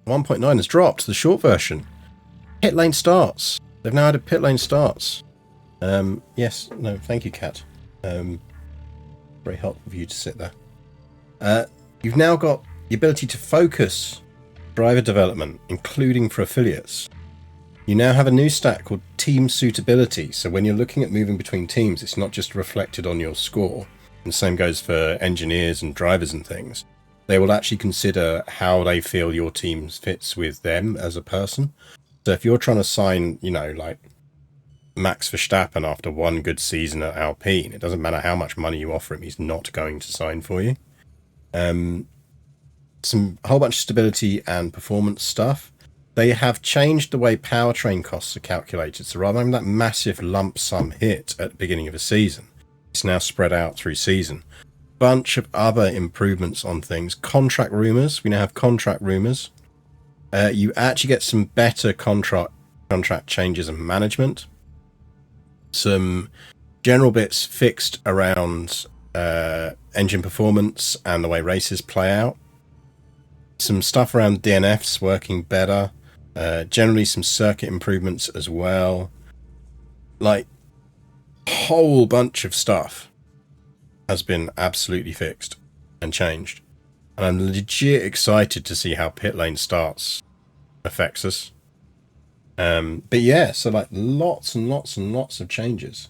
1.9 has dropped, the short version. Pit lane starts. They've now added pit lane starts. Yes, no, thank you, Kat. Very helpful of you to sit there. You've now got the ability to focus driver development, including for affiliates. You now have a new stat called Team Suitability. So when you're looking at moving between teams, it's not just reflected on your score. And the same goes for engineers and drivers and things. They will actually consider how they feel your team fits with them as a person. So if you're trying to sign, you know, like Max Verstappen after one good season at Alpine, it doesn't matter how much money you offer him, he's not going to sign for you. Some whole bunch of stability and performance stuff. They have changed the way powertrain costs are calculated. So rather than that massive lump sum hit at the beginning of a season, it's now spread out through season. Bunch of other improvements on things. Contract rumors. We now have contract rumors. You actually get some better contract changes and management. Some general bits fixed around engine performance and the way races play out. Some stuff around DNFs working better. Generally some circuit improvements as well. Like, a whole bunch of stuff has been absolutely fixed and changed. And I'm legit excited to see how pit lane starts affects us. But yeah, so like lots and lots and lots of changes.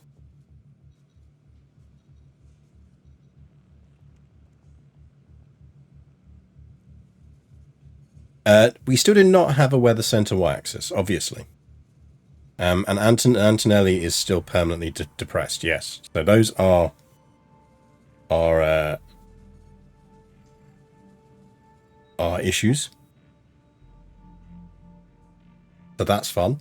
We still do not have a weather center y-axis, obviously. And Antonelli is still permanently depressed, yes. So those are issues. So that's fun.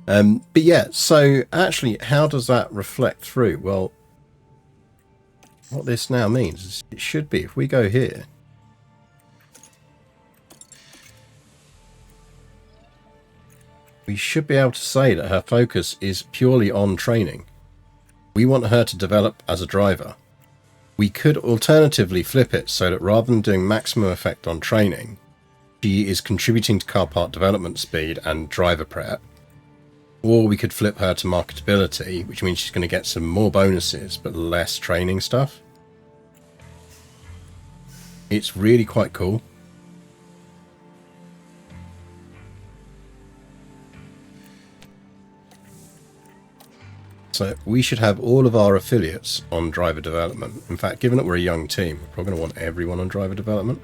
But yeah, so actually, how does that reflect through? Well, what this now means is it should be, if we go here, we should be able to say that her focus is purely on training. We want her to develop as a driver. We could alternatively flip it so that rather than doing maximum effect on training, she is contributing to car part development speed and driver prep. Or we could flip her to marketability, which means she's going to get some more bonuses but less training stuff. It's really quite cool. So we should have all of our affiliates on driver development. In fact, given that we're a young team, we're probably going to want everyone on driver development.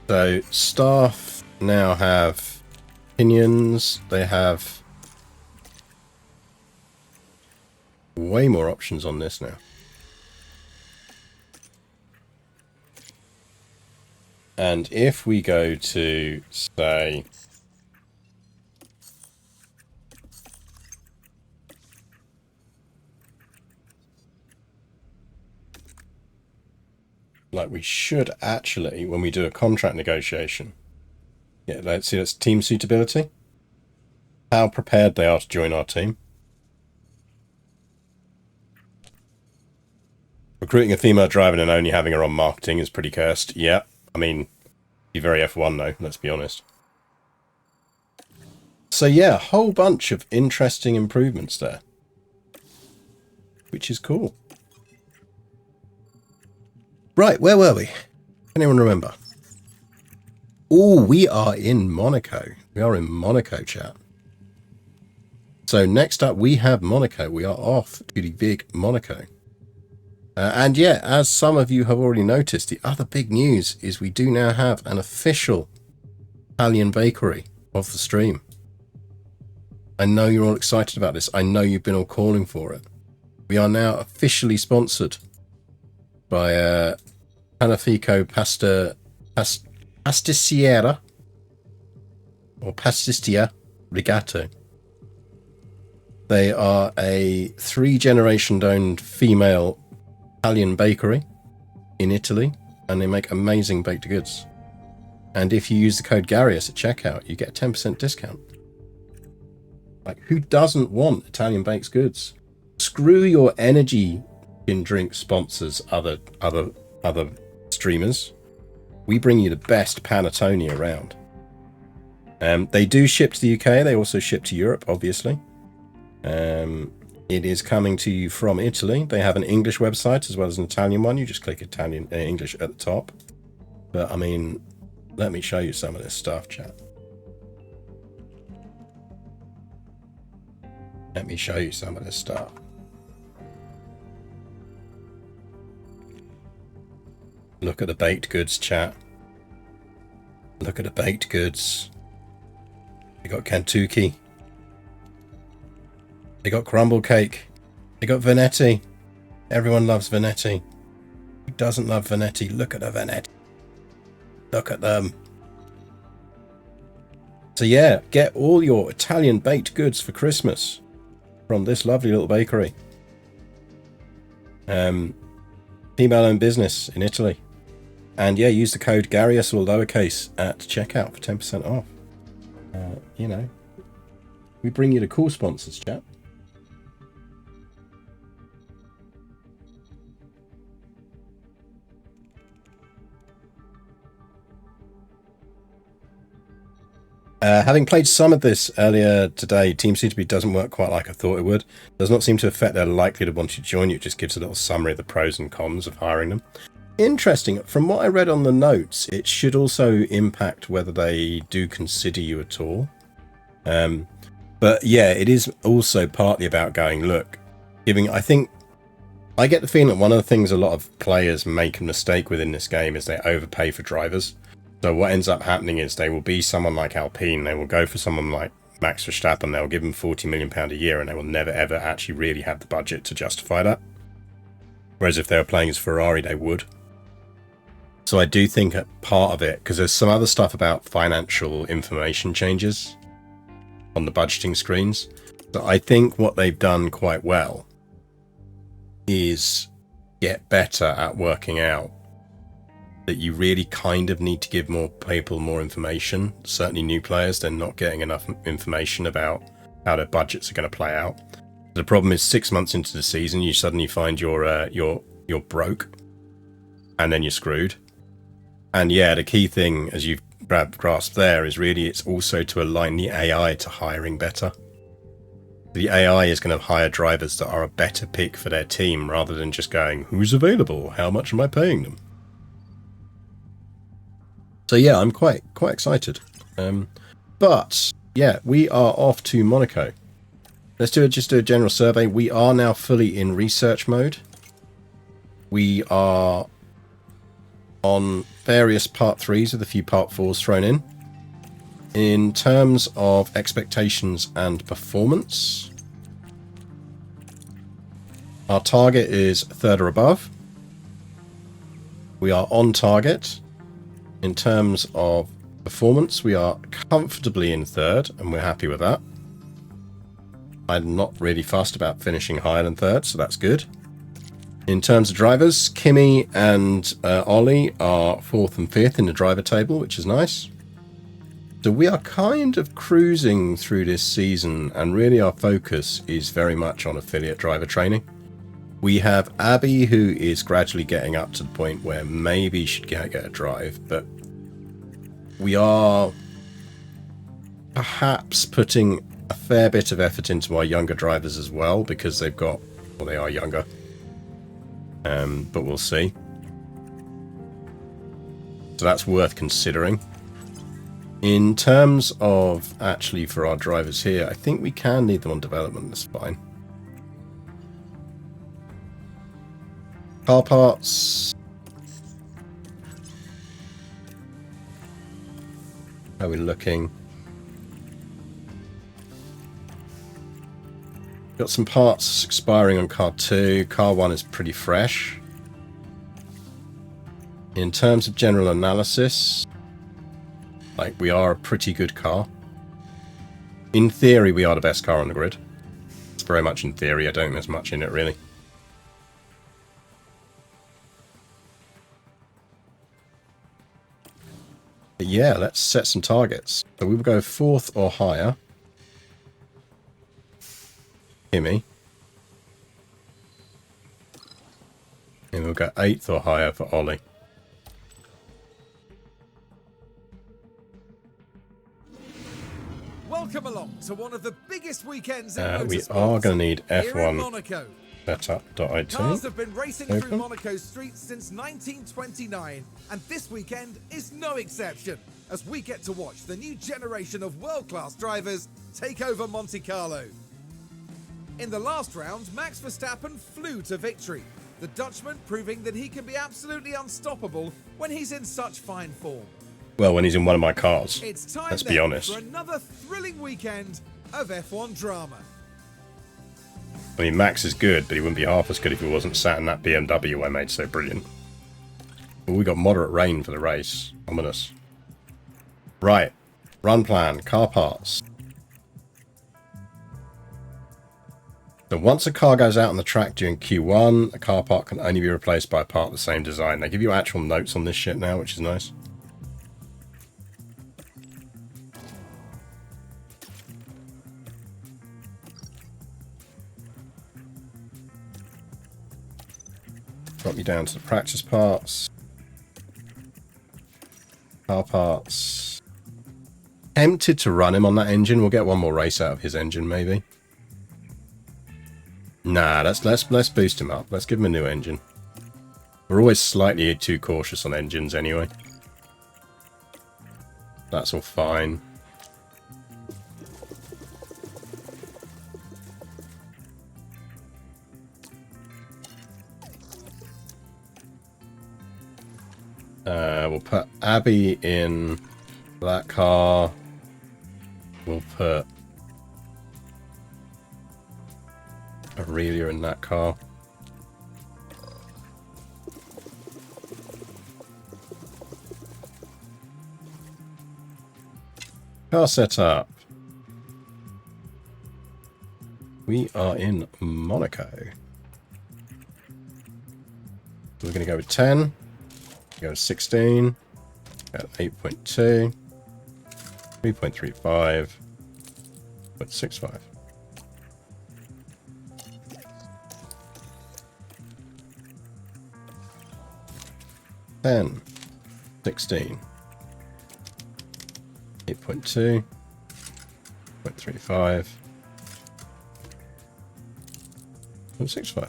So staff now have opinions. They have way more options on this now. And if we go to, say, like we should actually, when we do a contract negotiation, yeah, let's see, that's team suitability. How prepared they are to join our team. Recruiting a female driver and only having her on marketing is pretty cursed. Yeah. I mean, be very F1 though, let's be honest. So yeah, a whole bunch of interesting improvements there, which is cool. Right, where were we? Anyone remember? Oh, we are in Monaco. We are in Monaco, chat. So next up, we have Monaco. We are off to the big Monaco. And yeah, as some of you have already noticed, the other big news is we do now have an official Italian bakery of the stream. I know you're all excited about this. I know you've been all calling for it. We are now officially sponsored by Panificio Pastissiera or Pastistia Rigato. They are a 3-generation owned female Italian bakery in Italy, and they make amazing baked goods. And if you use the code Garius at checkout, you get a 10% discount. Like, who doesn't want Italian baked goods? screw your energy in drink sponsors, other streamers. We bring you the best panettone around. They do ship to the UK. They also ship to Europe, obviously. It is coming to you from Italy. They have an English website as well as an Italian one. You just click Italian English at the top. But I mean, let me show you some of this stuff, chat. Let me show you some of this stuff. Look at the baked goods, chat. Look at the baked goods. They got Kentucky. They got crumble cake. They got Venetti. Everyone loves Venetti. Who doesn't love Venetti? Look at the Venetti. Look at them. So yeah, get all your Italian baked goods for Christmas from this lovely little bakery. Female-owned business in Italy. And yeah, use the code Garius or lowercase at checkout for 10% off. You know, we bring you the cool sponsors, chat. Having played some of this earlier today, Team C2B doesn't work quite like I thought it would. Does not seem to affect their likelihood of wanting to join you. It just gives a little summary of the pros and cons of hiring them. Interesting. From what I read on the notes, it should also impact whether they do consider you at all. But yeah, it is also partly about going, look, I think I get the feeling that one of the things a lot of players make a mistake within this game is they overpay for drivers. So what ends up happening is they will be someone like Alpine, they will go for someone like Max Verstappen, they'll give them £40 million a year and they will never ever actually really have the budget to justify that. Whereas if they were playing as Ferrari, they would. So I do think a part of it, because there's some other stuff about financial information changes on the budgeting screens. So I think what they've done quite well is get better at working out that you really kind of need to give more people more information. Certainly new players, they're not getting enough information about how their budgets are going to play out. The problem is 6 months into the season, you suddenly find you're broke, and then you're screwed. And yeah, the key thing, as you've grasped there, is really it's also to align the AI to hiring better. The AI is going to hire drivers that are a better pick for their team rather than just going, who's available? How much am I paying them? So yeah, I'm quite excited. But yeah, we are off to Monaco. Let's just do a general survey. We are now fully in research mode. We are on various part 3s with a few part 4s thrown in. In terms of expectations and performance, our target is 3rd or above. We are on target. In terms of performance, we are comfortably in 3rd, and we're happy with that. I'm not really fussed about finishing higher than 3rd, so that's good. In terms of drivers, Kimi and Ollie are 4th and 5th in the driver table, which is nice. So we are kind of cruising through this season, and really our focus is very much on affiliate driver training. We have Abby, who is gradually getting up to the point where maybe she should get a drive, but we are perhaps putting a fair bit of effort into our younger drivers as well, because they are younger. But we'll see. So that's worth considering. In terms of actually for our drivers here, I think we can need them on development. That's fine. Car parts. How are we looking? Got some parts expiring on car 2. Car 1 is pretty fresh. In terms of general analysis, like, we are a pretty good car. In theory, we are the best car on the grid. It's very much in theory. I don't think there's much in it, really. But yeah, let's set some targets. So we will go 4th or higher. Kimi. And we'll go 8th or higher for Ollie. Welcome along to one of the biggest weekends in We motorsports. are going to need Here in F1 Monaco. setup.it. Cars have been racing through Open. Monaco's streets since 1929, and this weekend is no exception, as we get to watch the new generation of world-class drivers take over Monte Carlo. In the last round, Max Verstappen flew to victory, the Dutchman proving that he can be absolutely unstoppable when he's in such fine form. Well, when he's in one of my cars. It's time Let's be honest. for another thrilling weekend of F1 drama. I mean, Max is good, but he wouldn't be half as good if he wasn't sat in that BMW I made so brilliant. But we got moderate rain for the race. Ominous. Right. Run plan. Car parts. So once a car goes out on the track during Q1, a car part can only be replaced by a part of the same design. They give you actual notes on this shit now, which is nice. Drop you down to the practice parts. Car parts. Tempted to run him on that engine. We'll get one more race out of his engine, maybe. Nah, let's boost him up. Let's give him a new engine. We're always slightly too cautious on engines anyway. That's all fine. We'll put Abby in that car. We'll put Aurelia in that car. Car setup. We are in Monaco. We're going to go with 10. Go to 16. At 8.2. 3.35. 0.65. Ten, 16, 8.2, 0.35, 0.65.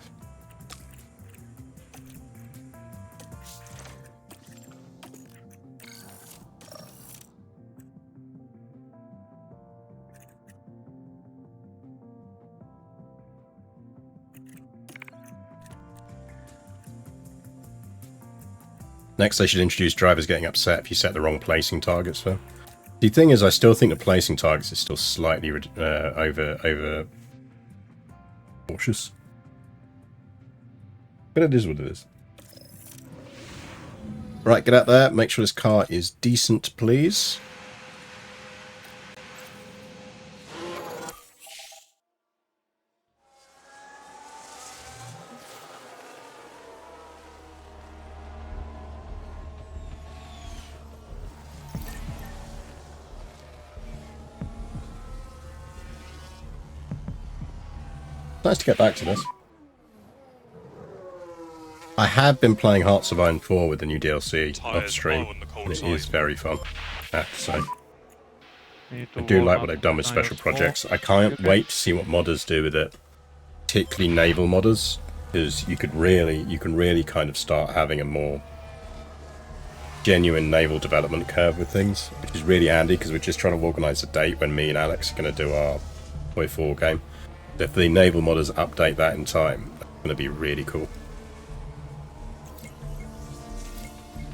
Next, they should introduce drivers getting upset if you set the wrong placing targets for. The thing is, I still think the placing targets is still slightly over cautious. But it is what it is. Right, get out there. Make sure this car is decent, please. Nice to get back to this. I have been playing Hearts of Iron 4 with the new DLC off stream, and it is very fun, I have to say. I do like what they've done with special projects. I can't wait to see what modders do with it, particularly naval modders, because you can really kind of start having a more genuine naval development curve with things, which is really handy because we're just trying to organise a date when me and Alex are going to do our Toy 4 game. If the naval modders update that in time, that's going to be really cool.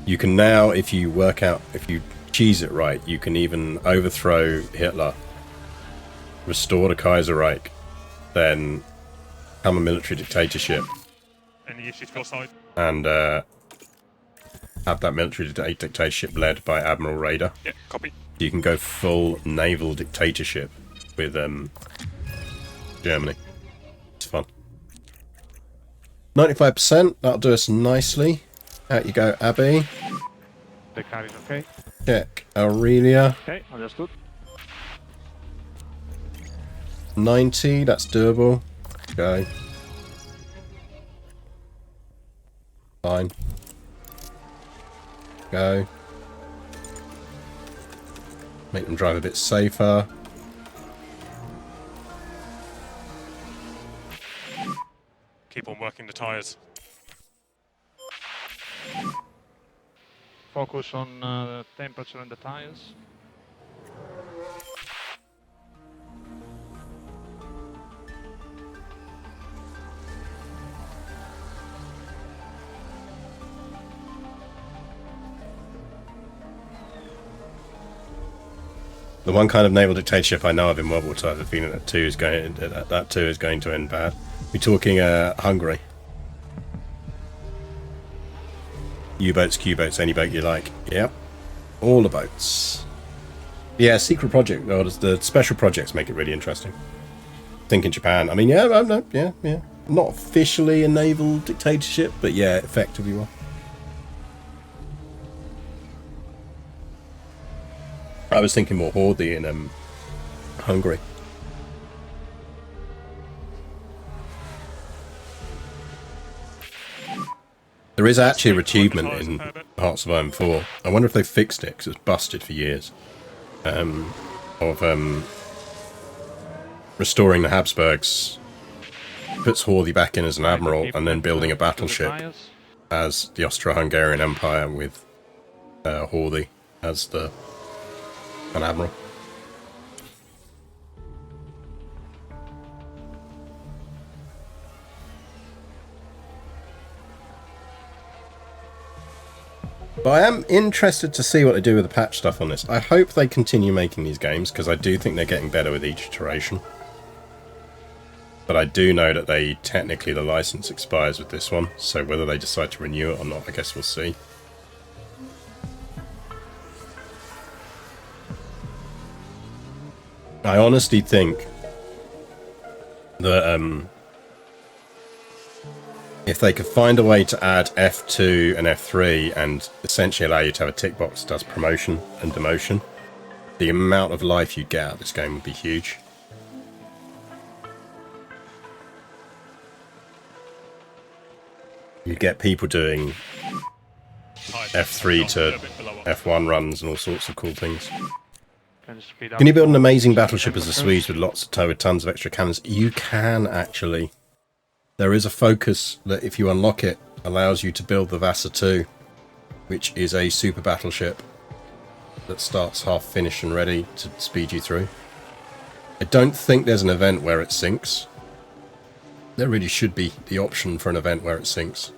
You can now, if you cheese it right, you can even overthrow Hitler, restore the Kaiserreich, then become a military dictatorship, and have that military dictatorship led by Admiral Raider. Yeah, copy. You can go full naval dictatorship with Germany. It's fun. 95%, that'll do us nicely. Out you go, Abby. The car is okay. Check Aurelia. Okay, understood. 90, that's doable. Go. Fine. Go. Make them drive a bit safer. Keep on working the tyres. Focus on the temperature and the tires. The one kind of naval dictatorship I know of in World War II, I have a feeling that that too is going to end bad. We're talking Hungary. U-boats, Q-boats, any boat you like. Yep. All the boats. Yeah, secret project. Oh, the special projects make it really interesting. Think in Japan. I mean, yeah, no, yeah. Not officially a naval dictatorship, but yeah, effectively one. I was thinking more Horthy in Hungary. There is actually an achievement in Hearts of Iron 4. I wonder if they fixed it, because it's busted for years. Of restoring the Habsburgs. Puts Horthy back in as an admiral, and then building a battleship as the Austro-Hungarian Empire with Horthy as an admiral. But I am interested to see what they do with the patch stuff on this. I hope they continue making these games, because I do think they're getting better with each iteration. But I do know that technically the license expires with this one, so whether they decide to renew it or not, I guess we'll see. I honestly think that if they could find a way to add F2 and F3 and essentially allow you to have a tick box that does promotion and demotion, the amount of life you'd get out of this game would be huge. You'd get people doing F3 to F1 runs and all sorts of cool things. Can you build an amazing battleship as the Swedes with with tons of extra cannons? You can, actually. There is a focus that, if you unlock it, allows you to build the Vasa 2, which is a super battleship that starts half finished and ready to speed you through. I don't think there's an event where it sinks. There really should be the option for an event where it sinks.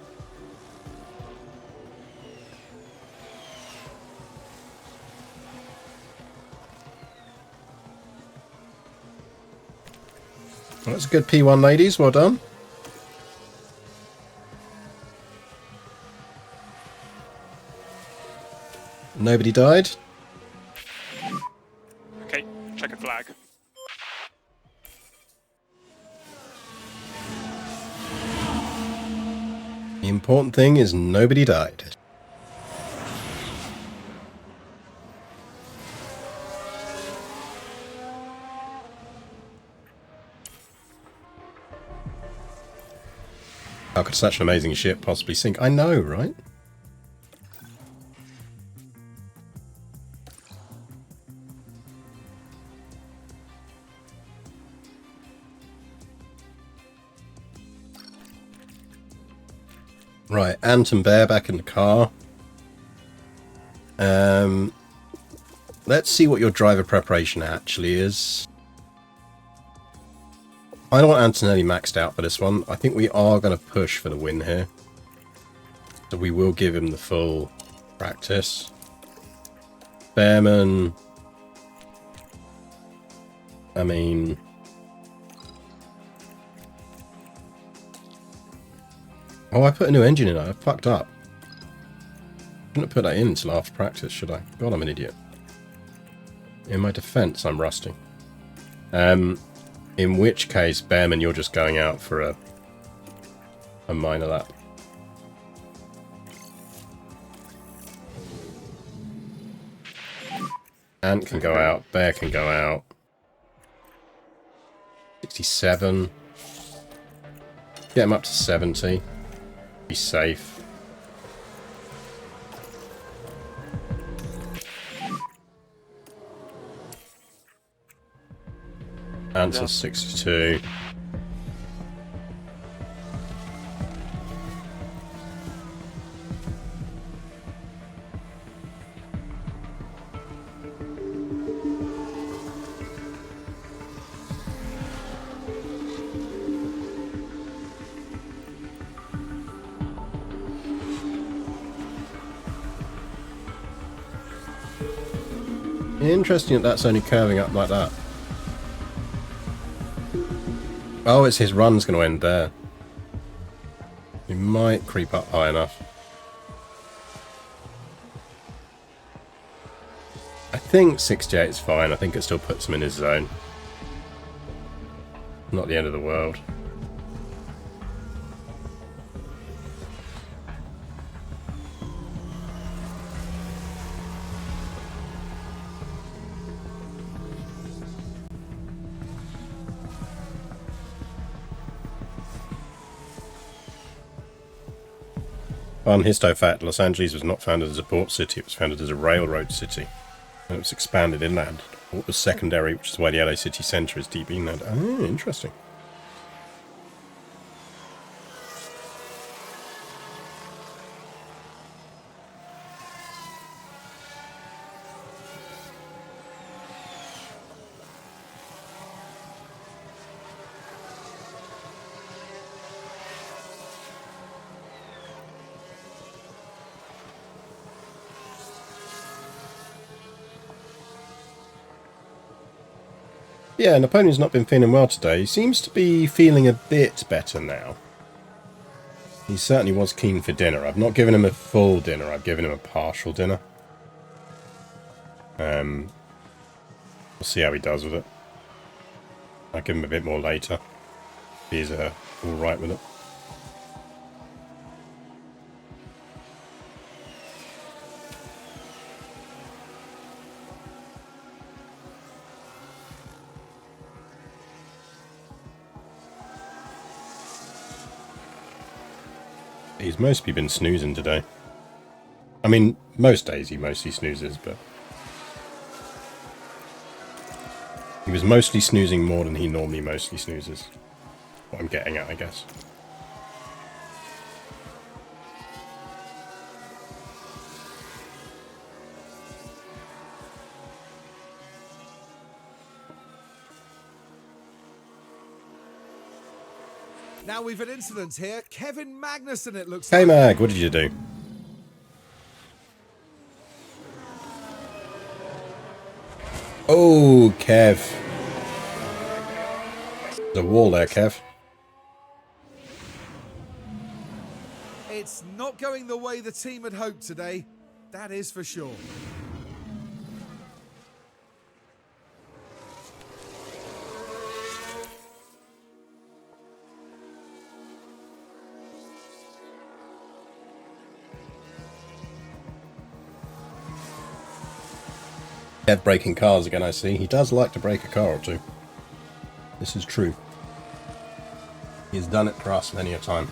Well, that's a good P1, ladies. Well done. Nobody died. Okay, check a flag. The important thing is nobody died. How could such an amazing ship possibly sink? I know, right? Right, Anton Bear back in the car. Let's see what your driver preparation actually is. I don't want Antonelli maxed out for this one. I think we are going to push for the win here. So we will give him the full practice. Bearman. I mean... Oh, I put a new engine in. I fucked up. Shouldn't have put that in until after practice, should I? God, I'm an idiot. In my defense, I'm rusty. In which case, Bearman, you're just going out for a minor lap. Ant can go out. Bear can go out. 67. Get him up to 70. Be safe. Answer 62. Interesting that that's only curving up like that. Oh, it's his run's going to end there. He might creep up high enough. I think 68 is fine. I think it still puts him in his zone. Not the end of the world. Fun histo fact, Los Angeles was not founded as a port city, it was founded as a railroad city. And it was expanded inland. What was secondary, which is why the LA city centre is deep inland. Oh, interesting. Yeah, Napoleon's not been feeling well today. He seems to be feeling a bit better now. He certainly was keen for dinner. I've not given him a full dinner. I've given him a partial dinner. We'll see how he does with it. I'll give him a bit more later. If he's alright with it. He's mostly been snoozing today. I mean, most days he mostly snoozes, but... he was mostly snoozing more than he normally mostly snoozes. What I'm getting at, I guess. Now we've an incident here. Kevin Magnussen, it looks Hey like. Mag, what did you do? Oh, Kev. There's a wall there, Kev. It's not going the way the team had hoped today. That is for sure. Kev breaking cars again, I see. He does like to break a car or two. This is true. He's done it for us many a time.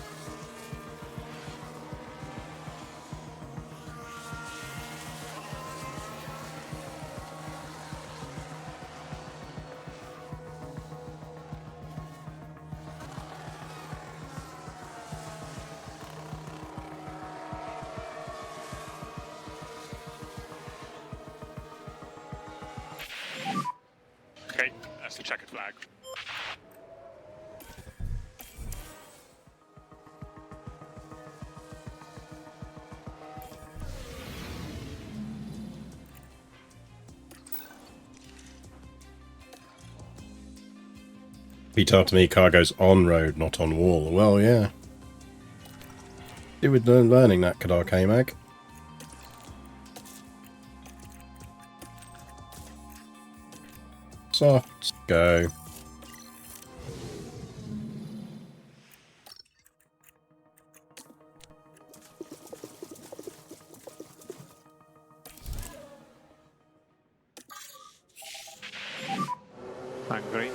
Okay, that's the checkered flag. He told me car goes on road, not on wall. Well, yeah. You were learning that, Kadar K-Mag. Soft, go. Hungry.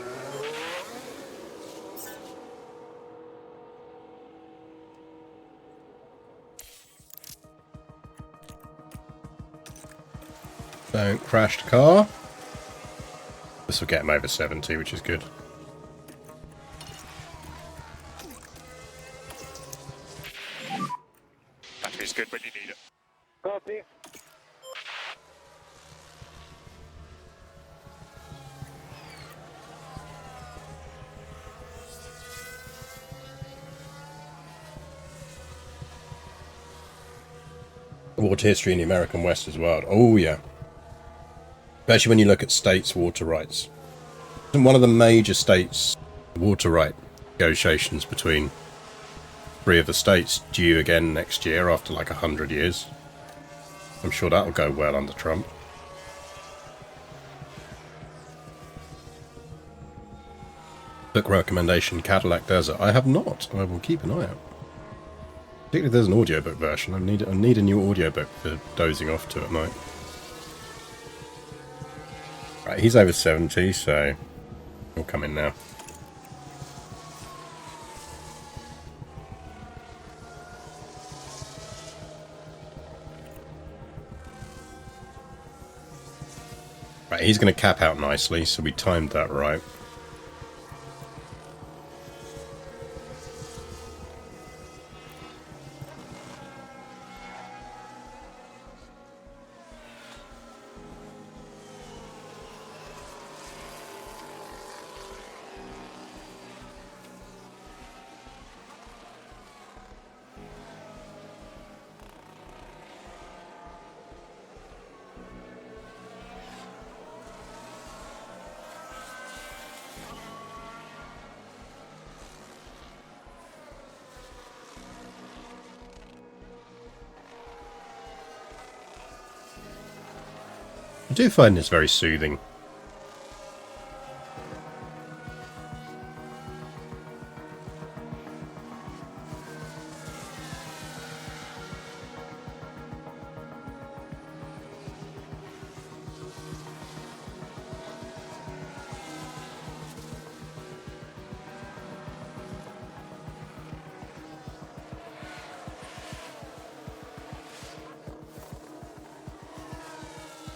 Don't crash the car. This will get him over 70, which is good. Battery's good when you need it. Copy. Water history in the American West as well. Oh, yeah. Especially when you look at states' water rights. And one of the major states' water right negotiations between 3 of the states due again next year after like 100 years. I'm sure that'll go well under Trump. Book recommendation, Cadillac Desert. I have not. I will keep an eye out. Particularly if there's an audiobook version. I need a new audiobook for dozing off to at night. Right, he's over 70, so he'll come in now. Right, he's going to cap out nicely, so we timed that right. I do find this very soothing.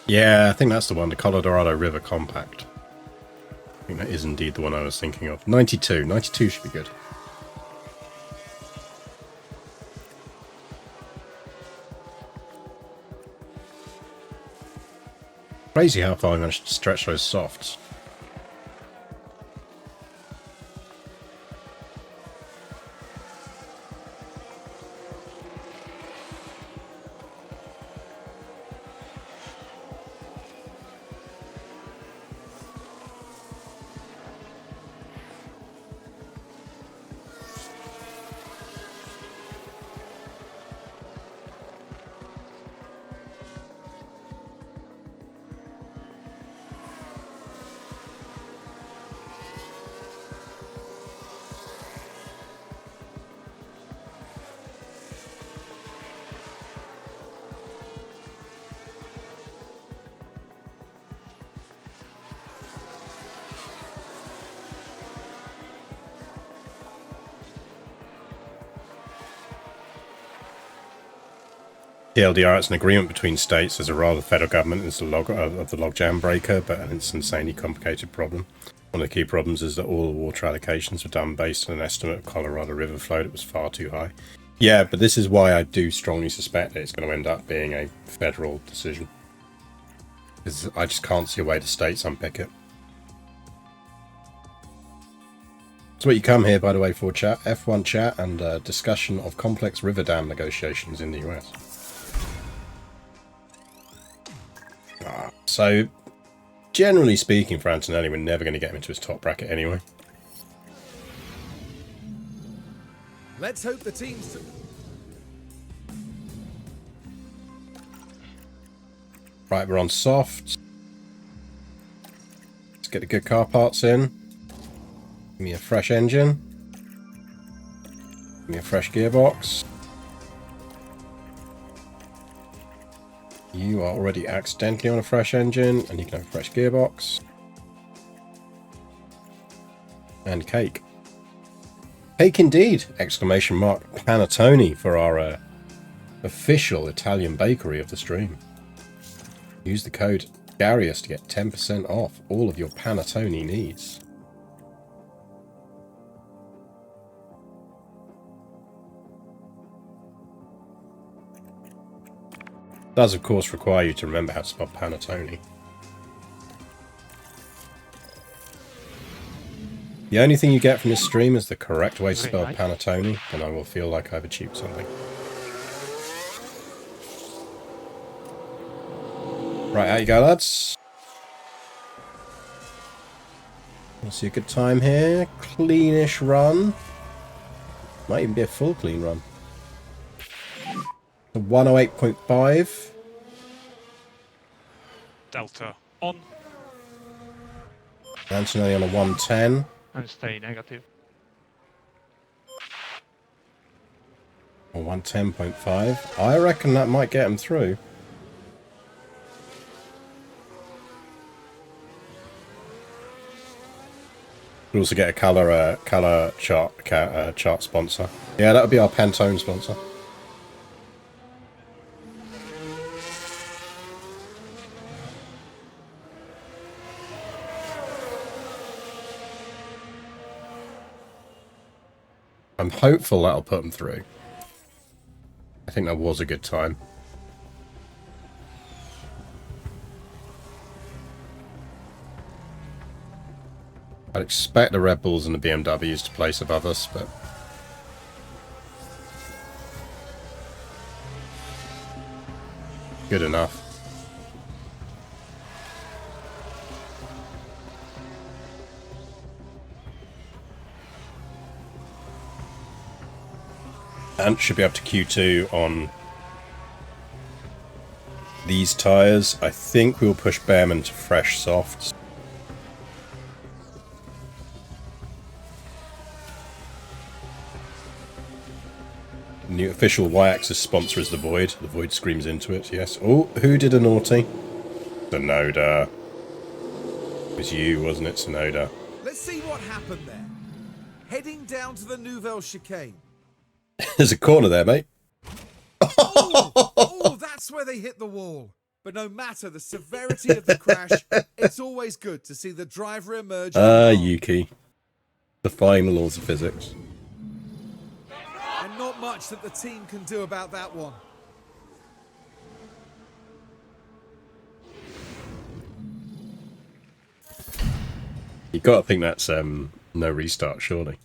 Yeah, I think that's the one, the Colorado River Compact. I think that is indeed the one I was thinking of. 92. 92 should be good. Crazy how far I managed to stretch those softs. TLDR, it's an agreement between states as a role of the federal government is the logjam breaker, but it's an insanely complicated problem. One of the key problems is that all the water allocations were done based on an estimate of Colorado River flow that was far too high. Yeah, but this is why I do strongly suspect that it's going to end up being a federal decision. Because I just can't see a way the states unpick it. That's what you come here, by the way, for chat, F1 chat, and discussion of complex river dam negotiations in the US. So, generally speaking, for Antonelli, we're never going to get him into his top bracket anyway. Let's hope the teams... Right, we're on soft. Let's get the good car parts in. Give me a fresh engine. Give me a fresh gearbox. You are already accidentally on a fresh engine, and you can have a fresh gearbox. And cake. Cake indeed! Exclamation mark Panettone for our official Italian bakery of the stream. Use the code Garius to get 10% off all of your panettone needs. Does of course require you to remember how to spell panettone. The only thing you get from this stream is the correct way to spell panettone, and I will feel like I've achieved something. Right, out you go, lads. I see a good time here. Cleanish run. Might even be a full clean run. 108.5. Delta on. Antonelli on a 110. And stay negative. Or 110.5. I reckon that might get him through. We'll also get a color chart sponsor. Yeah, that would be our Pantone sponsor. I'm hopeful that'll put them through. I think that was a good time. I'd expect the Red Bulls and the BMWs to place above us, but... good enough. And should be up to Q2 on these tyres. I think we'll push Bearman to fresh softs. New official Y-axis sponsor is the Void. The Void screams into it, yes. Oh, who did a naughty? Sonoda. It was you, wasn't it, Sonoda? Let's see what happened there. Heading down to the Nouvelle Chicane. There's a corner there, mate. Oh, that's where they hit the wall. But no matter the severity of the crash, it's always good to see the driver emerge. Yuki. Defying the laws of physics. And not much that the team can do about that one. You got to think that's no restart, surely.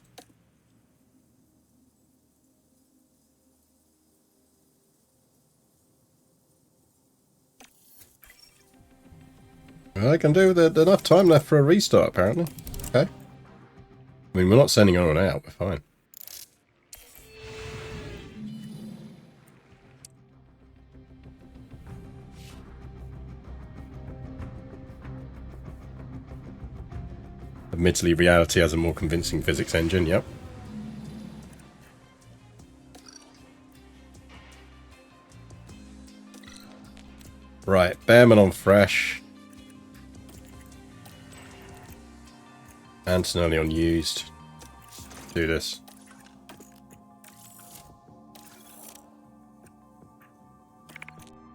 I can do with enough time left for a restart, apparently. Okay. I mean, we're not sending anyone out, we're fine. Admittedly, reality has a more convincing physics engine, yep. Right, Bearman on fresh. Antonelli on used. Do this.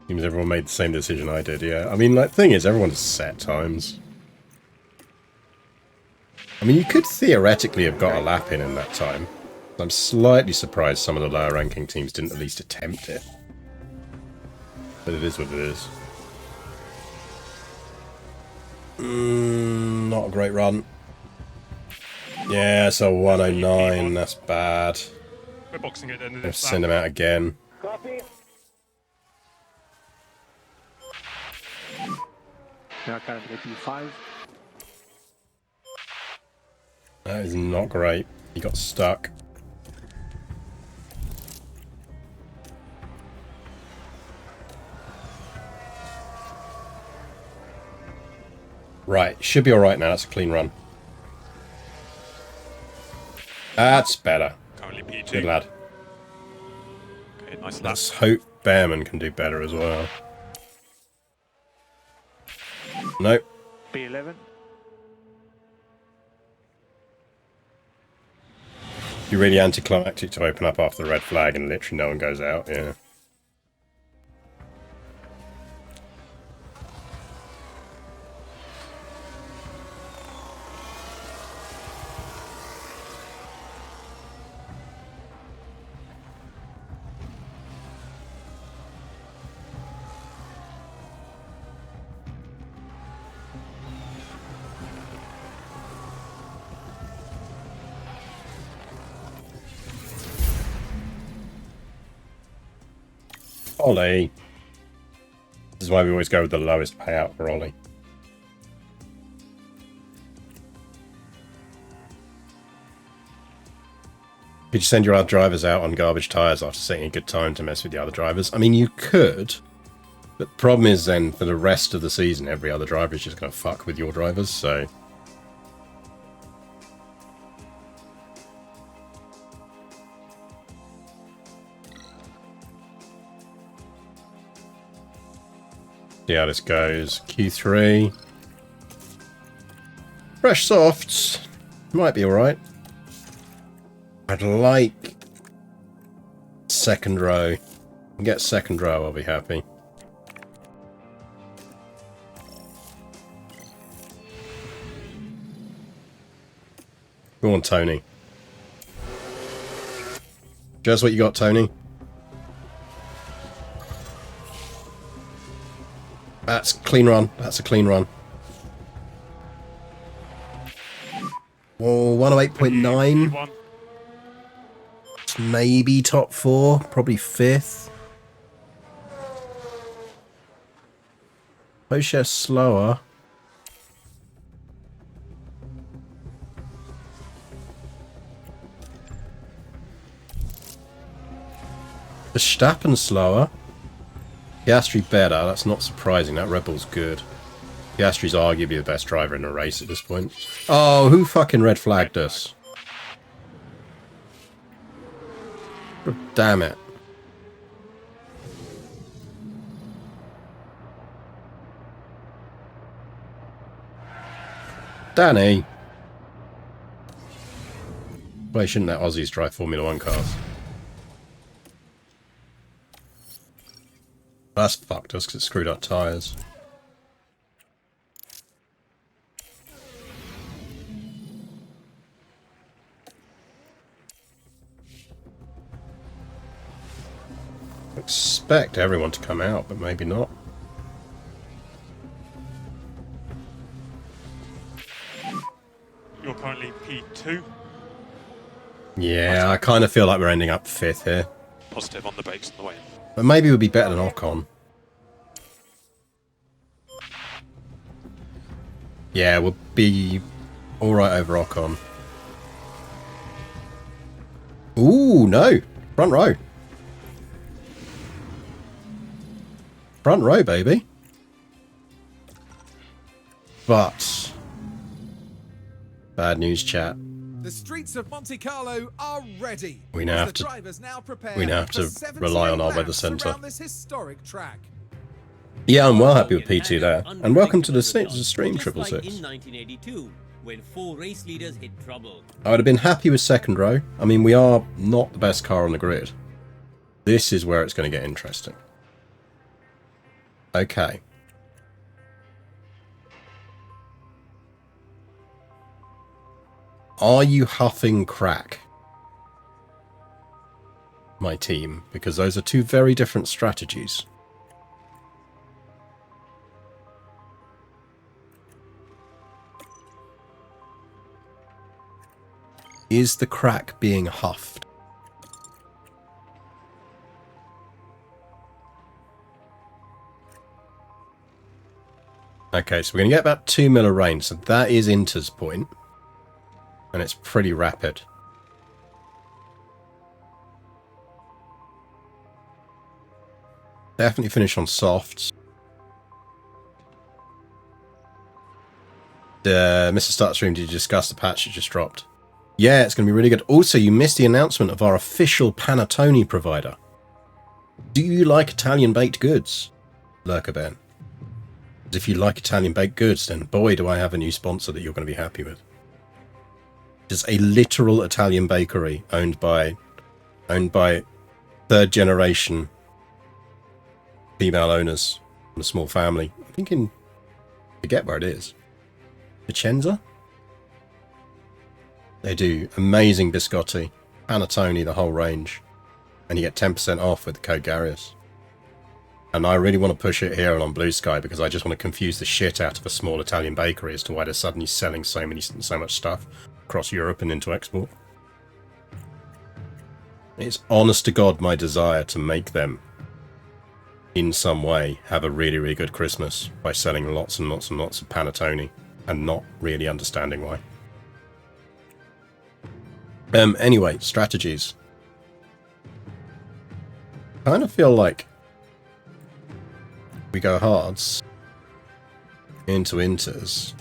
Seems everyone made the same decision I did, yeah. I mean, like, thing is, everyone has set times. I mean, you could theoretically have got a lap in that time. I'm slightly surprised some of the lower ranking teams didn't at least attempt it. But it is what it is. Not a great run. Yeah, so 109, that's bad. We're boxing it in. Let's send him out again. Copy. Now currently P5. That is not great. He got stuck. Right, should be alright now. That's a clean run. That's better. Currently P2. Good lad. Okay, nice lap. Let's hope Bearman can do better as well. Nope. P11. Be really anticlimactic to open up after the red flag and literally no one goes out, yeah. Ollie. This is why we always go with the lowest payout for Ollie. Could you send your other drivers out on garbage tyres after setting a good time to mess with the other drivers? I mean, you could, but the problem is then for the rest of the season, every other driver is just going to fuck with your drivers, so... See how this goes. Q3. Fresh softs. Might be alright. I'd like second row. Get second row, I'll be happy. Go on, Tony. Just what you got, Tony. That's a clean run. That's a clean run. Whoa, 108.9. Maybe top 4. Probably 5th. Poshare slower. Verstappen slower. Piastri better, that's not surprising, that Red Bull's good. Piastri's arguably the best driver in the race at this point. Oh, who fucking red flagged us? Damn it. Danny! Why shouldn't let Aussies drive Formula 1 cars? That's fucked us because it screwed up tyres. Expect everyone to come out, but maybe not. You're currently P2. Yeah, I kind of feel like we're ending up 5th here. Positive on the brakes on the way in. But maybe we'll be better than Ocon. Yeah, we'll be alright over Ocon. Ooh, no! Front row. Front row, baby. But... bad news, chat. The streets of Monte Carlo are ready. We now have to rely on our weather centre. This historic track. Yeah, I'm well happy with P2 there. And welcome to the stream, 666. In 1982, when 4 race leaders hit trouble. I would have been happy with second row. I mean, we are not the best car on the grid. This is where it's going to get interesting. Okay. Are you huffing crack, my team? Because those are two very different strategies. Is the crack being huffed? Okay, so we're going to get about 2 mil of rain, so that is Inter's point. And it's pretty rapid. Definitely finish on softs. Mr. Start Stream, did you discuss the patch that just dropped? Yeah, it's going to be really good. Also, you missed the announcement of our official panettone provider. Do you like Italian baked goods? Lurkerben. If you like Italian baked goods, then boy, do I have a new sponsor that you're going to be happy with. It's a literal Italian bakery owned by third generation female owners from a small family. I'm thinking, forget where it is. Vicenza? They do amazing biscotti, panettone, the whole range, and you get 10% off with the code Garius. And I really want to push it here and on Blue Sky because I just want to confuse the shit out of a small Italian bakery as to why they're suddenly selling so much stuff across Europe and into export. It's honest to God my desire to make them in some way, have a really, really good Christmas by selling lots and lots and lots of panettone and not really understanding why. Anyway, strategies. I kind of feel like we go hards into inters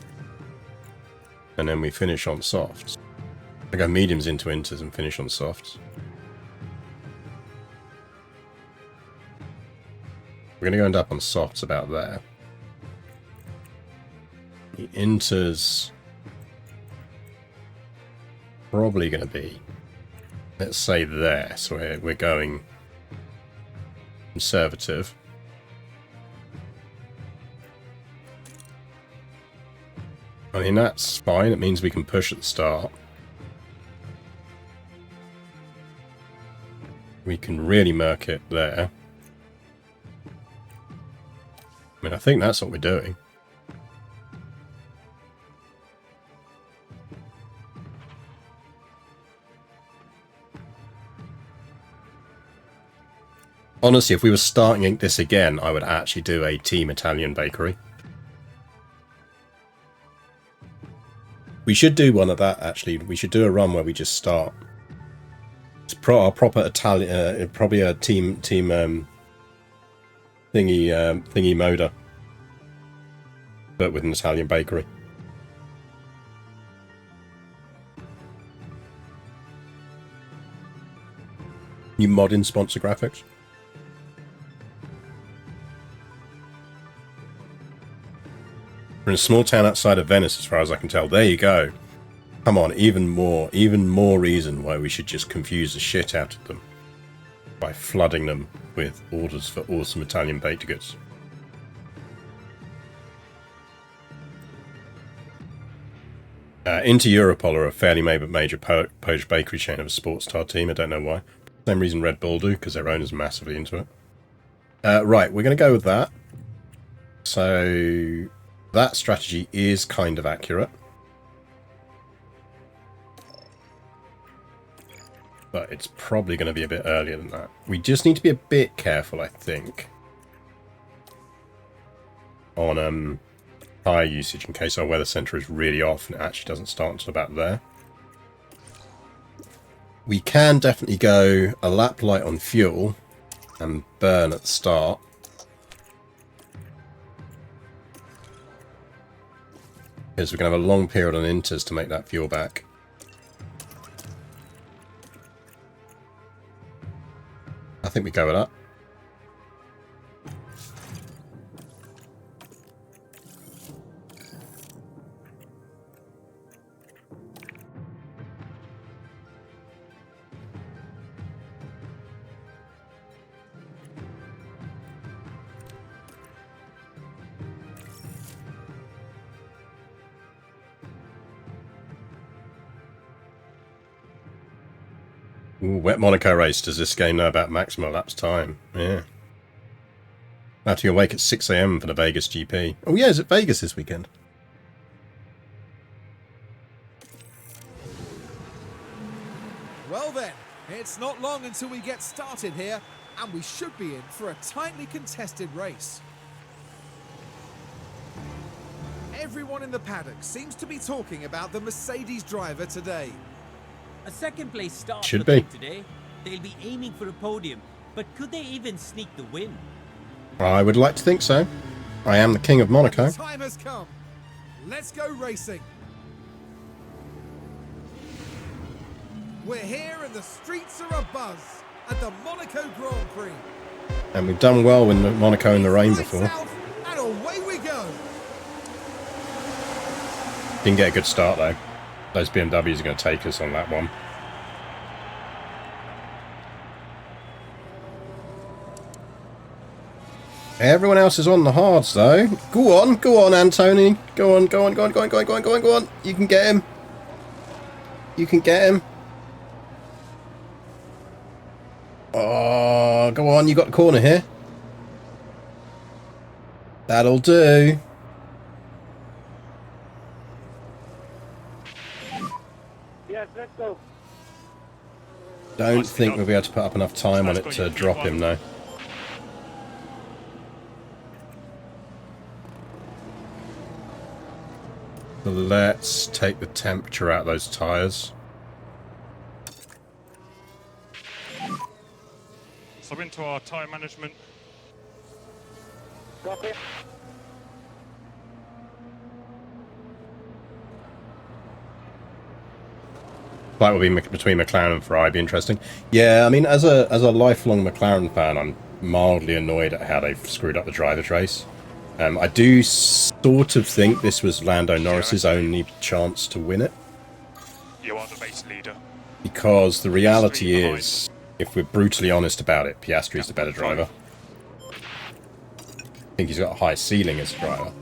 and then we finish on softs. I go mediums into inters and finish on softs. We're going to go end up on softs about there. The inters probably going to be, let's say there, so we're going conservative. I mean, that's fine, it means we can push at the start. We can really murk it there. I mean, I think that's what we're doing. Honestly, if we were starting this again, I would actually do a Team Italian Bakery. We should do one of that, actually. We should do a run where we just start. It's our proper Italian, probably a team thingy moda, but with an Italian bakery. New mod-in sponsor graphics. We're in a small town outside of Venice, as far as I can tell. There you go. Come on, even more reason why we should just confuse the shit out of them by flooding them with orders for awesome Italian baked goods. Inter Europol are a fairly major Polish bakery chain of a sports car team. I don't know why. Same reason Red Bull do, because their owner's massively into it. Right, we're going to go with that. So that strategy is kind of accurate. But it's probably going to be a bit earlier than that. We just need to be a bit careful, I think, on tire usage in case our weather center is really off and it actually doesn't start until about there. We can definitely go a lap light on fuel and burn at the start. Because we're going to have a long period on inters to make that fuel back. I think we go with that. Ooh, wet Monaco race. Does this game know about maximum elapsed time? Yeah. I have to be awake at 6 AM for the Vegas GP. Oh yeah, is it Vegas this weekend? Well then, it's not long until we get started here, and we should be in for a tightly contested race. Everyone in the paddock seems to be talking about the Mercedes driver today. A second place start Should for them be. today. They'll be aiming for a podium, but could they even sneak the win? I would like to think so. I am the king of Monaco. The time has come. Let's go racing. We're here and the streets are abuzz at the Monaco Grand Prix. And we've done well with Monaco in the rain Lights before. out, and away we go. Didn't get a good start though. Those BMWs are going to take us on that one. Everyone else is on the hards though. Go on, Antonelli. Go on. You can get him. You can get him. Oh, go on. You got the corner here. That'll do. Yes, let's go. Don't think we'll be able to put up enough time on it to drop him though. So let's take the temperature out of those tyres. So into our tyre management. Copy. Fight will be between McLaren and Ferrari. Be interesting. Yeah, I mean, as a lifelong McLaren fan, I'm mildly annoyed at how they've screwed up the drivers' race. I do sort of think this was Lando Norris's only chance to win it, You are the race leader. because the reality is, if we're brutally honest about it, Piastri's the better driver. I think he's got a high ceiling as a driver.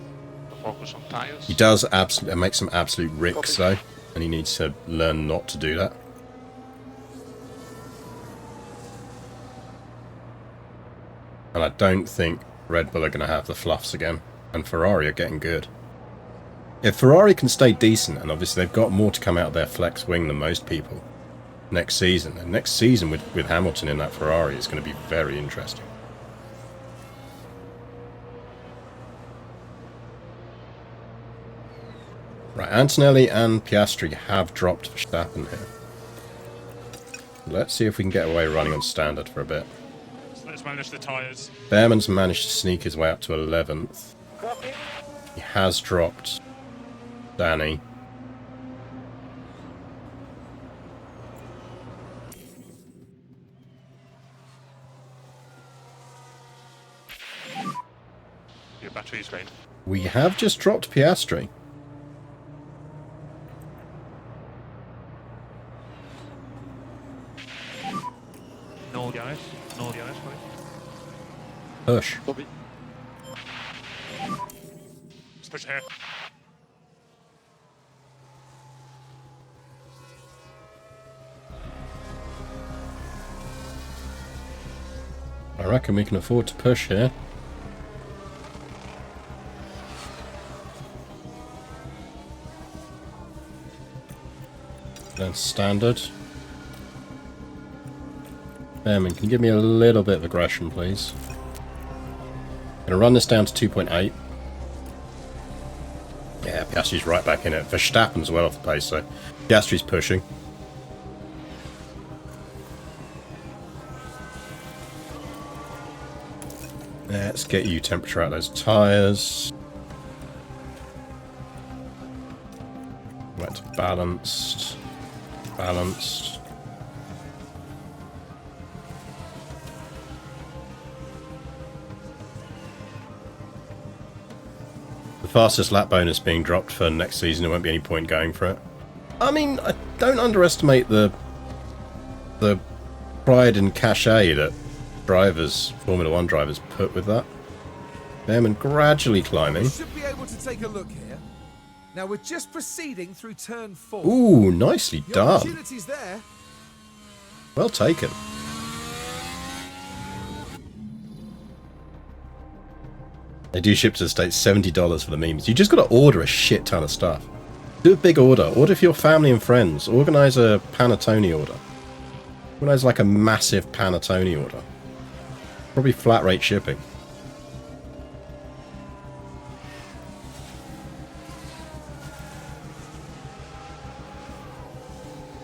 Focus on tires. He does absolutely make some absolute ricks though, and he needs to learn not to do that. And I don't think Red Bull are going to have the fluffs again, and Ferrari are getting good. If Ferrari can stay decent, and obviously they've got more to come out of their flex wing than most people next season, and next season with Hamilton in that Ferrari is going to be very interesting. Right, Antonelli and Piastri have dropped Verstappen here. Let's see if we can get away running on standard for a bit. So let's manage the tyres. Behrman's managed to sneak his way up to 11th. Copy. He has dropped Danny. Your battery's drained. We have just dropped Piastri. No DRS. No DRS, right? Push. Let's push here. I reckon we can afford to push here. Then standard. Behrman, can you give me a little bit of aggression, please? Gonna run this down to 2.8. Yeah, Piastri's right back in it. Verstappen's well off the pace, so Piastri's pushing. Let's get you temperature out of those tyres. Right, balanced. Balanced. The fastest lap bonus being dropped for next season, there won't be any point going for it. I mean, I don't underestimate the pride and cachet that drivers, Formula 1 drivers, put with that. Behrman gradually climbing. We should be able to take a look here. Now we're just proceeding through turn 4. Ooh, nicely The done. opportunity's there. Well taken. They do ship to the States $70 for the memes. You just got to order a shit ton of stuff. Do a big order. Order for your family and friends. Organise a panettone order. Organise like a massive panettone order. Probably flat rate shipping.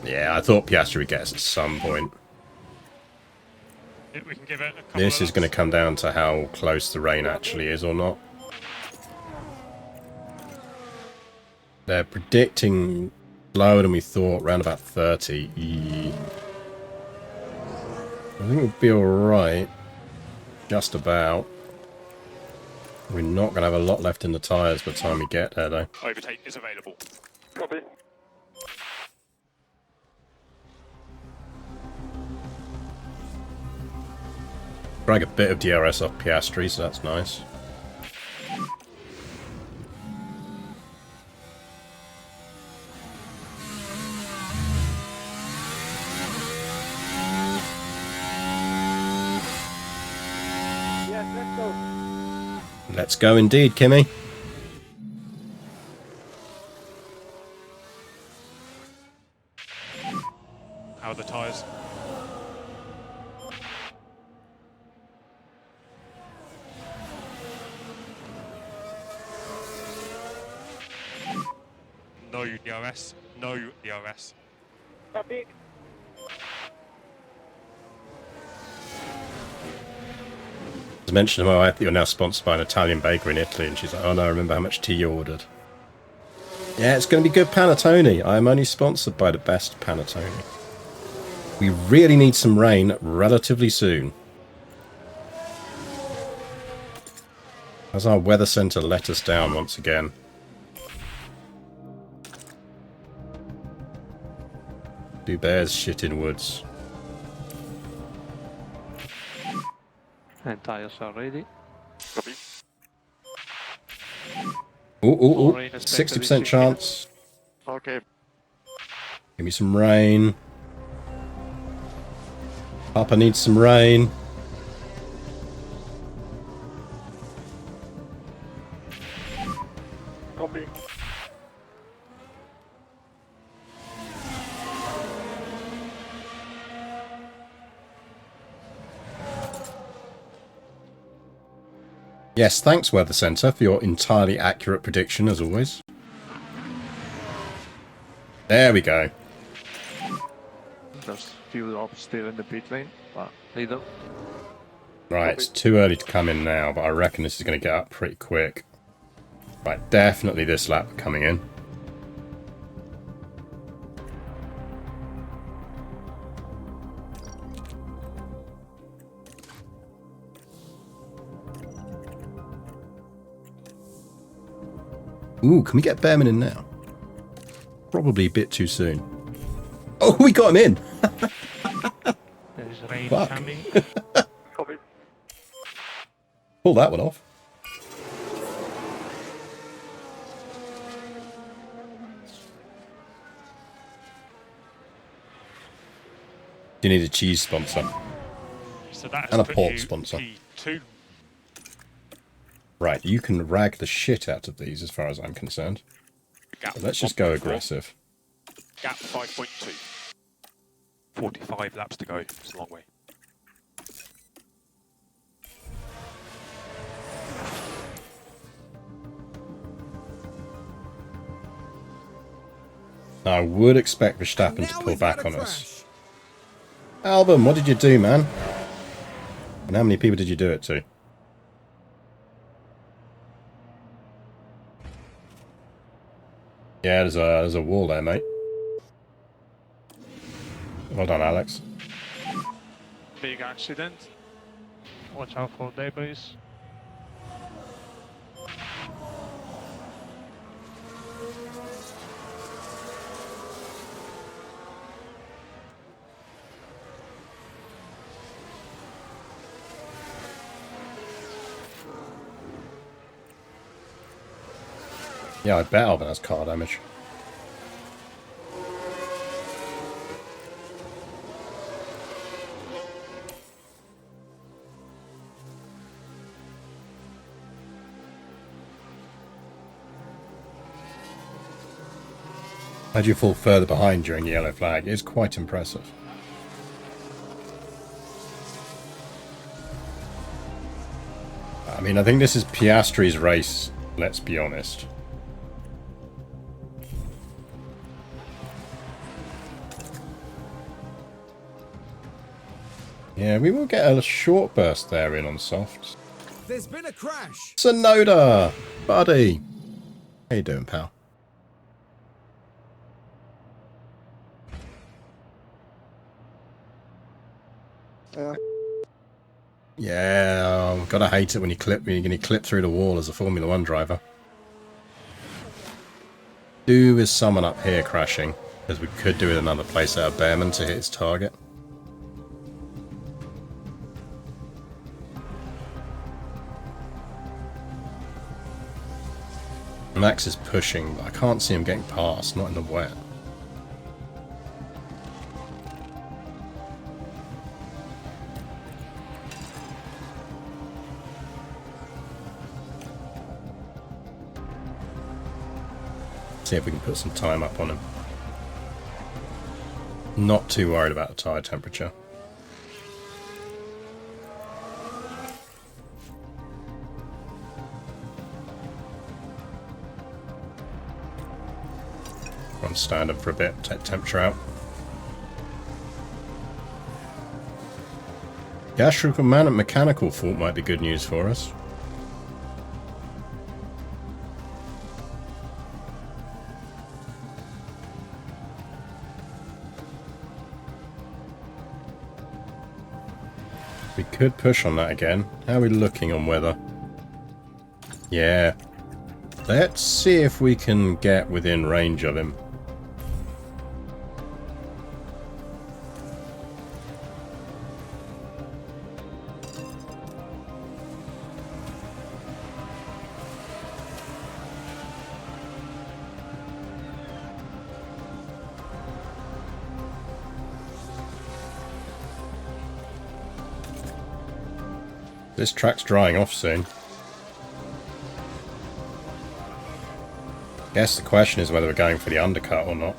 Yeah, I thought Piastri would get us at some point. We can give it a couple This of is going to laps. come down to how close the rain actually is or not. They're predicting lower than we thought, around about 30. I think we'll be alright. Just about. We're not going to have a lot left in the tyres by the time we get there, though. Overtake is available. Copy. Drag a bit of DRS off Piastri, so that's nice. Yes, let's go. Let's go indeed, Kimmy. How are the tyres? DRS. No DRS. Copy. I mentioned to my wife that you're now sponsored by an Italian bakery in Italy, and she's like, oh no, I remember how much tea you ordered. Yeah, it's going to be good panettone. I am only sponsored by the best panettone. We really need some rain relatively soon. As our weather centre let us down once again. Do bears shit in woods? And tires are ready. Copy. Ooh, Rain expected 60% in 6 chance. Okay. Give me some rain. Papa needs some rain. Copy. Yes, thanks Weather Centre for your entirely accurate prediction as always. There we go. There's few ops still in the pit lane, but little. Right, it's too early to come in now, but I reckon this is going to get up pretty quick. Right, definitely this lap coming in. Ooh, can we get Bearman in now? Probably a bit too soon. Oh, we got him in! There's rain Fuck. coming. Copy. Pull that one off. You need a cheese sponsor. So that's And a put port you sponsor. P2. Right, you can rag the shit out of these as far as I'm concerned. Gap So let's just go 1.4. aggressive. Gap 5.2. 45 laps to go. It's a long way. I would expect Verstappen Now to pull we've had back a on us. crash. Album, what did you do, man? And how many people did you do it to? Yeah, there's a wall there, mate. Well done, Alex. Big accident. Watch out for debris. Yeah, I bet Albin has car damage. How'd you fall further behind during the yellow flag? It's quite impressive. I mean, I think this is Piastri's race, let's be honest. Yeah, we will get a short burst there in on softs. There's been a crash. Sonoda! Buddy! How you doing, pal? Yeah, gotta hate it when you're going to clip through the wall as a Formula 1 driver. Do is someone up here crashing, as we could do with another place out of Bearman to hit his target. Max is pushing, but I can't see him getting past, not in the wet. See if we can put some time up on him. Not too worried about the tyre temperature. standard for a bit, take temperature out. Gastrical mechanical fault might be good news for us. We could push on that again. How are we looking on weather? Yeah. Let's see if we can get within range of him. This track's drying off soon. Guess the question is whether we're going for the undercut or not.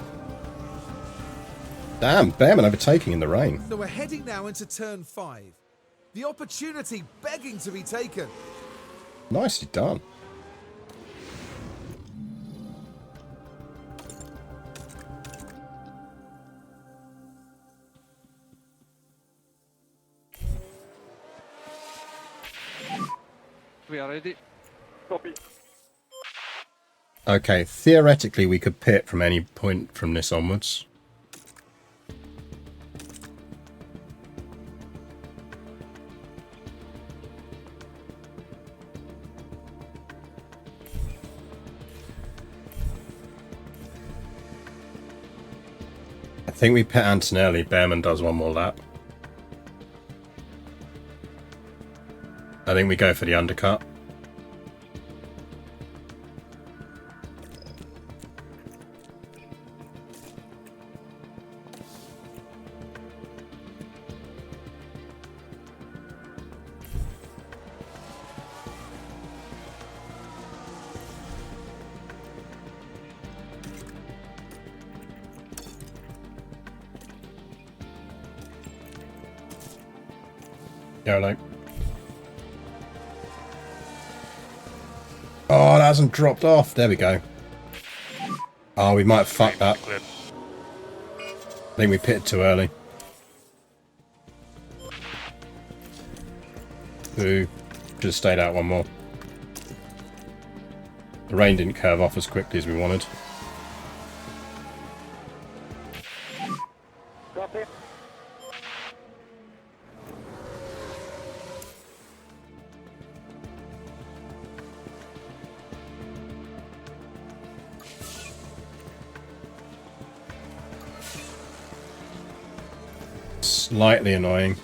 Damn, Bearman overtaking in the rain. So we're heading now into turn 5. The opportunity begging to be taken. Nicely done. We are ready. Copy. Okay, theoretically we could pit from any point from this onwards. I think we pit Antonelli, Bearman does one more lap. I think we go for the undercut. Go. Oh, that hasn't dropped off. There we go. Oh, we might have fucked that. I think we pitted too early. Ooh. Should have stayed out one more. The rain didn't curve off as quickly as we wanted. Copy. Slightly annoying.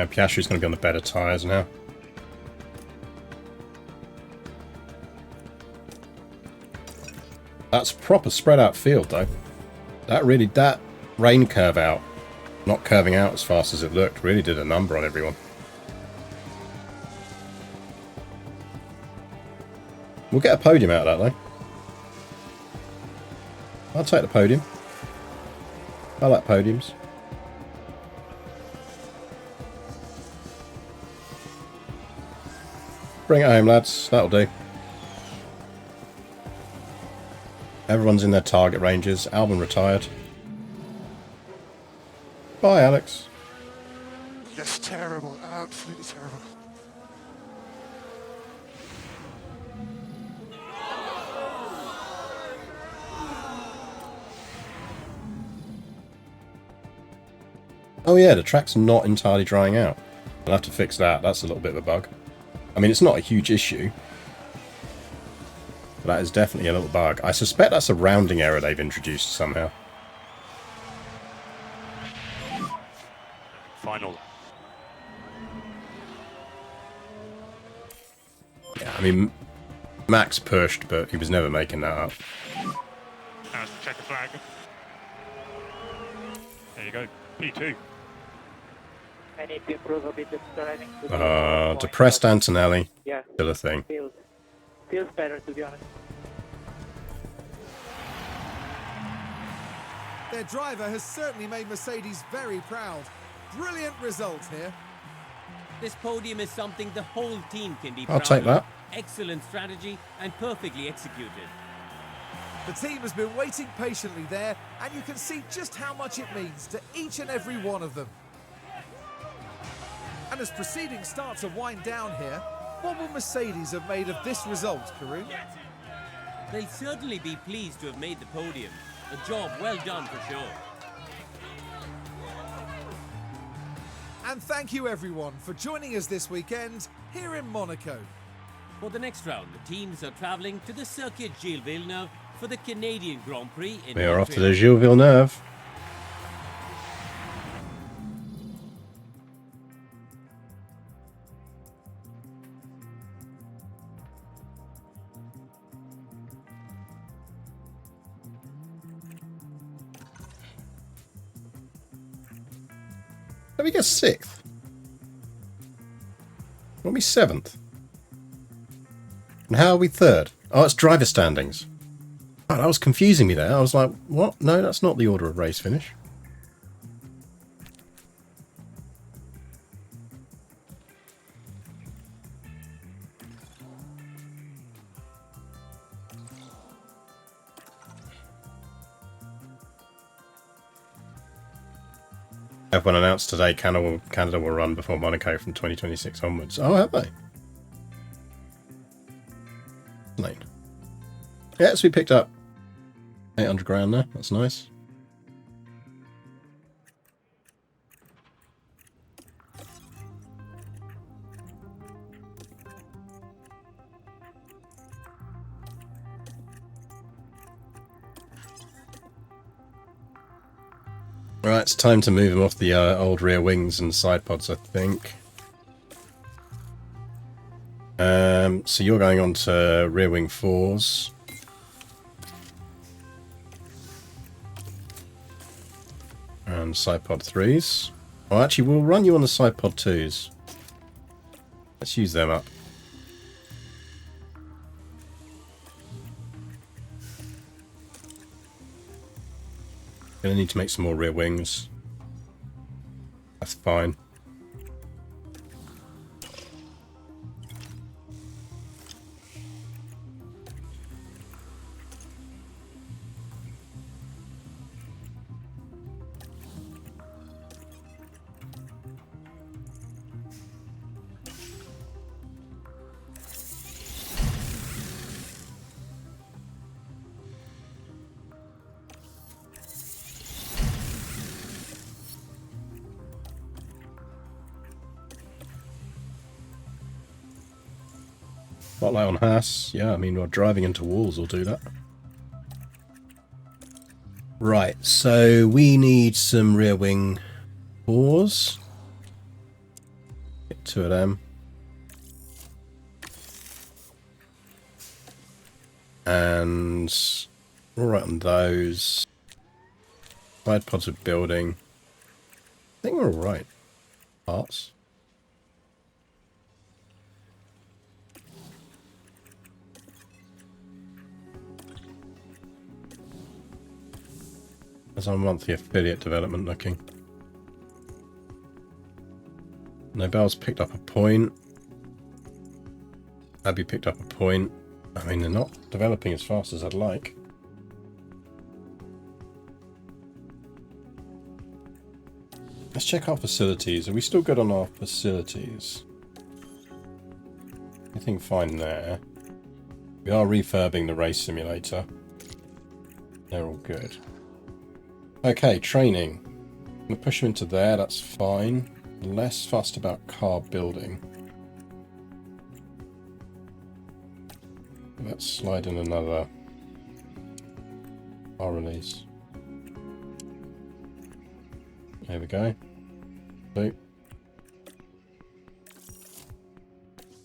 Piastri's going to be on the better tyres now. That's proper spread out field though. That rain curve out, not curving out as fast as it looked, really did a number on everyone. We'll get a podium out of that though. I'll take the podium. I like podiums. Bring it home, lads. That'll do. Everyone's in their target ranges. Albon retired. Bye, Alex. That's terrible. Absolutely terrible. Oh yeah, the track's not entirely drying out. I'll have to fix that. That's a little bit of a bug. I mean, it's not a huge issue. But that is definitely a little bug. I suspect that's a rounding error they've introduced somehow. Final. Yeah, I mean, Max pushed, but he was never making that up. Now it's the checker flag. There you go. P2. I need to improve a bit the driving. To the Depressed Antonelli. Yeah, Still a thing. feels better to be honest. Their driver has certainly made Mercedes very proud. Brilliant result here. This podium is something the whole team can be I'll proud take of. that. Excellent strategy and perfectly executed. The team has been waiting patiently there, and you can see just how much it means to each and every one of them. And as proceedings start to wind down here, what will Mercedes have made of this result, Karun? They'll certainly be pleased to have made the podium. A job well done for sure. And thank you everyone for joining us this weekend here in Monaco. For the next round, the teams are travelling to the Circuit Gilles Villeneuve for the Canadian Grand Prix in We are off to Montreal. the Gilles Villeneuve. Let me get 6th. What are we 7th? And how are we 3rd? Oh, it's driver standings. Oh, that was confusing me there. I was like, what? No, that's not the order of race finish. F1 announced today Canada will run before Monaco from 2026 onwards. Oh, have they? Lane. Yeah, so we picked up 800 grand there. That's nice. Right, it's time to move them off the old rear wings and side pods, I think. So you're going on to rear wing 4s. And side pod 3s. Well, actually, we'll run you on the side pod 2s. Let's use them up. Gonna need to make some more rear wings. That's fine. Spotlight on Haas. Yeah, I mean, we're driving into walls will do that. Right, so we need some rear wing 4s. Get 2 of them. And all right on those. Side pods are building. I think we're all right. Parts. As our monthly affiliate development looking. Nobel's picked up a point. Abby picked up a point. I mean, they're not developing as fast as I'd like. Let's check our facilities. Are we still good on our facilities? Anything fine there? We are refurbing the race simulator. They're all good. Okay, training. I'm going to push them into there, that's fine. Less fussed about car building. Let's slide in another car release. There we go. Boop.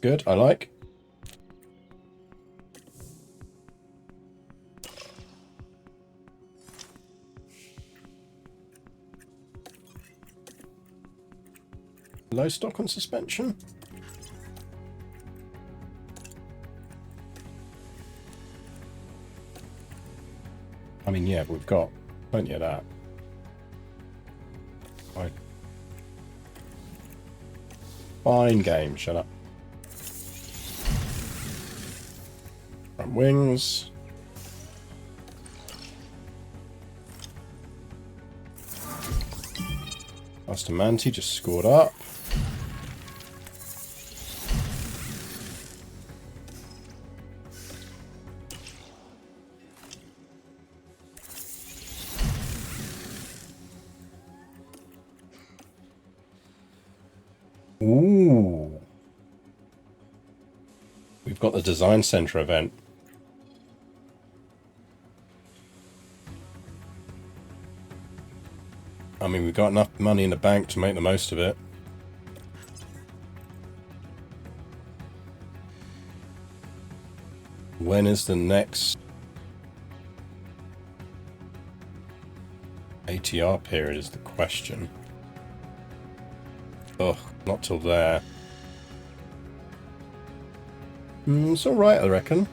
Good, I like. Low stock on suspension. I mean, yeah, we've got plenty of that. Fine game, shut up. Front wings. Bustamante just scored up. Ooh. We've got the design center event. I mean, we've got enough money in the bank to make the most of it. When is the next ATR period is the question. Ugh, not till there. It's alright, I reckon.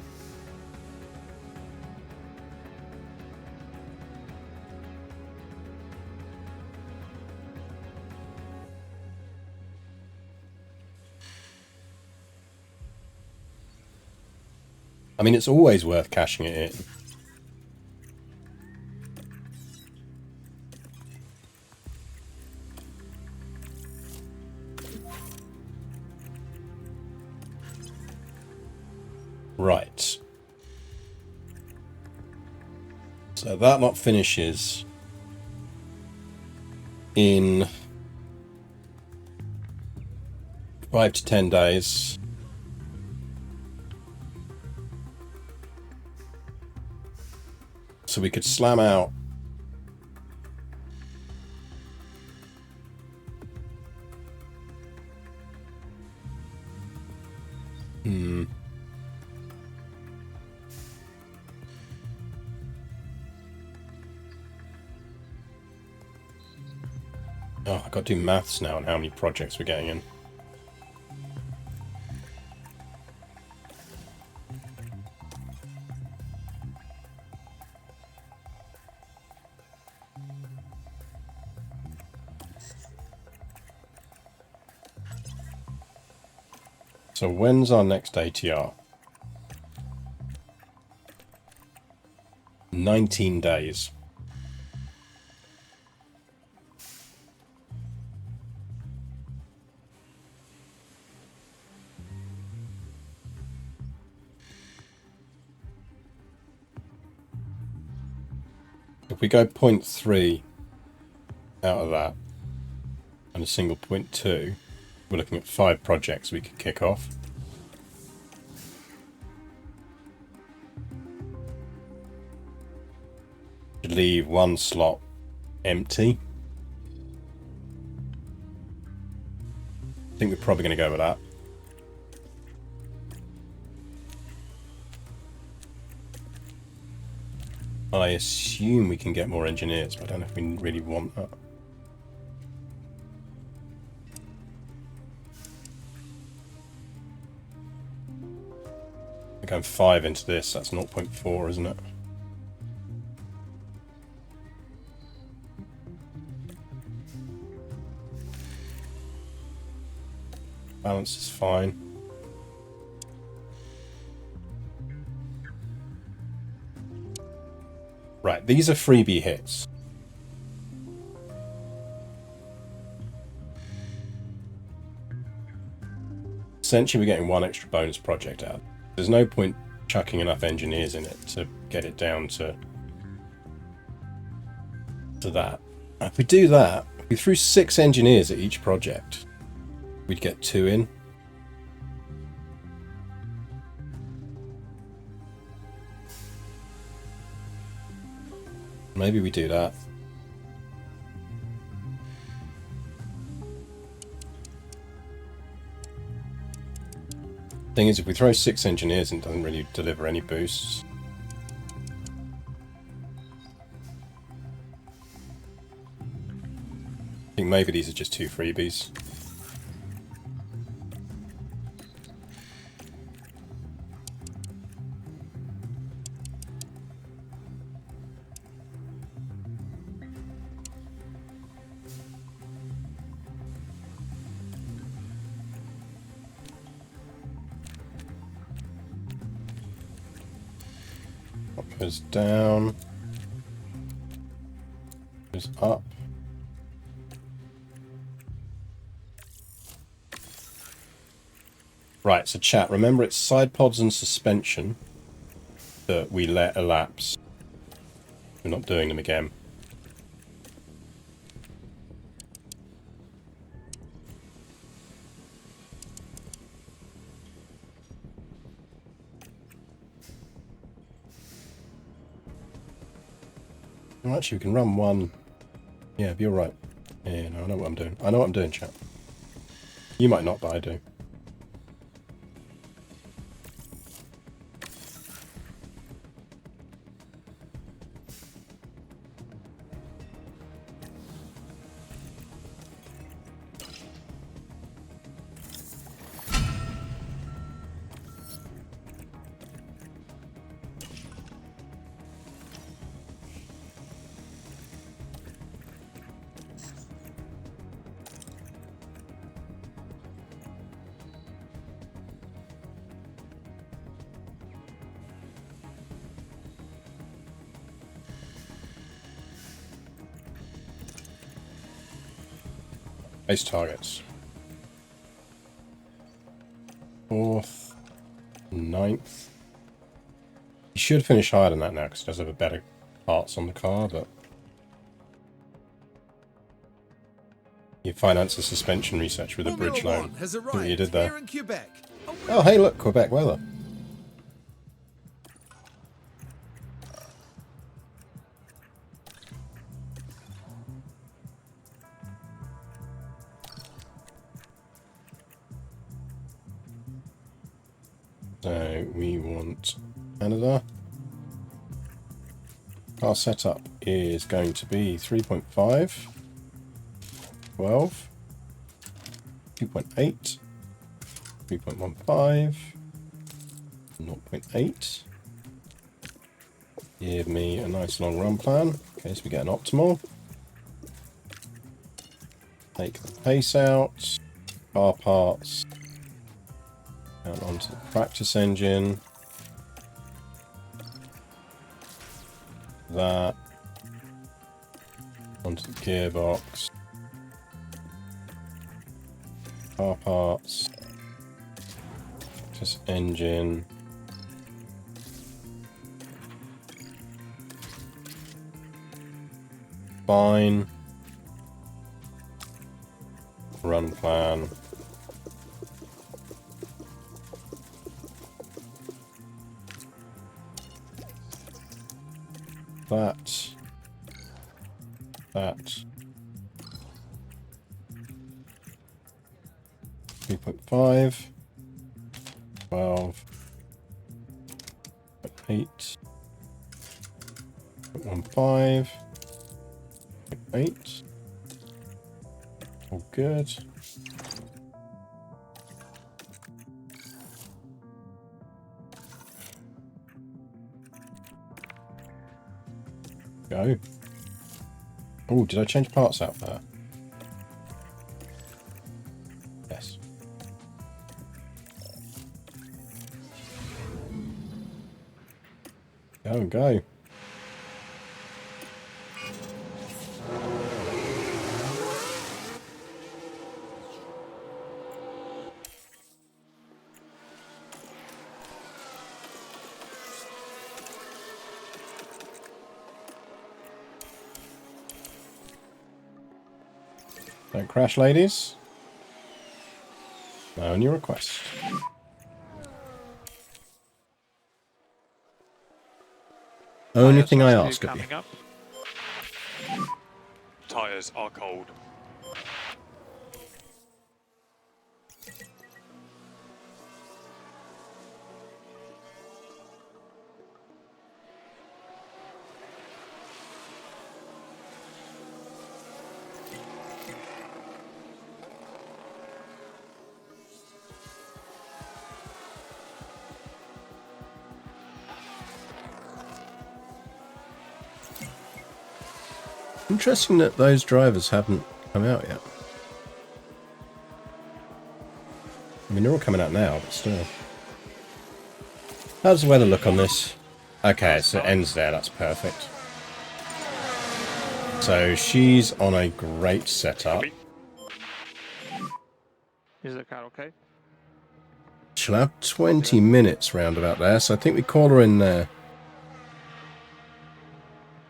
I mean, it's always worth cashing it in. Right. So that lot finishes in 5 to 10 days. So we could slam out Oh, I've got to do maths now on how many projects we're getting in. So when's our next ATR? 19 days. If we go 0.3 out of that and a single 0.2, we're looking at 5 projects we could kick off. Should leave 1 slot empty. I think we're probably going to go with that. I assume we can get more engineers, but I don't know if we really want that. We're going 5 into this, that's 0.4, isn't it? Balance is fine. Right, these are freebie hits. Essentially, we're getting 1 extra bonus project out. There's no point chucking enough engineers in it to get it down to that. If we do that, if we threw 6 engineers at each project, we'd get 2 in. Maybe we do that. Thing is, if we throw 6 engineers in, it doesn't really deliver any boosts. I think maybe these are just 2 freebies. Goes down. Goes up. Right, so chat, remember it's side pods and suspension that we let elapse. We're not doing them again. Well, actually, we can run one. Yeah, you're right. Yeah, no, I know what I'm doing. I know what I'm doing, chat. You might not, but I do. Base targets. 4th, 9th. You should finish higher than that now because it does have a better parts on the car, but you finance a suspension research with a Formula bridge One loan. has See what arrived you did there. here in Quebec. Oh, hey, look, Quebec weather. So we want Canada. Our setup is going to be 3.5, 12, 2.8, 3.15, 0.8. Give me a nice long run plan in case we get an optimal. Take the pace out, car parts, down onto the practice engine. That onto the gearbox. Car parts. Just engine. Fine. Run plan. That. 3.5, 12, 8, 0.15, 8. All good. Go. Oh, did I change parts out there? Yes. Go and go. Don't crash, ladies. No, on your request. Only thing I ask of you. Tyres are cold. Interesting that those drivers haven't come out yet. I mean, they're all coming out now, but still. How does the weather look on this? Okay, so it ends there. That's perfect. So she's on a great setup. Copy. Is the car okay? She'll have 20 minutes round about there, so I think we call her in there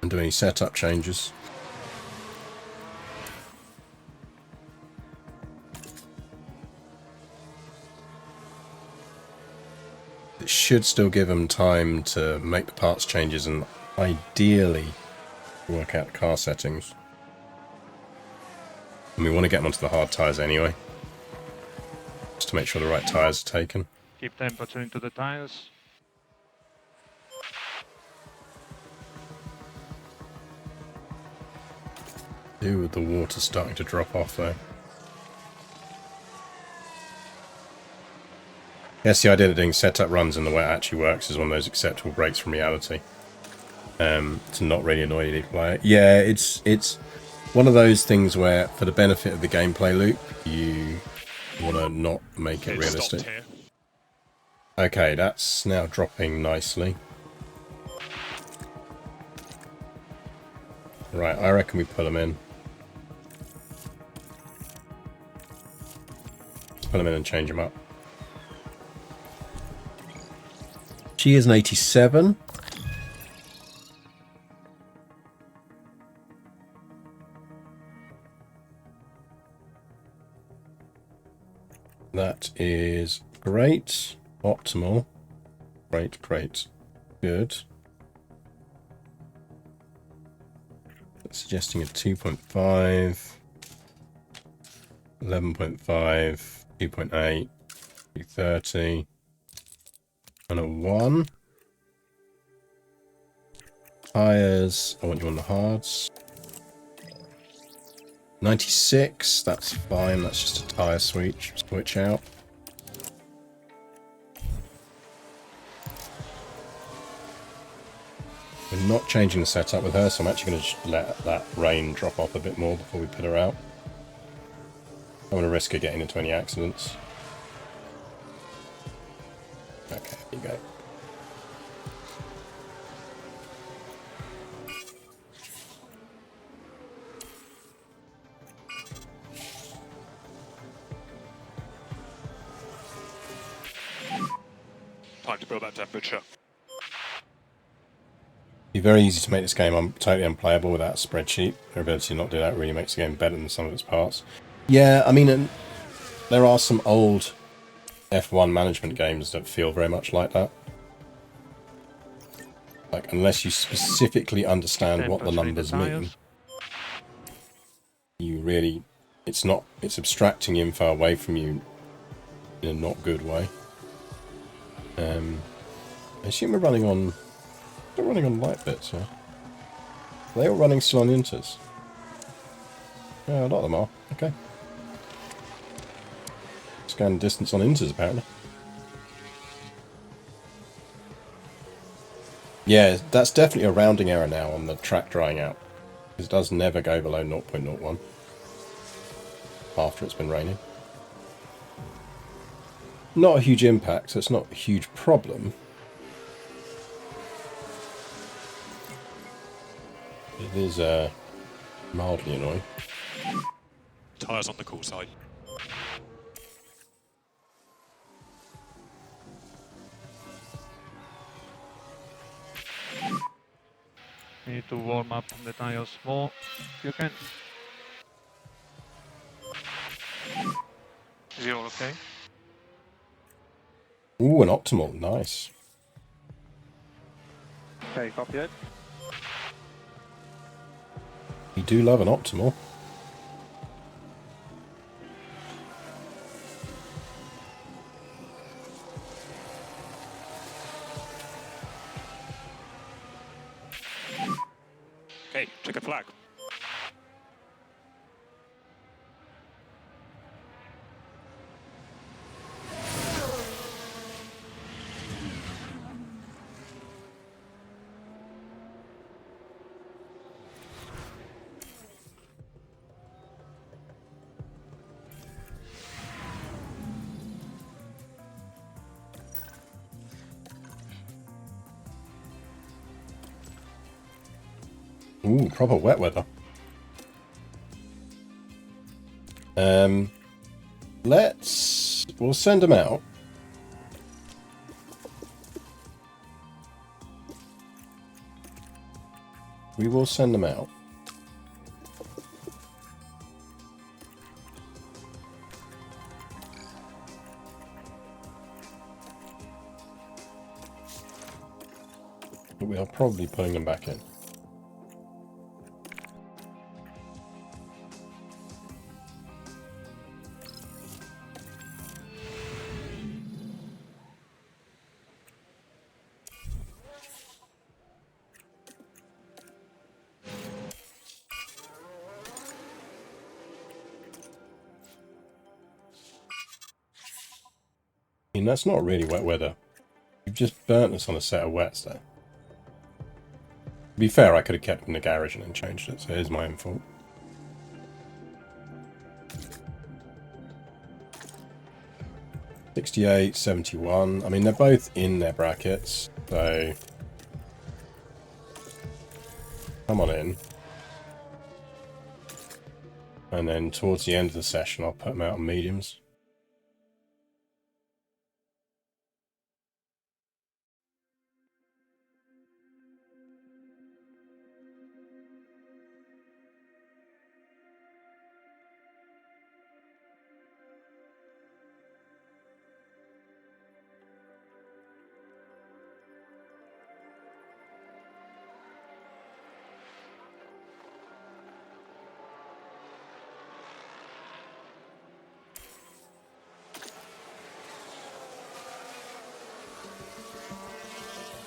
and do any setup changes. It should still give them time to make the parts changes and ideally work out the car settings. And we want to get them onto the hard tyres anyway, just to make sure the right tyres are taken. Keep temperature into the tires. Do with the water starting to drop off though. Yes, the idea of doing setup runs and the way it actually works is one of those acceptable breaks from reality. To not really annoy the player. Yeah, it's one of those things where, for the benefit of the gameplay loop, you want to not make it realistic. Here. Okay, that's now dropping nicely. Right, I reckon we pull them in. Let's pull them in and change them up. She is an 87. That is great. Optimal. Great, great. Good. That's suggesting a 2.5, 11.5, 2.8, 230, and a 1. Tires, I want you on the hards. 96, that's fine, that's just a tyre switch out. We're not changing the setup with her, so I'm actually going to just let that rain drop off a bit more before we put her out. I don't want to risk her getting into any accidents. Okay, here you go. Time to build that temperature. It'd be very easy to make this game totally unplayable without a spreadsheet. Their ability to not do that really makes the game better than some of its parts. Yeah, I mean, there are some old F1 management games that feel very much like that. Like, unless you specifically understand what the numbers mean, you really, it's abstracting info away from you in a not good way. I assume we're running on light bits, yeah. Are they all running still on inters? Yeah, a lot of them are. Okay. Scan distance on inters, apparently. Yeah, that's definitely a rounding error now on the track drying out. Because it does never go below 0.01 after it's been raining. Not a huge impact, so it's not a huge problem. It is mildly annoying. Tyres on the cool side. Need to warm up the tires more if you can. Is it all okay? Ooh, an optimal, nice. Okay, copy it. You do love an optimal. Okay, check a flag. Ooh, proper wet weather. We'll send them out. We will send them out. But we are probably putting them back in. I mean, that's not really wet weather. You've just burnt us on a set of wets there. To be fair, I could have kept it in the garage and then changed it, so it is my own fault. $68, $71. I mean, they're both in their brackets, so come on in. And then towards the end of the session, I'll put them out on mediums.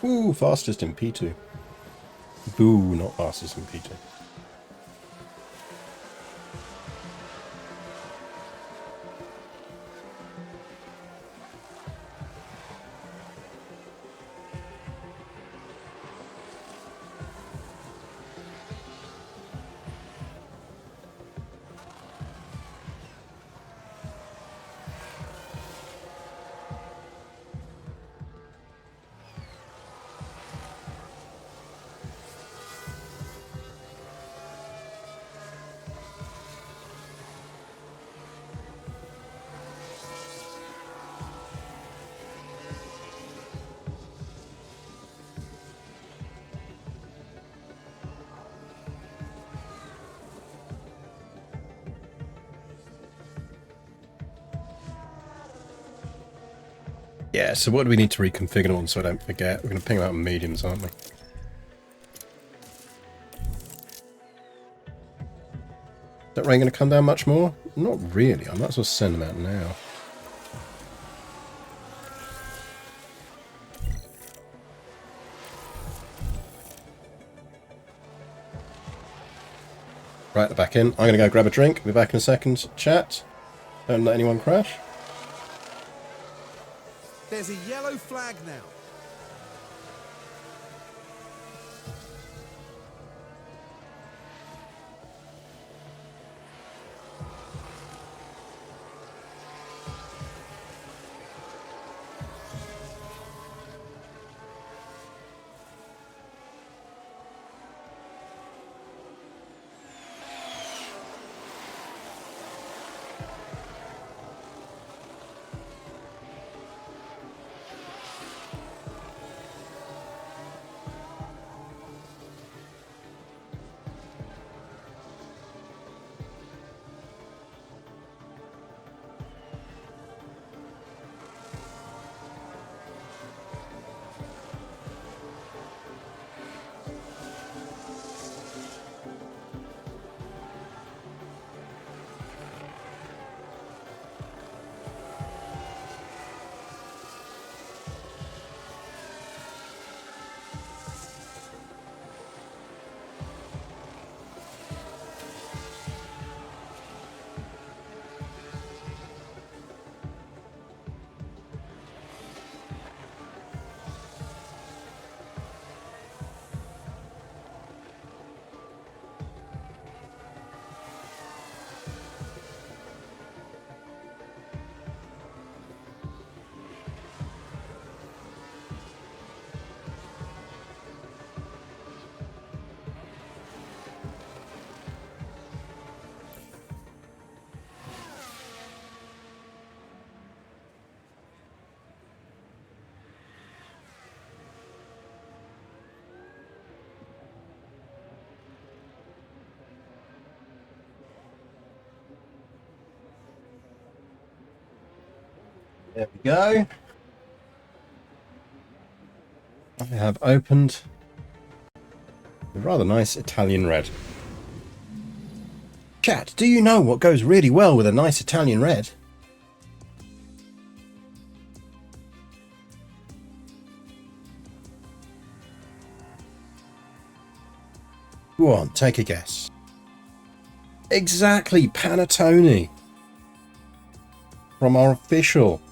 Ooh, fastest in P2. Boo, not fastest in P2. Yeah, so what do we need to reconfigure them on so I don't forget? We're going to ping them out in mediums, aren't we? Is that rain going to come down much more? Not really. I might as well send them out now. Right, they're back in. I'm going to go grab a drink. Be back in a second. Chat. Don't let anyone crash. There's a yellow flag now. There we go. I have opened a rather nice Italian red. Chat, do you know what goes really well with a nice Italian red? Go on, take a guess. Exactly, panettone. From our official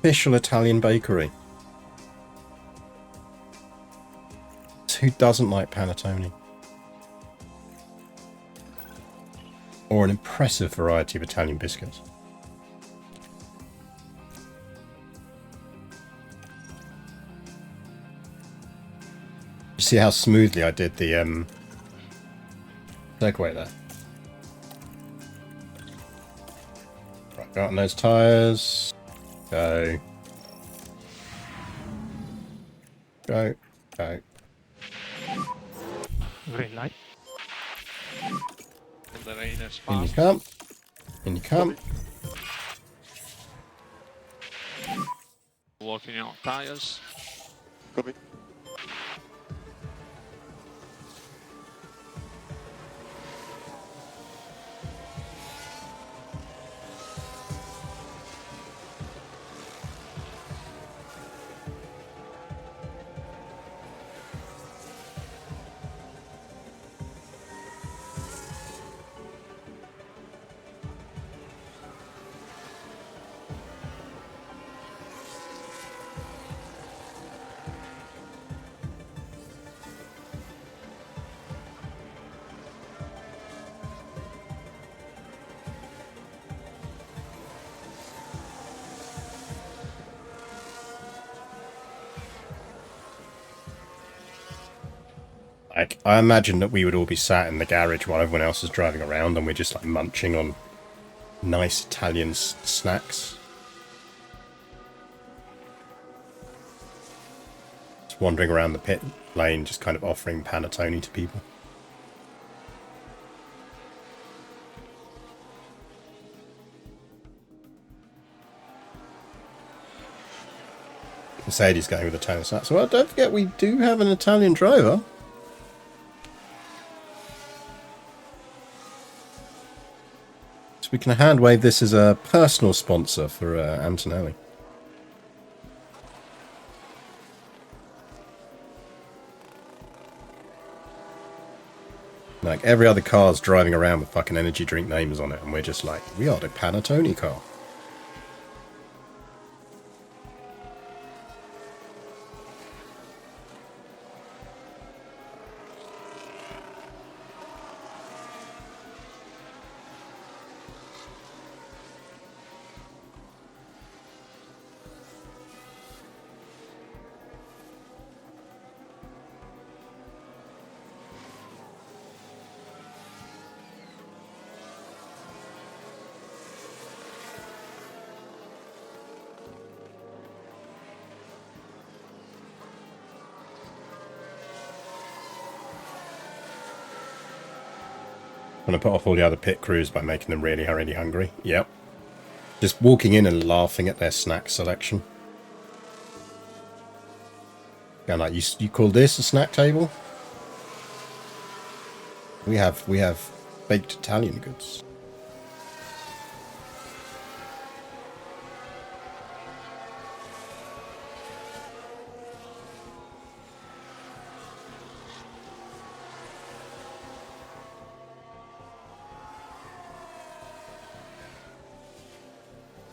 Italian bakery. Who doesn't like panettone? Or an impressive variety of Italian biscuits. You see how smoothly I did the segue there. Right, go on those tires. Go. Go. Go. Green light. And the rain is In you fast. come. In you come. Working on tires. Copy. Like, I imagine that we would all be sat in the garage while everyone else is driving around and we're just like munching on nice Italian snacks. Just wandering around the pit lane, just kind of offering panettone to people. Mercedes going with Italian snacks. Well, don't forget we do have an Italian driver. We can hand wave this as a personal sponsor for Antonelli. Like every other car's driving around with fucking energy drink names on it, and we're just like, we are the panettone car. I'm going to put off all the other pit crews by making them really, really hungry. Yep. Just walking in and laughing at their snack selection. Going like, you call this a snack table? We have baked Italian goods.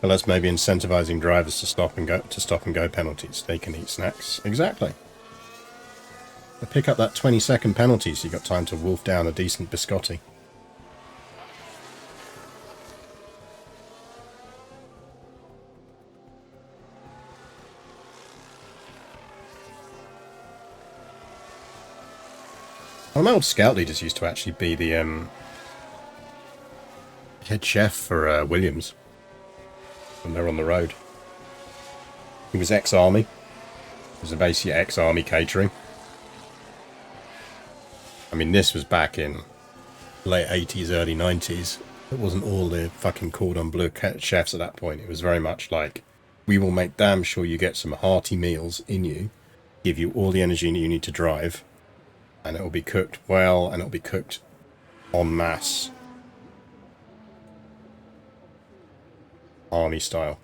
Well, that's maybe incentivizing drivers to stop and go penalties. They can eat snacks. Exactly. They pick up that 20-second penalty, so you've got time to wolf down a decent biscotti. Well, my old scout leaders used to actually be the head chef for Williams when they're on the road. He was ex-army. He was basically ex-army catering. I mean, this was back in late 80s, early 90s. It wasn't all the fucking cordon bleu chefs at that point. It was very much like, we will make damn sure you get some hearty meals in you, give you all the energy you need to drive, and it will be cooked well, and it will be cooked en masse. Army style.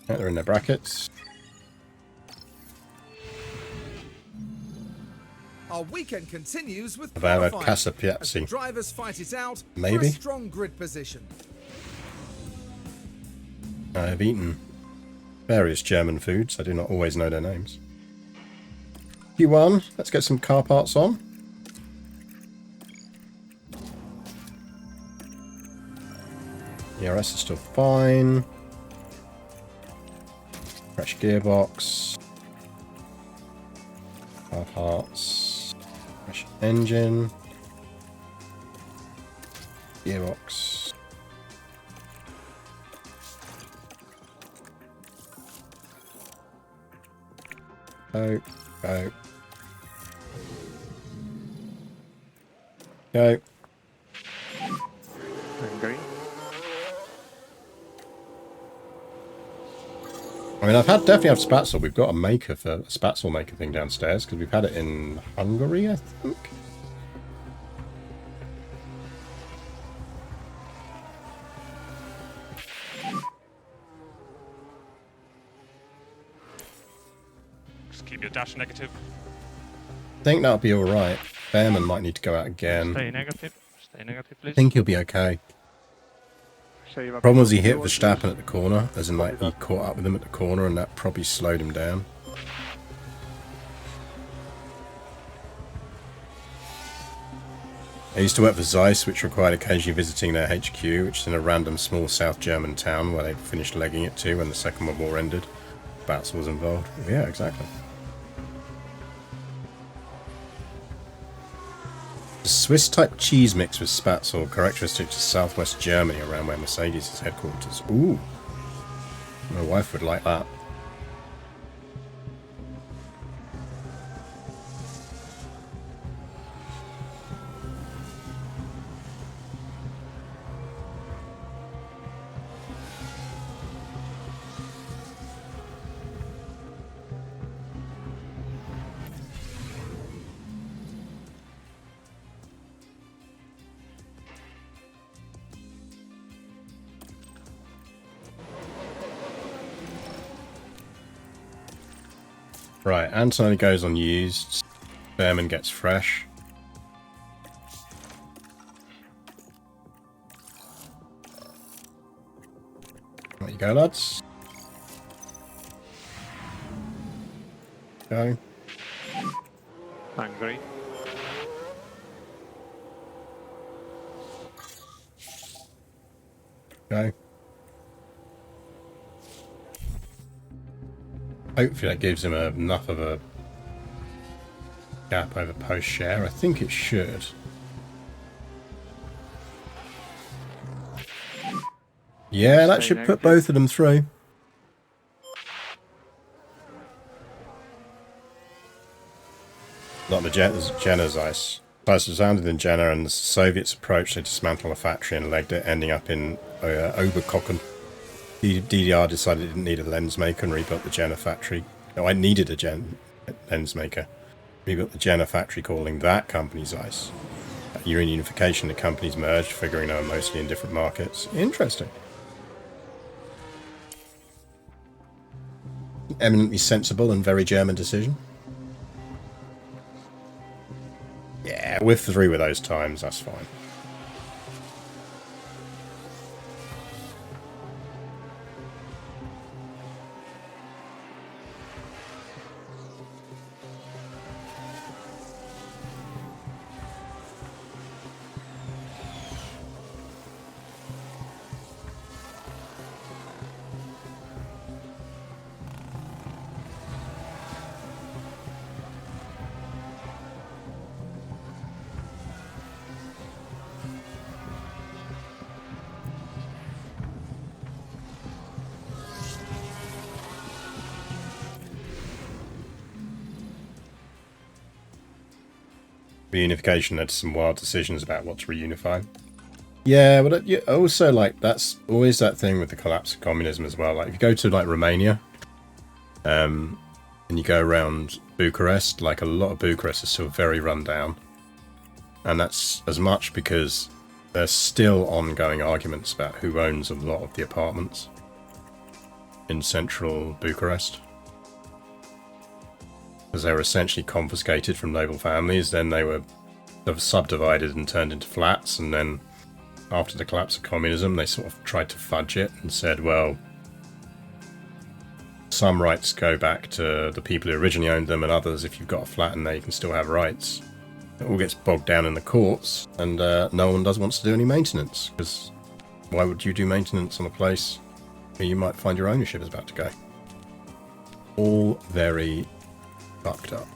Yeah, they're in their brackets. Our weekend continues with About a qualifying Casa as the Piazzi. drivers fight it out for Maybe. a strong grid position. I have eaten various German foods. I do not always know their names. Q1, let's get some car parts on. ERS is still fine. Fresh gearbox. Car parts. Fresh engine. Gearbox. Go. Go. Go. Green. I mean, definitely have Spatzel. We've got a maker for a Spatzel maker thing downstairs because we've had it in Hungary, I think. Just keep your dash negative. I think that'll be all right. Behrman might need to go out again. Stay negative. Stay negative, please. I think he'll be okay. Problem was he hit Verstappen at the corner, as in like he caught up with him at the corner, and that probably slowed him down. I used to work for Zeiss, which required occasionally visiting their HQ, which is in a random small South German town where they finished legging it to when the Second World War ended. Batzel was involved. Yeah, exactly. The Swiss-type cheese mix with Spatzel, characteristic to southwest Germany, around where Mercedes is headquarters. Ooh. My wife would like that. Right, Antonelli goes on used. Behrman gets fresh. There you go, lads. Go. Hungary. Go. Hopefully that gives him enough of a gap over post share. I think it should. Yeah, that should put both of them through. Not the Jenner's ice. Price was founded in Jena, and the Soviets approached, they dismantled a factory and legged it, ending up in Oberkochen. The DDR decided it didn't need a lens maker and rebuilt the Jena factory. No, I needed a lens maker. Rebuilt the Jena factory, calling that company Zeiss. During unification, the companies merged, figuring they were mostly in different markets. Interesting. Eminently sensible and very German decision. Yeah, we're through with those times, that's fine. reunification led to some wild decisions about what to reunify. Yeah, but also, like, that's always that thing with the collapse of communism as well. Like, if you go to, like, Romania, and you go around Bucharest, like, a lot of Bucharest is still very run down. And that's as much because there's still ongoing arguments about who owns a lot of the apartments in central Bucharest. Because they were essentially confiscated from noble families, then they were subdivided and turned into flats, and then after the collapse of communism, they sort of tried to fudge it and said, well, some rights go back to the people who originally owned them, and others, if you've got a flat in there, you can still have rights. It all gets bogged down in the courts, and no one wants to do any maintenance, because why would you do maintenance on a place where you might find your ownership is about to go? All very fucked up.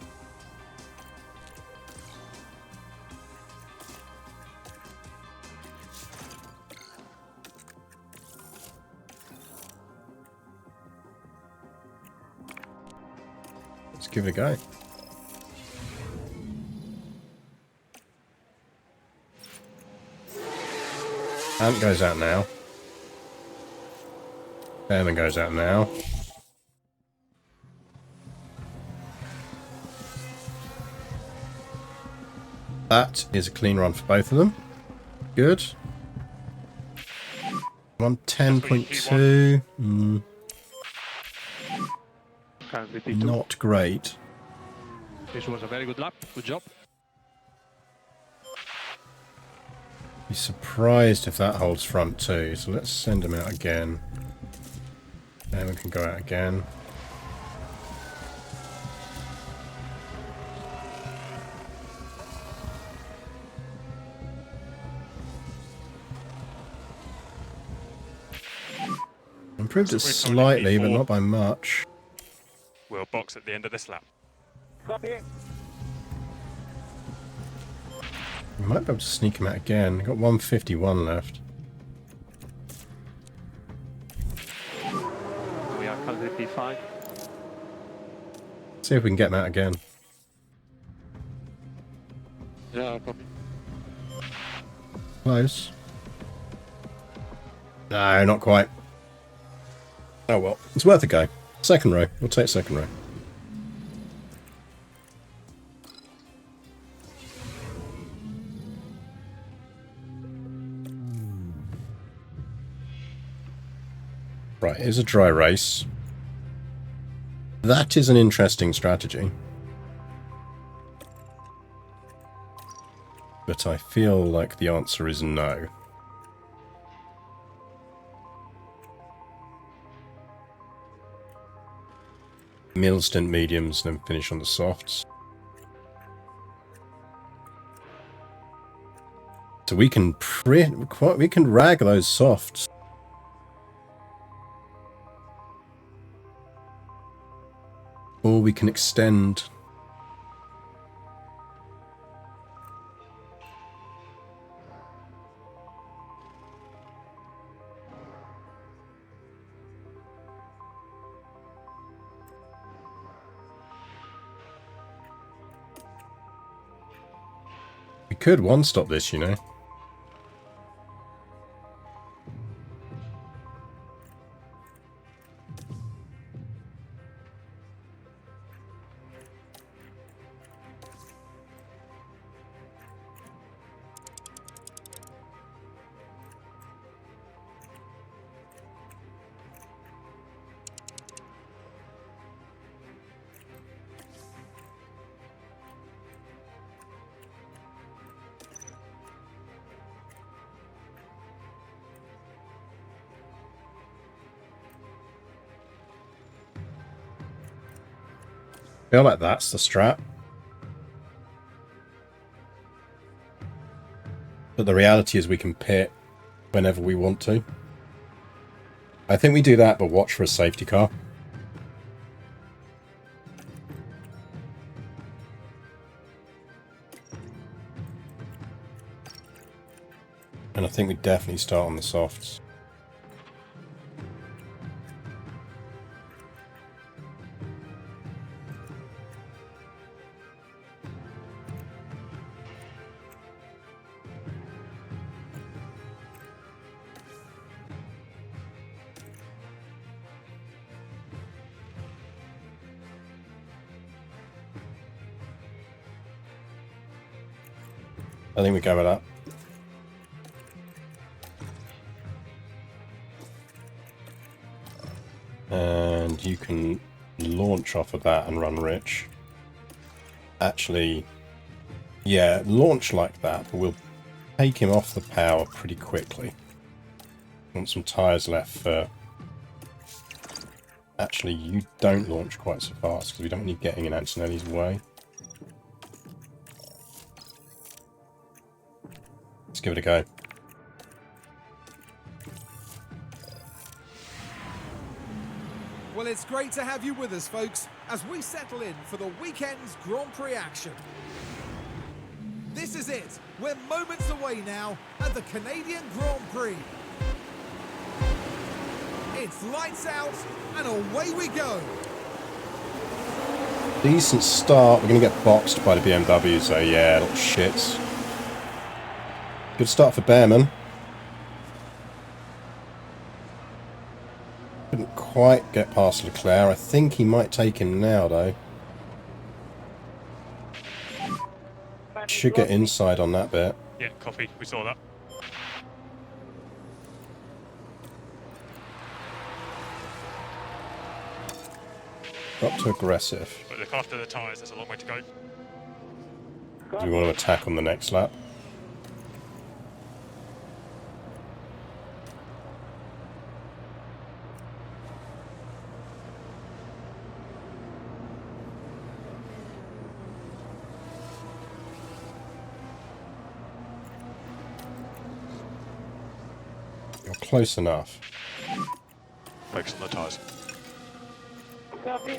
Let's give it a go. Ant goes out now. Airman goes out now. That is a clean run for both of them. Good. 110.2. Currently T2. Not great. This was a very good lap. Good job. Be surprised if that holds front too. So let's send him out again. Then we can go out again. Improved it slightly, but not by much. We'll box at the end of this lap. Copy. We might be able to sneak him out again. Got 151 left. We are currently P5. See if we can get him out again. Yeah, copy. Close. No, not quite. Oh well, it's worth a go. Second row. We'll take second row. Right, here's a dry race. That is an interesting strategy. But I feel like the answer is no. Middle stint mediums, then finish on the softs. So we can rag those softs. Or we can extend. We could one-stop this, you know. I feel like that's the strat. But the reality is we can pit whenever we want to. I think we do that, but watch for a safety car. And I think we definitely start on the softs. I think we go with that. And you can launch off of that and run rich. Actually, yeah, launch like that, but we'll take him off the power pretty quickly. Want some tyres left for... Actually, you don't launch quite so fast because we don't want you getting in Antonelli's way. Let's give it a go. Well, it's great to have you with us, folks, as we settle in for the weekend's Grand Prix action. This is it. We're moments away now at the Canadian Grand Prix. It's lights out and away we go. Decent start. We're going to get boxed by the BMW, so yeah, little shits. Good start for Behrman. Couldn't quite get past Leclerc. I think he might take him now, though. Should get inside on that bit. Yeah, copy. We saw that. Up to aggressive. But look after the tyres, there's a long way to go. Do we want to attack on the next lap? You're close enough. Focus on the tyres. Copy.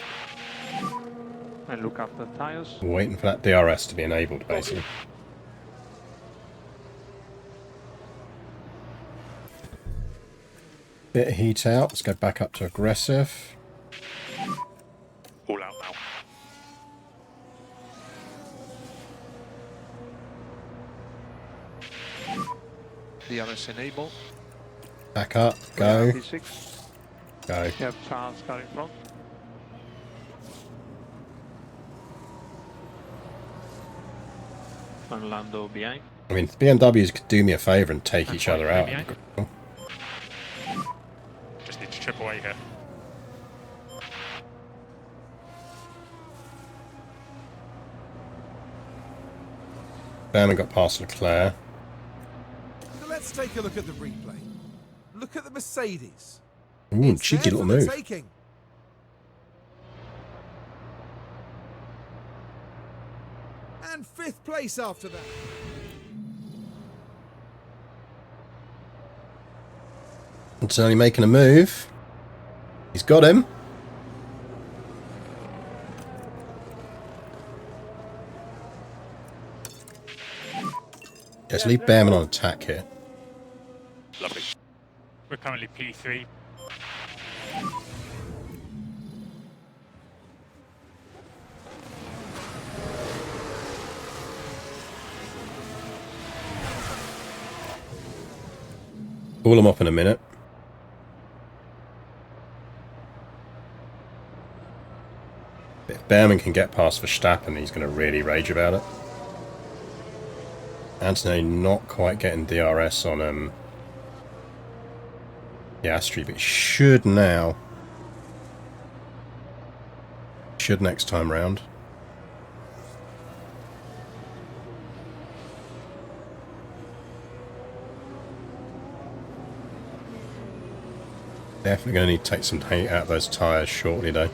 And look after the tires. We're waiting for that DRS to be enabled, basically. Bit of heat out. Let's go back up to aggressive. All out now. DRS enable. Back up. Go. P6. Go. You have Charles car in front. And Lando behind. I mean, the BMWs could do me a favour and take each other out. behind. Just need to chip away here. Behrman got past Leclerc. So let's take a look at the replay. Look at the Mercedes. Ooh, It's cheeky there little for the move. taking. And fifth place after that. It's only making a move. He's got him. Let's leave Behrman on attack here. Lovely. We're currently P3. Pull him up in a minute. If Behrman can get past Verstappen, he's going to really rage about it. Antonelli not quite getting DRS on Piastri, but he should now. Should next time round. Definitely going to need to take some heat out of those tyres shortly, though.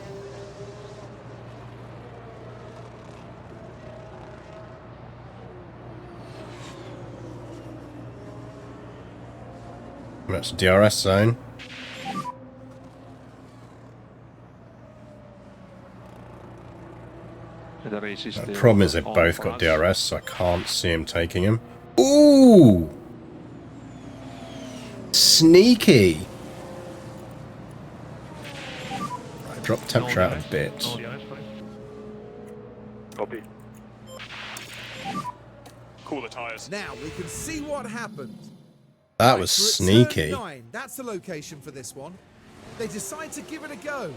That's the DRS zone. The race is The still problem is they've on both for got us. DRS, so I can't see him taking him. Ooh! Sneaky! Right, drop the temperature out a bit. No DRS for him. Copy. Cool the tyres. Now we can see what happened. That was So at turn sneaky. 9, that's the location for this one. They decide to give it a go.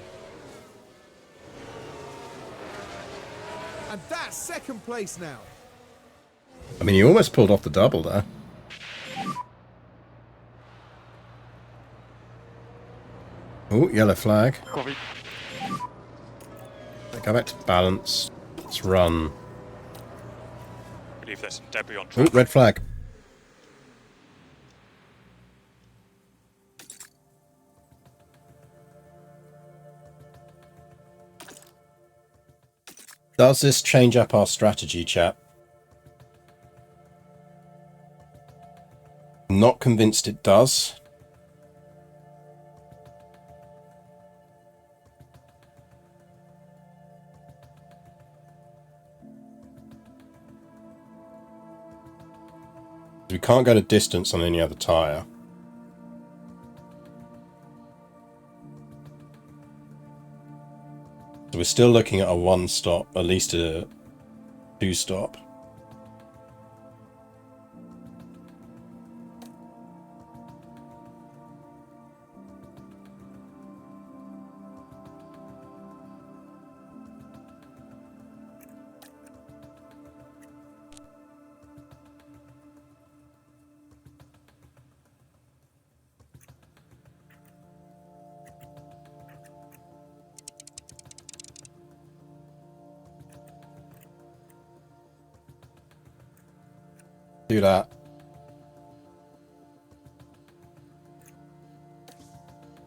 And that's second place now. I mean, he almost pulled off the double there. Oh, yellow flag. Copy. Go back to balance. Let's run. I believe there's some debris on Oh, track. red flag. Does this change up our strategy, chap? Not convinced it does. We can't go to distance on any other tyre. So we're still looking at a 1 stop, at least a 2 stop. Do that.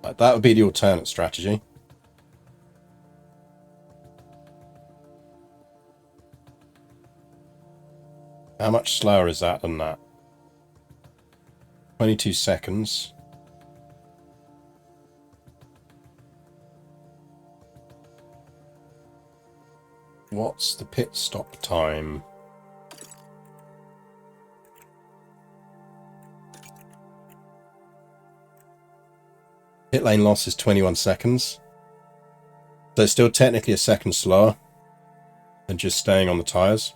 That would be the alternate strategy. How much slower is that than that? 22 seconds. What's the pit stop time? Pit lane loss is 21 seconds. So it's still technically a second slower than just staying on the tyres.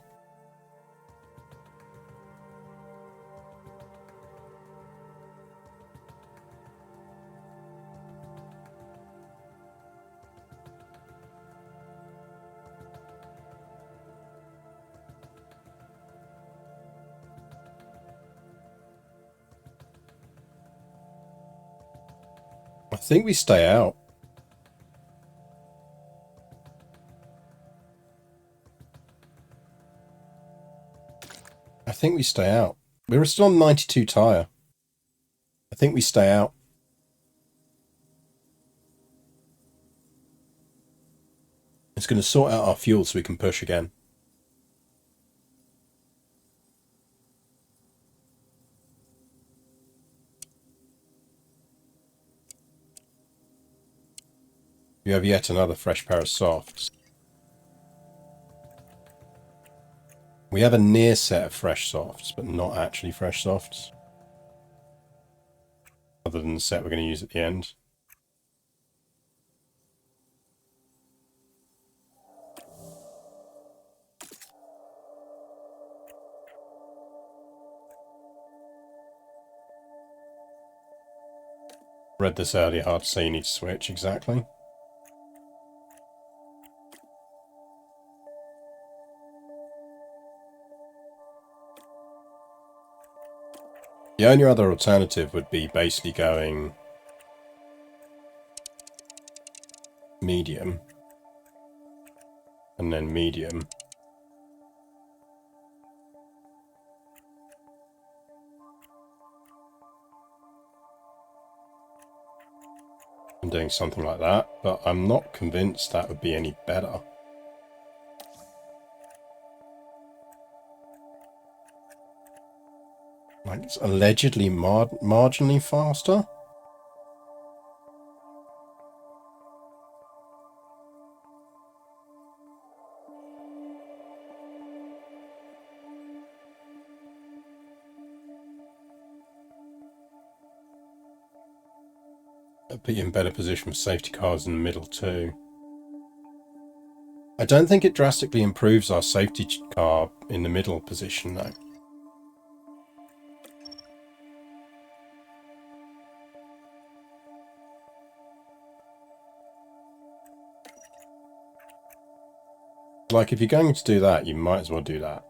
I think we stay out. I think we stay out. We're still on 92 tyre. I think we stay out. It's going to sort out our fuel so we can push again. You have yet another fresh pair of softs. We have a near set of fresh softs, but not actually fresh softs. Other than the set we're going to use at the end. Read this earlier, hard to say you need to switch exactly. The only other alternative would be basically going medium and then medium. And doing something like that, but I'm not convinced that would be any better. Like, it's allegedly marginally faster. It'll put you in better position with safety cars in the middle too. I don't think it drastically improves our safety car in the middle position though. Like, if you're going to do that, you might as well do that.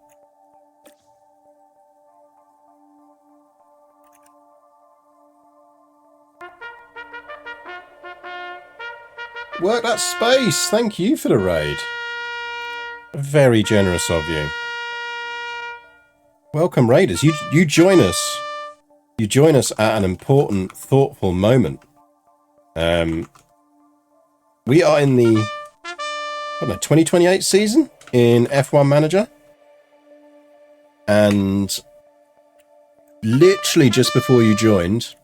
Work that space. Thank you for the raid. Very generous of you. Welcome, raiders. You join us. You join us at an important, thoughtful moment. We are in the 2028 season in F1 Manager, and literally just before you joined,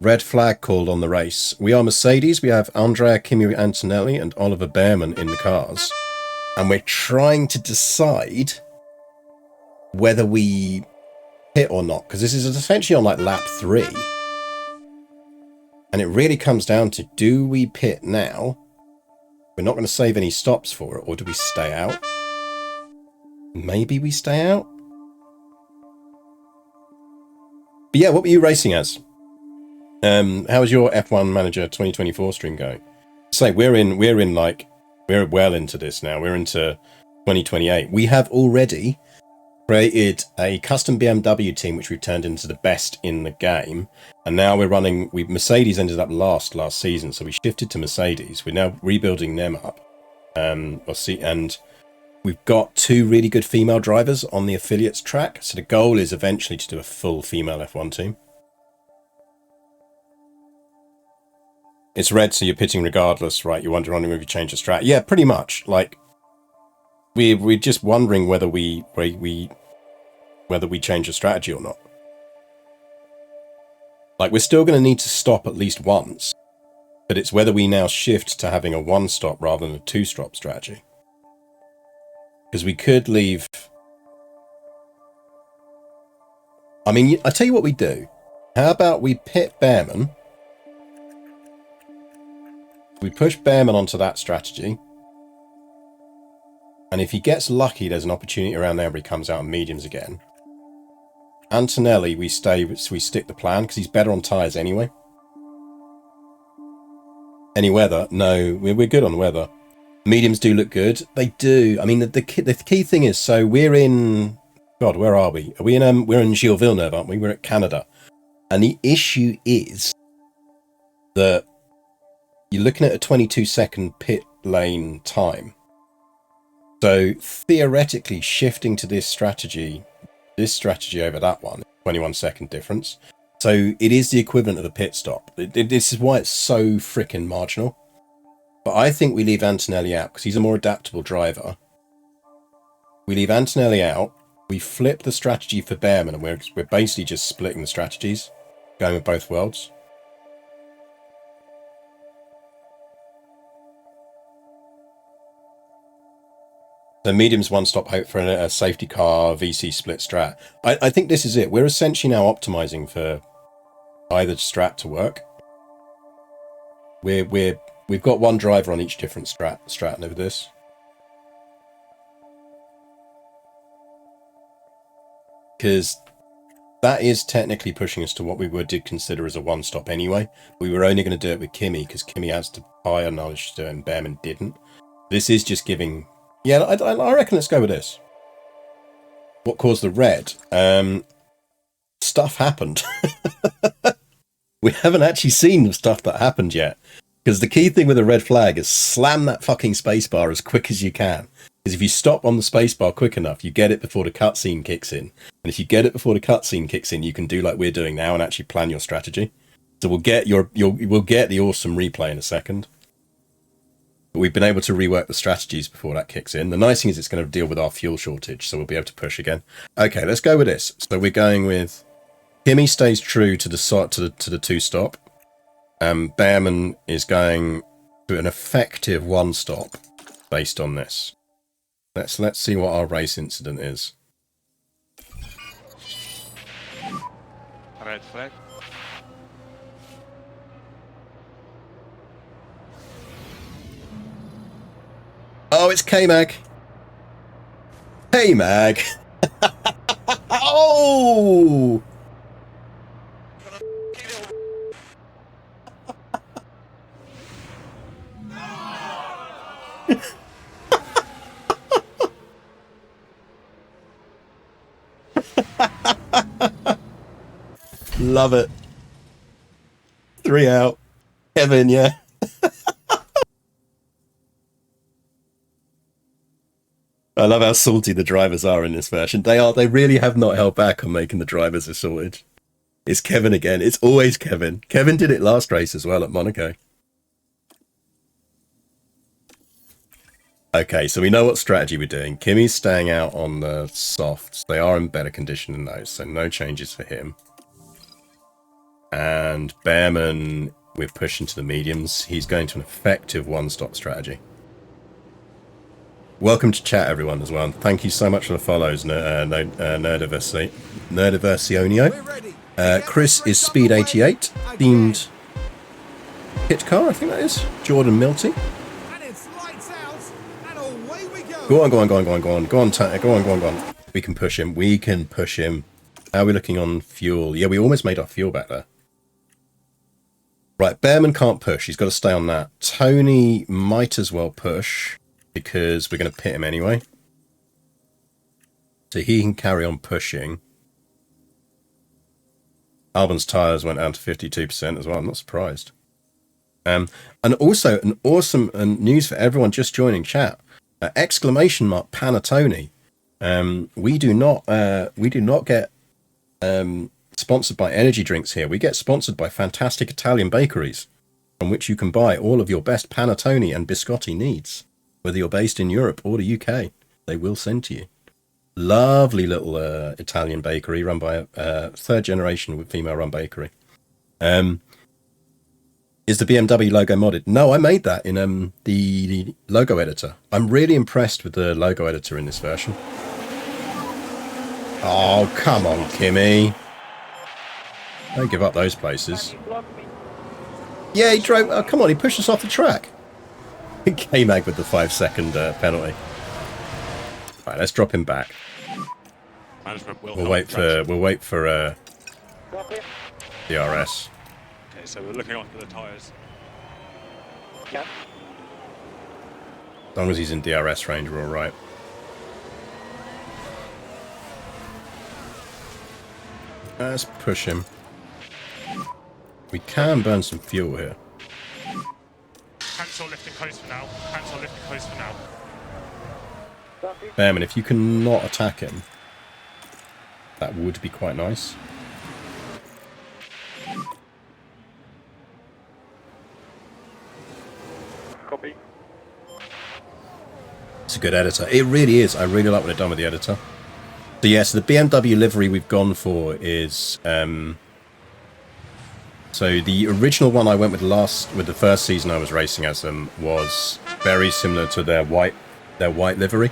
red flag called on the race. We are Mercedes. We have Andrea, Kimi Antonelli, and Oliver Behrman in the cars, and we're trying to decide whether we pit or not, because this is essentially on like lap 3, and it really comes down to, do we pit now? We're not going to save any stops for it, or do we stay out? Maybe we stay out. But yeah, what were you racing as? How was your F1 Manager 2024 stream going? So we're well into this now. We're into 2028. We have already created a custom BMW team, which we've turned into the best in the game. And now we're running, Mercedes ended up last season, so we shifted to Mercedes. We're now rebuilding them up. And we've got 2 really good female drivers on the affiliates track. So the goal is eventually to do a full female F1 team. It's red, so you're pitting regardless, right? You're wondering if you change the strat. Yeah, pretty much. Like, we're just wondering whether we change the strategy or not. Like, we're still going to need to stop at least once, but it's whether we now shift to having a 1-stop rather than a 2-stop strategy. Because we could leave... I mean, I tell you what we do. How about we pit Behrman? We push Behrman onto that strategy. And if he gets lucky, there's an opportunity around there where he comes out on mediums again. Antonelli, we stick the plan, because he's better on tyres anyway. Any weather? No, we're good on weather. Mediums do look good. They do. I mean, the key thing is, so we're in... God, where are we? Are we in? We're in Gilles Villeneuve, aren't we? We're at Canada. And the issue is that you're looking at a 22-second pit lane time. So theoretically, shifting to this strategy over that one, 21-second difference. So it is the equivalent of a pit stop. This is why it's so freaking marginal. But I think we leave Antonelli out because he's a more adaptable driver. We leave Antonelli out. We flip the strategy for Behrman, and we're basically just splitting the strategies, going with both worlds. So medium's 1-stop, hope for a safety car, VC split strat. I think this is it. We're essentially now optimizing for either strat to work. We've got one driver on each different strat over this. Because that is technically pushing us to what we did consider as a 1-stop anyway. We were only going to do it with Kimi because Kimi has the higher knowledge to do it and Behrman didn't. This is just giving... Yeah, I reckon let's go with this. What caused the red? Stuff happened. We haven't actually seen the stuff that happened yet. Because the key thing with a red flag is slam that fucking spacebar as quick as you can. Because if you stop on the spacebar quick enough, you get it before the cutscene kicks in. And if you get it before the cutscene kicks in, you can do like we're doing now and actually plan your strategy. So we'll get the awesome replay in a second. But we've been able to rework the strategies before that kicks in. The nice thing is it's going to deal with our fuel shortage, so we'll be able to push again. Okay, let's go with this. So we're going with Kimi stays true to the 2-stop. Behrman is going to an effective 1-stop based on this. Let's see what our race incident is. Red flag. Oh, it's K-Mag. Hey, Mag. Oh! Love it. 3 out. Kevin, yeah. I love how salty the drivers are in this version. They really have not held back on making the drivers assaulted. It's Kevin again. It's always Kevin. Kevin did it last race as well at Monaco. Okay, so we know what strategy we're doing. Kimmy's staying out on the softs. They are in better condition than those, so no changes for him. And Bearman, we're pushing to the mediums. He's going to an effective one-stop strategy. Welcome to chat, everyone, as well. Thank you so much for the follows, Nerdiversionio. Chris is Speed 88, themed pit car, I think that is. Jordan Milty. And it's lights out, and away we go. Go on. Go on. We can push him. How are we looking on fuel? Yeah, we almost made our fuel back there. Right, Bearman can't push. He's got to stay on that. Tony might as well push, because we're going to pit him anyway. So he can carry on pushing. Albon's tyres went down to 52% as well. I'm not surprised. And also an awesome news for everyone just joining chat. Exclamation mark Panettone. We do not get sponsored by energy drinks here. We get sponsored by fantastic Italian bakeries, from which you can buy all of your best panettone and biscotti needs. Whether you're based in Europe or the UK, they will send to you. Lovely little Italian bakery run by a third generation female-run bakery. Is the BMW logo modded? No, I made that in the logo editor. I'm really impressed with the logo editor in this version. Oh, come on, Kimmy. Don't give up those places. Yeah, he drove... Oh, come on, he pushed us off the track. K-Mag with the 5-second penalty. Right, let's drop him back. We'll wait for DRS. Okay, so we're looking after the tyres. Yeah. As long as he's in DRS range, we're all right. Let's push him. We can burn some fuel here. Cancel lift and coast for now. Cancel lift and coast for now. Bearman, if you can not attack him, that would be quite nice. Copy. It's a good editor. It really is. I really like what they've done with the editor. So yes, the BMW livery we've gone for is... so the original one I went with with the first season I was racing as them was very similar to their white livery.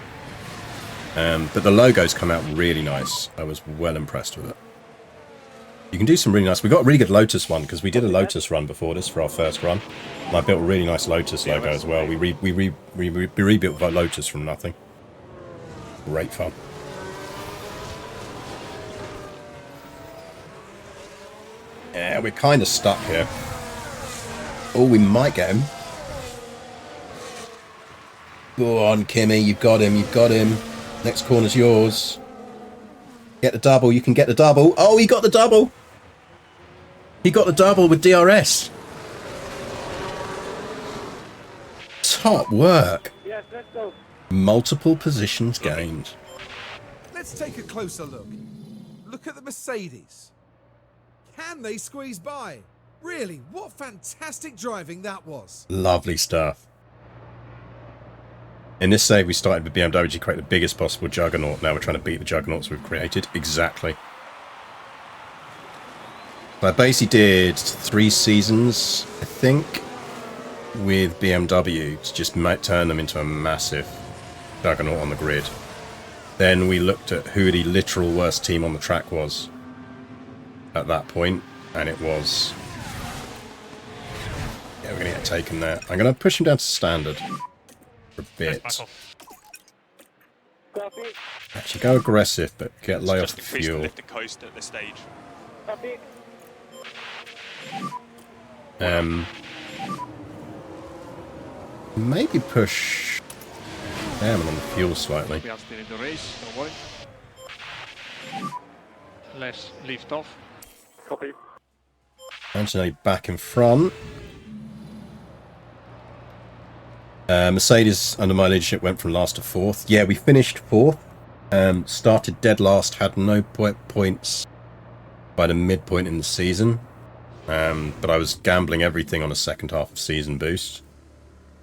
But the logos come out really nice. I was well impressed with it. You can do some really nice... We got a really good Lotus one, because we did a Lotus run before this for our first run. And I built a really nice Lotus logo as well. We rebuilt Lotus from nothing. Great fun. Yeah, we're kind of stuck here. Oh, we might get him. Go on, Kimmy. You've got him. Next corner's yours. Get the double. You can get the double. Oh, he got the double. He got the double with DRS. Top work. Yes, let's go. Multiple positions gained. Let's take a closer look. Look at the Mercedes. Can they squeeze by? Really, what fantastic driving that was. Lovely stuff. In this save, we started with BMW to create the biggest possible juggernaut. Now we're trying to beat the juggernauts we've created. Exactly. So I basically did 3 seasons, I think, with BMW to just turn them into a massive juggernaut on the grid. Then we looked at who the literal worst team on the track was at that point, and it was... Yeah, we're going to get taken there. I'm going to push him down to standard for a bit. Copy. Actually, go aggressive, but lay off the Just increase the fuel. lift and coast at this stage. Copy. Maybe push Airman on the fuel slightly. We are still in the race, don't worry. Let's lift off. Copy. Antonelli back in front. Mercedes, under my leadership, went from last to fourth. Yeah, we finished fourth. Started dead last, had no points by the midpoint in the season. But I was gambling everything on a second half of season boost.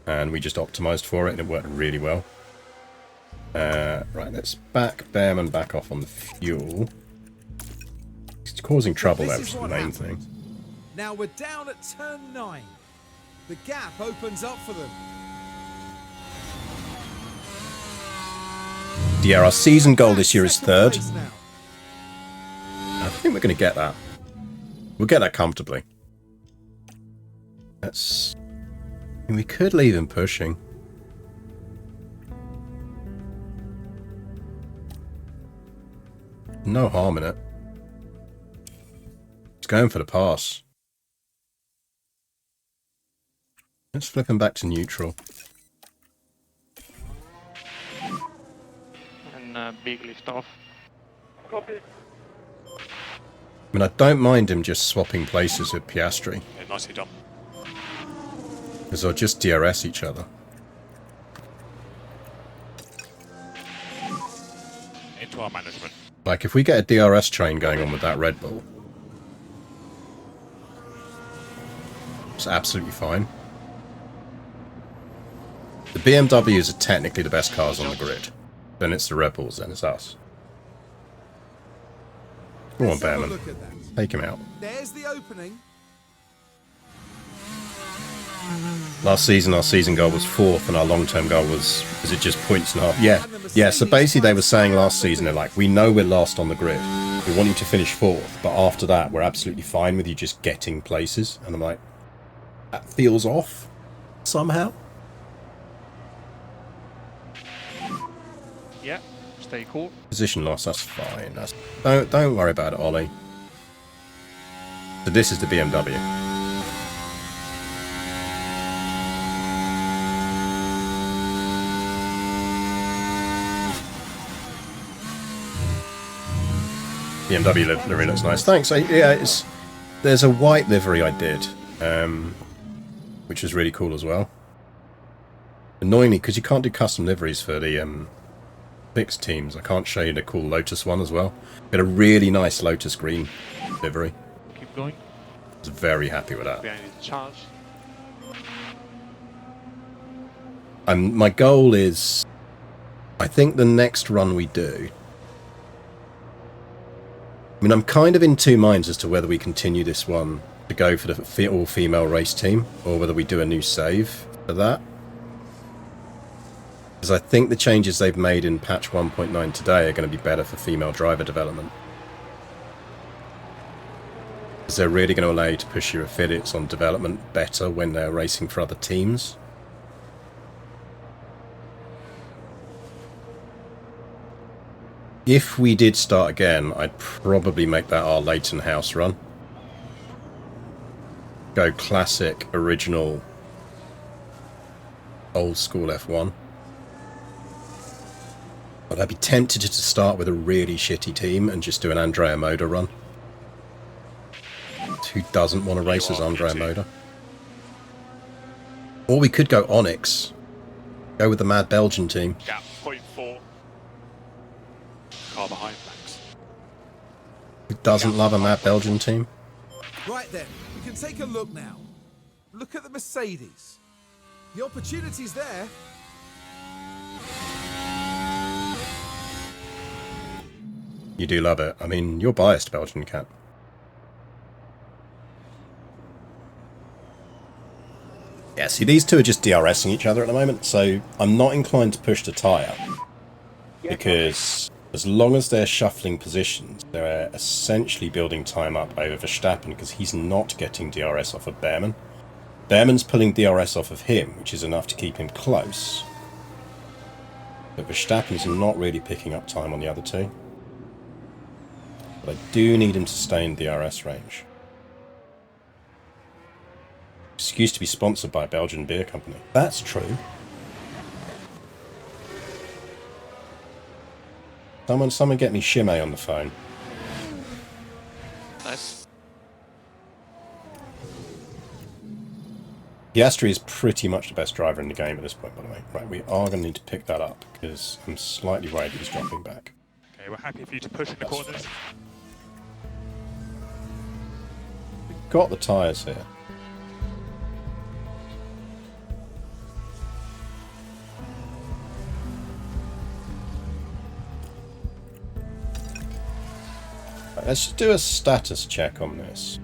And we just optimized for it, and it worked really well. Right, let's back Bearman back off on the fuel. It's causing trouble there, which is the main thing. Now we're down at turn 9. The gap opens up for them. Yeah, our season goal this year is third. I think we're going to get that. We'll get that comfortably. We could leave him pushing. No harm in it. He's going for the pass. Let's flip him back to neutral. And big lift off. Copy. I mean, I don't mind him just swapping places with Piastri. Yeah, nicely done. Because they'll just DRS each other. Into our management. Like, if we get a DRS train going on with that Red Bull, it's absolutely fine. The BMWs are technically the best cars on the grid. Then it's the Red Bulls, then it's us. Come on, Bearman. Take him out. There's the opening. Last season, our season goal was fourth, and our long-term goal was it just points and a half? Yeah, so basically they were saying last season, they're like, we know we're last on the grid. We want you to finish fourth, but after that, we're absolutely fine with you just getting places. And I'm like, that feels off somehow. Yeah, stay cool. Position loss, that's fine. Don't worry about it, Ollie. So this is the BMW. BMW livery looks nice. Thanks. There's a white livery I did, which is really cool as well. Annoyingly, because you can't do custom liveries for the fixed teams, I can't show you the cool Lotus one as well. Got a really nice Lotus green livery. Keep going. I was very happy with that. Behind the charge. My goal is, I think the next run we do, I mean, I'm kind of in two minds as to whether we continue this one to go for the all-female race team, or whether we do a new save for that. Because I think the changes they've made in patch 1.9 today are going to be better for female driver development. Because they're really going to allow you to push your affiliates on development better when they're racing for other teams. If we did start again, I'd probably make that our Leighton House run. Go classic, original, old school F1. But I'd be tempted to start with a really shitty team and just do an Andrea Moda run. Who doesn't want to race as Andrea Moda? Or we could go Onyx. Go with the Mad Belgian team. Gap 0.4. Car behind Max. Who doesn't love a Mad Belgian team? Right then, we can take a look now. Look at the Mercedes. The opportunity's there. You do love it. I mean, you're biased, Belgian cat. Yeah, see, these two are just DRSing each other at the moment, so I'm not inclined to push the tyre. Because as long as they're shuffling positions, they're essentially building time up over Verstappen, because he's not getting DRS off of Bearman. Bearman's pulling DRS off of him, which is enough to keep him close. But Verstappen's not really picking up time on the other two. But I do need him to stay in DRS range. Excuse to be sponsored by a Belgian beer company. That's true. Someone get me Shimei on the phone. Nice. Piastri is pretty much the best driver in the game at this point, by the way. Right, we are going to need to pick that up because I'm slightly worried he's dropping back. Okay, we're happy for you to push in the corners. We've got the tyres here. Right, let's just do a status check on this.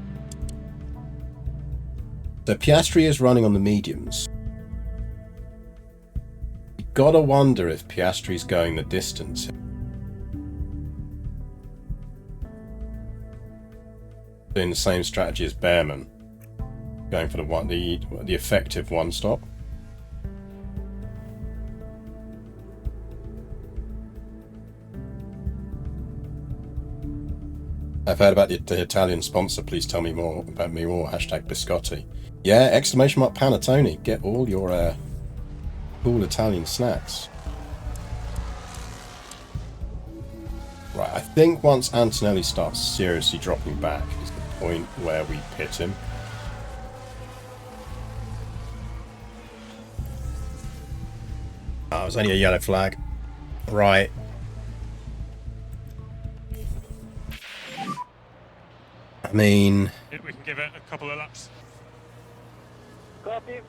So Piastri is running on the mediums. You gotta wonder if Piastri's going the distance. Doing the same strategy as Behrman, going for the effective one stop. I've heard about the Italian sponsor. Please tell me more about me more. Hashtag Biscotti. Yeah! Exclamation mark Panettone. Get all your cool Italian snacks. Right. I think once Antonelli starts seriously dropping back is the point where we pit him. Oh, it was only a yellow flag. Right. I mean... We can give it a couple of laps. Copy.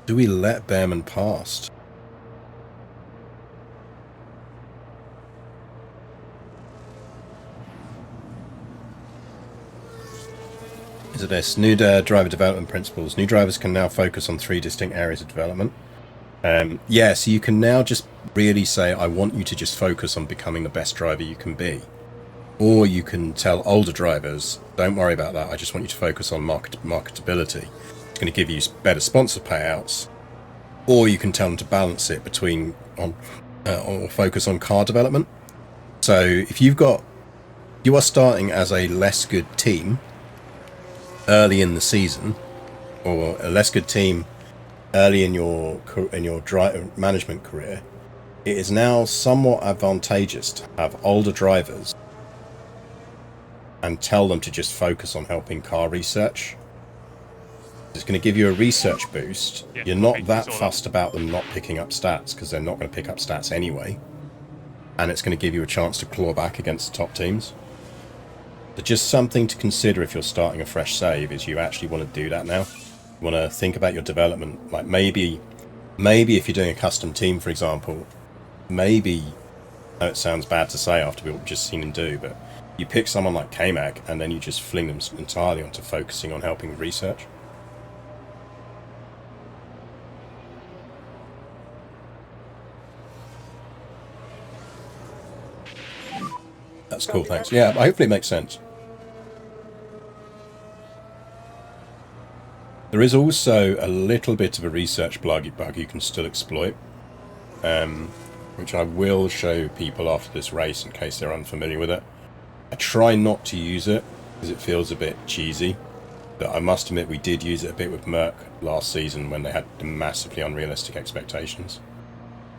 Do we let Behrman past? Is it this? New driver development principles. New drivers can now focus on 3 distinct areas of development. Yeah, so you can now just really say, I want you to just focus on becoming the best driver you can be. Or you can tell older drivers, don't worry about that, I just want you to focus on marketability. It's going to give you better sponsor payouts. Or you can tell them to balance it between or focus on car development. So if you are starting as a less good team early in the season, or a less good team early in your management career, it is now somewhat advantageous to have older drivers and tell them to just focus on helping car research. It's going to give you a research boost. Yeah, you're not that fussed about them not picking up stats because they're not going to pick up stats anyway, and it's going to give you a chance to claw back against the top teams. So just something to consider if you're starting a fresh save is you actually want to do that now. You want to think about your development. Like maybe if you're doing a custom team, for example, maybe, I know it sounds bad to say after what we've just seen him do, but you pick someone like K-Mag and then you just fling them entirely onto focusing on helping with research. That's cool, thanks. Yeah, hopefully it makes sense. There is also a little bit of a research bug you can still exploit, which I will show people after this race in case they're unfamiliar with it. I try not to use it because it feels a bit cheesy, but I must admit we did use it a bit with Merc last season when they had the massively unrealistic expectations.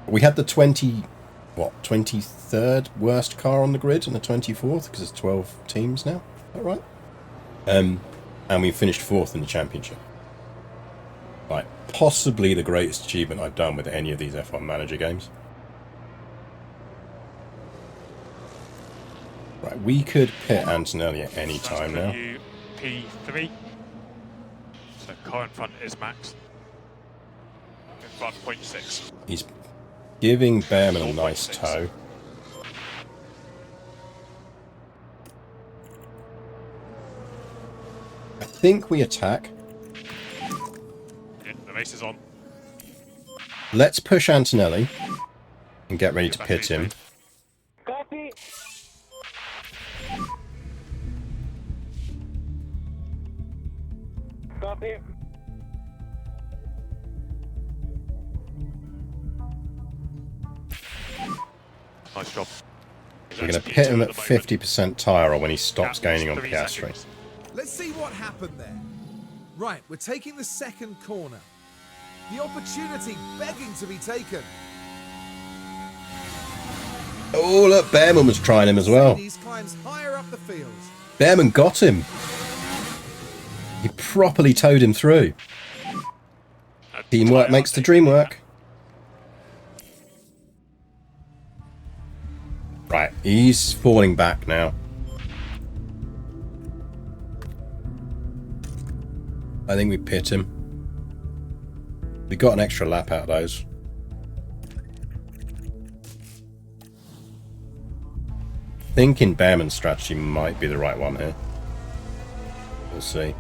We had the 23rd worst car on the grid and the 24th because there's 12 teams now. Is that right? And we finished 4th in the championship. Like, possibly the greatest achievement I've done with any of these F1 Manager games. Right, we could pit Antonelli at any time now. P3. So car in front is Max. In front 0.6. He's giving Behrman a nice toe. I think we attack. Yeah, the race is on. Let's push Antonelli and get ready to pit him. Copy. Copy. Nice job. We're going to pit him at 50% tyre or when he stops gaining on Piastri. Let's see what happened there. Right, we're taking the second corner. The opportunity begging to be taken. Oh, look, Behrman was trying him as well. Mercedes climbs higher up the field. Behrman got him. He properly towed him through. And Teamwork tyre makes the update. dream work. Right, he's falling back now. I think we pit him. We got an extra lap out of those. Thinking Bearman's strategy might be the right one here. We'll see.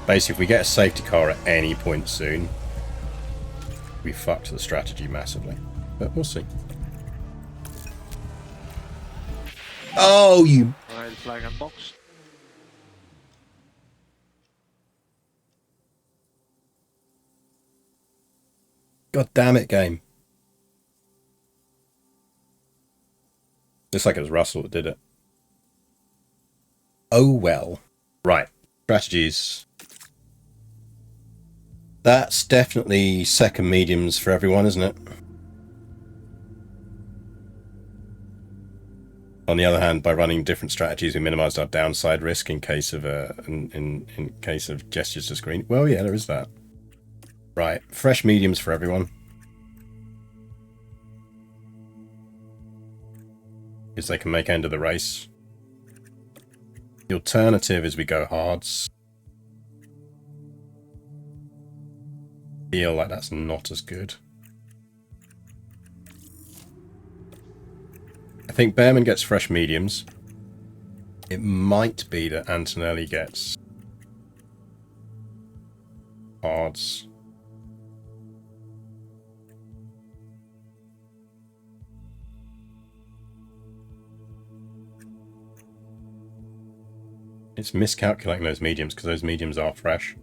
Basically, if we get a safety car at any point soon, we fucked the strategy massively. But we'll see. Oh, you... Right flag and box. God damn it, game. Looks like it was Russell that did it. Oh well. Right. Strategies. That's definitely second mediums for everyone, isn't it? On the other hand, by running different strategies, we minimised our downside risk in case of in case of gestures to screen. Well, yeah, there is that. Right, fresh mediums for everyone. Because they can make end of the race. The alternative is we go hards. Feel like that's not as good. I think Bearman gets fresh mediums. It might be that Antonelli gets hards. It's miscalculating those mediums because those mediums are fresh.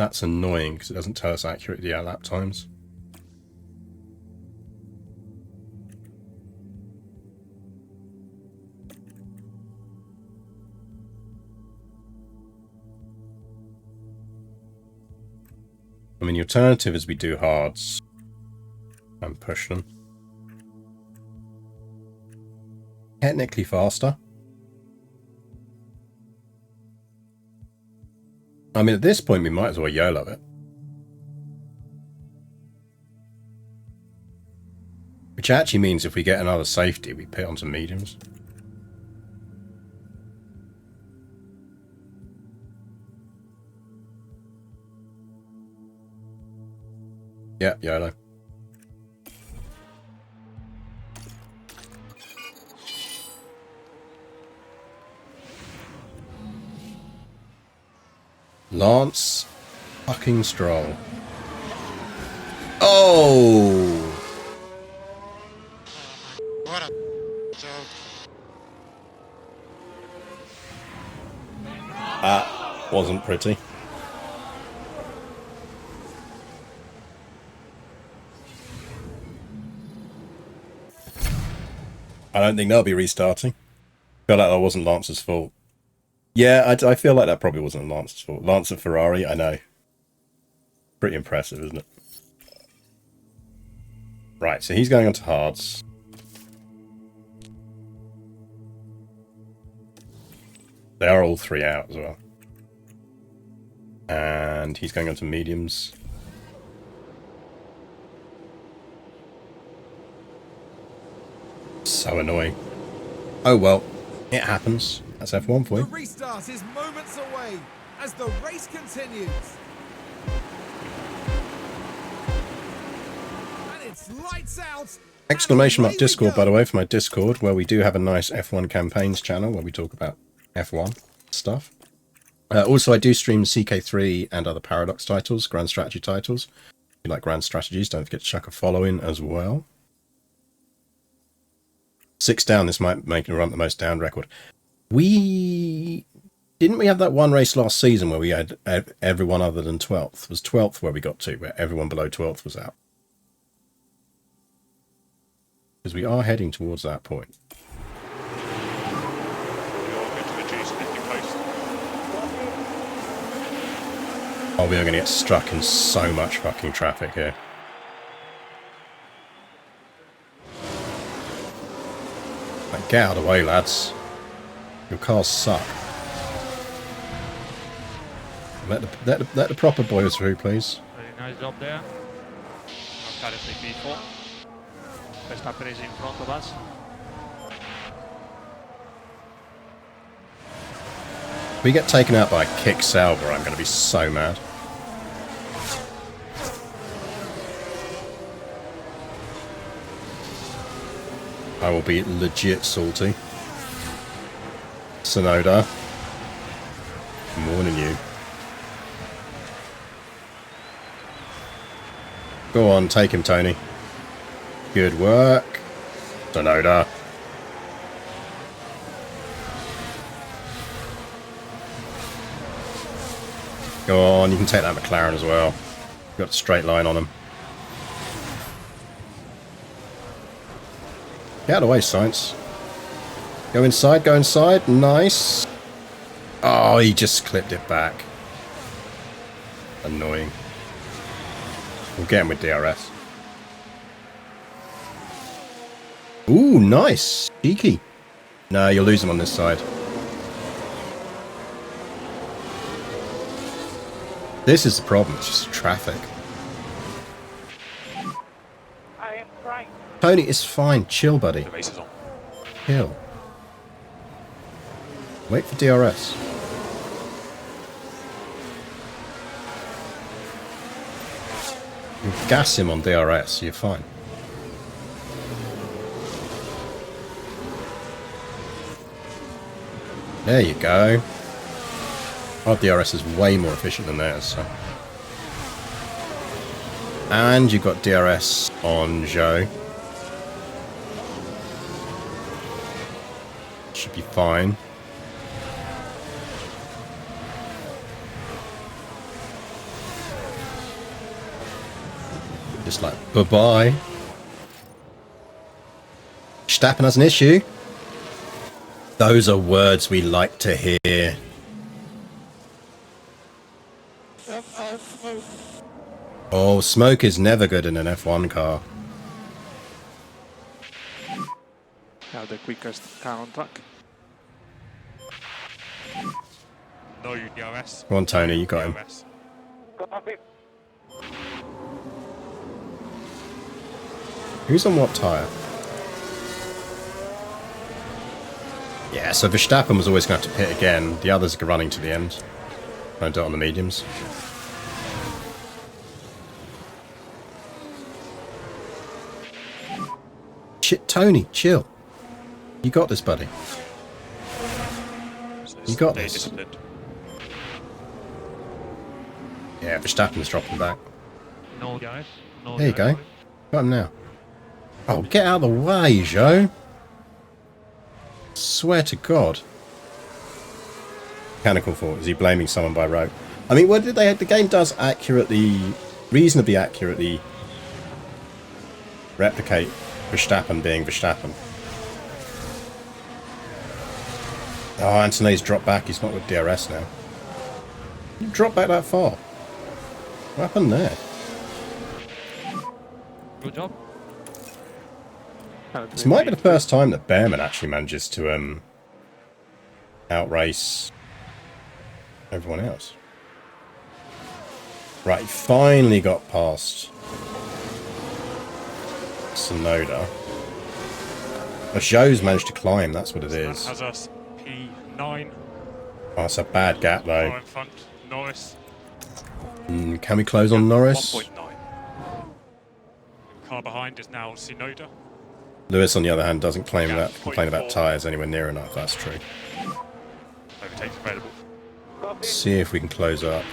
That's annoying because it doesn't tell us accurately our lap times. I mean, the alternative is we do hards and push them. Technically faster. I mean, at this point, we might as well YOLO it. Which actually means if we get another safety, we pit onto mediums. Yeah, YOLO. Lance fucking Stroll. Oh! What a joke. That wasn't pretty. I don't think they'll be restarting. Feel like that wasn't Lance's fault. Yeah, I feel like that probably wasn't Lance's fault. Lance at Ferrari, I know. Pretty impressive, isn't it? Right, so he's going on to hards. They are all three out as well. And he's going on to mediums. So annoying. Oh well, it happens. That's F1 for The you. restart is moments away as the race continues. And it's lights out. Exclamation mark And away we Discord, go. by the way, for my Discord, where we do have a nice F1 campaigns channel where we talk about F1 stuff. Also, I do stream CK3 and other Paradox titles, Grand Strategy titles. If you like Grand Strategies, don't forget to chuck a follow in as well. 6 down, this might make it run the most down record. Didn't we have that one race last season where we had everyone other than 12th? Was 12th where we got to, where everyone below 12th was out? Because we are heading towards that point. We all go to the juice and lifting post. Oh, we are going to get stuck in so much fucking traffic here. Get out of the way, lads. Your cars suck. Let the proper boys through, please. Very nice job there. Now currently P4. Verstappen is in front of us. If we get taken out by a kick Sauber, I'm going to be so mad. I will be legit salty. Sonoda, I'm warning you. Go on, take him, Tony. Good work. Sonoda. Go on, you can take that McLaren as well. Got a straight line on him. Get out of the way, Science. Go inside, go inside. Nice. Oh, he just clipped it back. Annoying. We'll get him with DRS. Ooh, nice. Cheeky. No, you'll lose him on this side. This is the problem. It's just traffic. I am trying. Tony, it's fine. Chill, buddy. The race is on. Chill. Wait for DRS. You gas him on DRS, you're fine. There you go. Our DRS is way more efficient than theirs. So. And you've got DRS on Zhou. Should be fine. Just like, bye-bye. Verstappen has an issue. Those are words we like to hear. Oh, smoke is never good in an F1 car. Now the quickest car on track. No DRS. Come on, Tony, you got him. DRS. Copy. Who's on what tyre? Yeah, so Verstappen was always going to have to pit again. The others are running to the end. Trying to do it on the mediums. Shit, Tony, chill. You got this, buddy. You got this. Disciplined. Yeah, Verstappen's dropping back. No DRS. No There you DRS, go. sorry. Got him now. Oh, get out of the way, Joe. Swear to God. Mechanical fault. Is he blaming someone by rote? I mean, what did they? The game does reasonably accurately replicate Verstappen being Verstappen. Oh, Antonelli's dropped back. He's not with DRS now. You dropped back that far. What happened there? Good job. This might be the first time that Behrman actually manages to outrace everyone else. Right, he finally got past Sonoda. Oh, Zhou's managed to climb, that's what it is. Has us P9. Oh, it's a bad gap though. Far in front. Norris. Can we close on Norris? 1.9. Car behind is now Sonoda. Lewis, on the other hand, doesn't complain Yeah, about 0.4. tyres anywhere near enough, that's true. Overtakes available. Let's see if we can close up.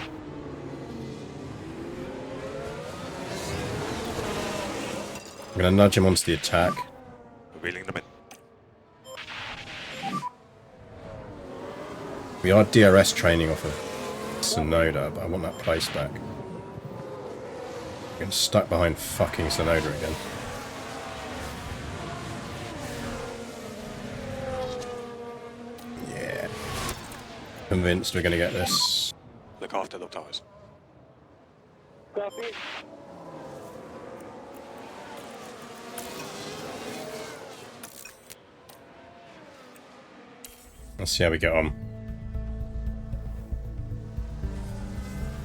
I'm going to nudge him onto the attack. We're wheeling them in. We are DRS training off of Sonoda, but I want that place back. Getting stuck behind fucking Sonoda again. Yeah. Convinced we're going to get this. Look after the tyres. Copy. Let's see how we get on.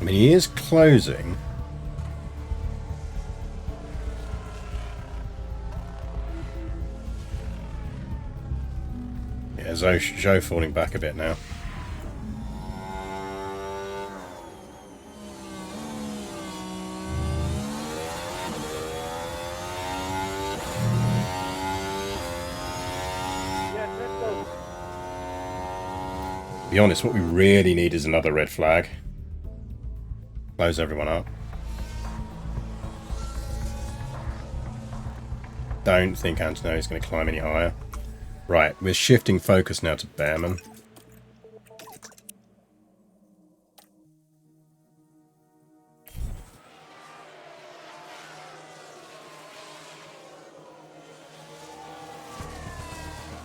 I mean, he is closing. Yeah, Zhou falling back a bit now. To be honest, what we really need is another red flag. Close everyone up. Don't think Antonelli's going to climb any higher. Right, we're shifting focus now to Behrman.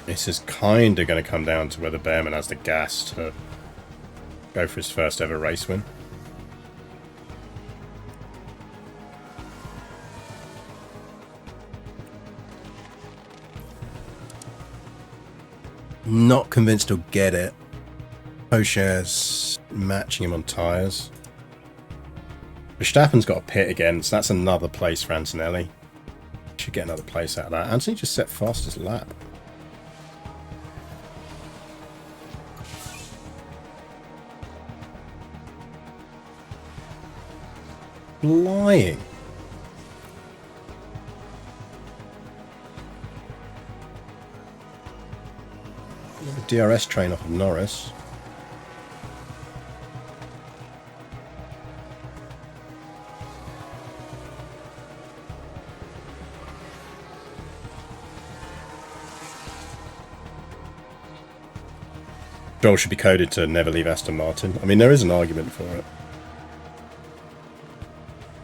This is kind of going to come down to whether Behrman has the gas to go for his first ever race win. Not convinced he'll get it. Pocher's matching him on tyres. Verstappen's got a pit again, so that's another place for Antonelli. Should get another place out of that. Anthony just set fastest lap. Flying. DRS train off of Norris. Joel should be coded to never leave Aston Martin. I mean, there is an argument for it.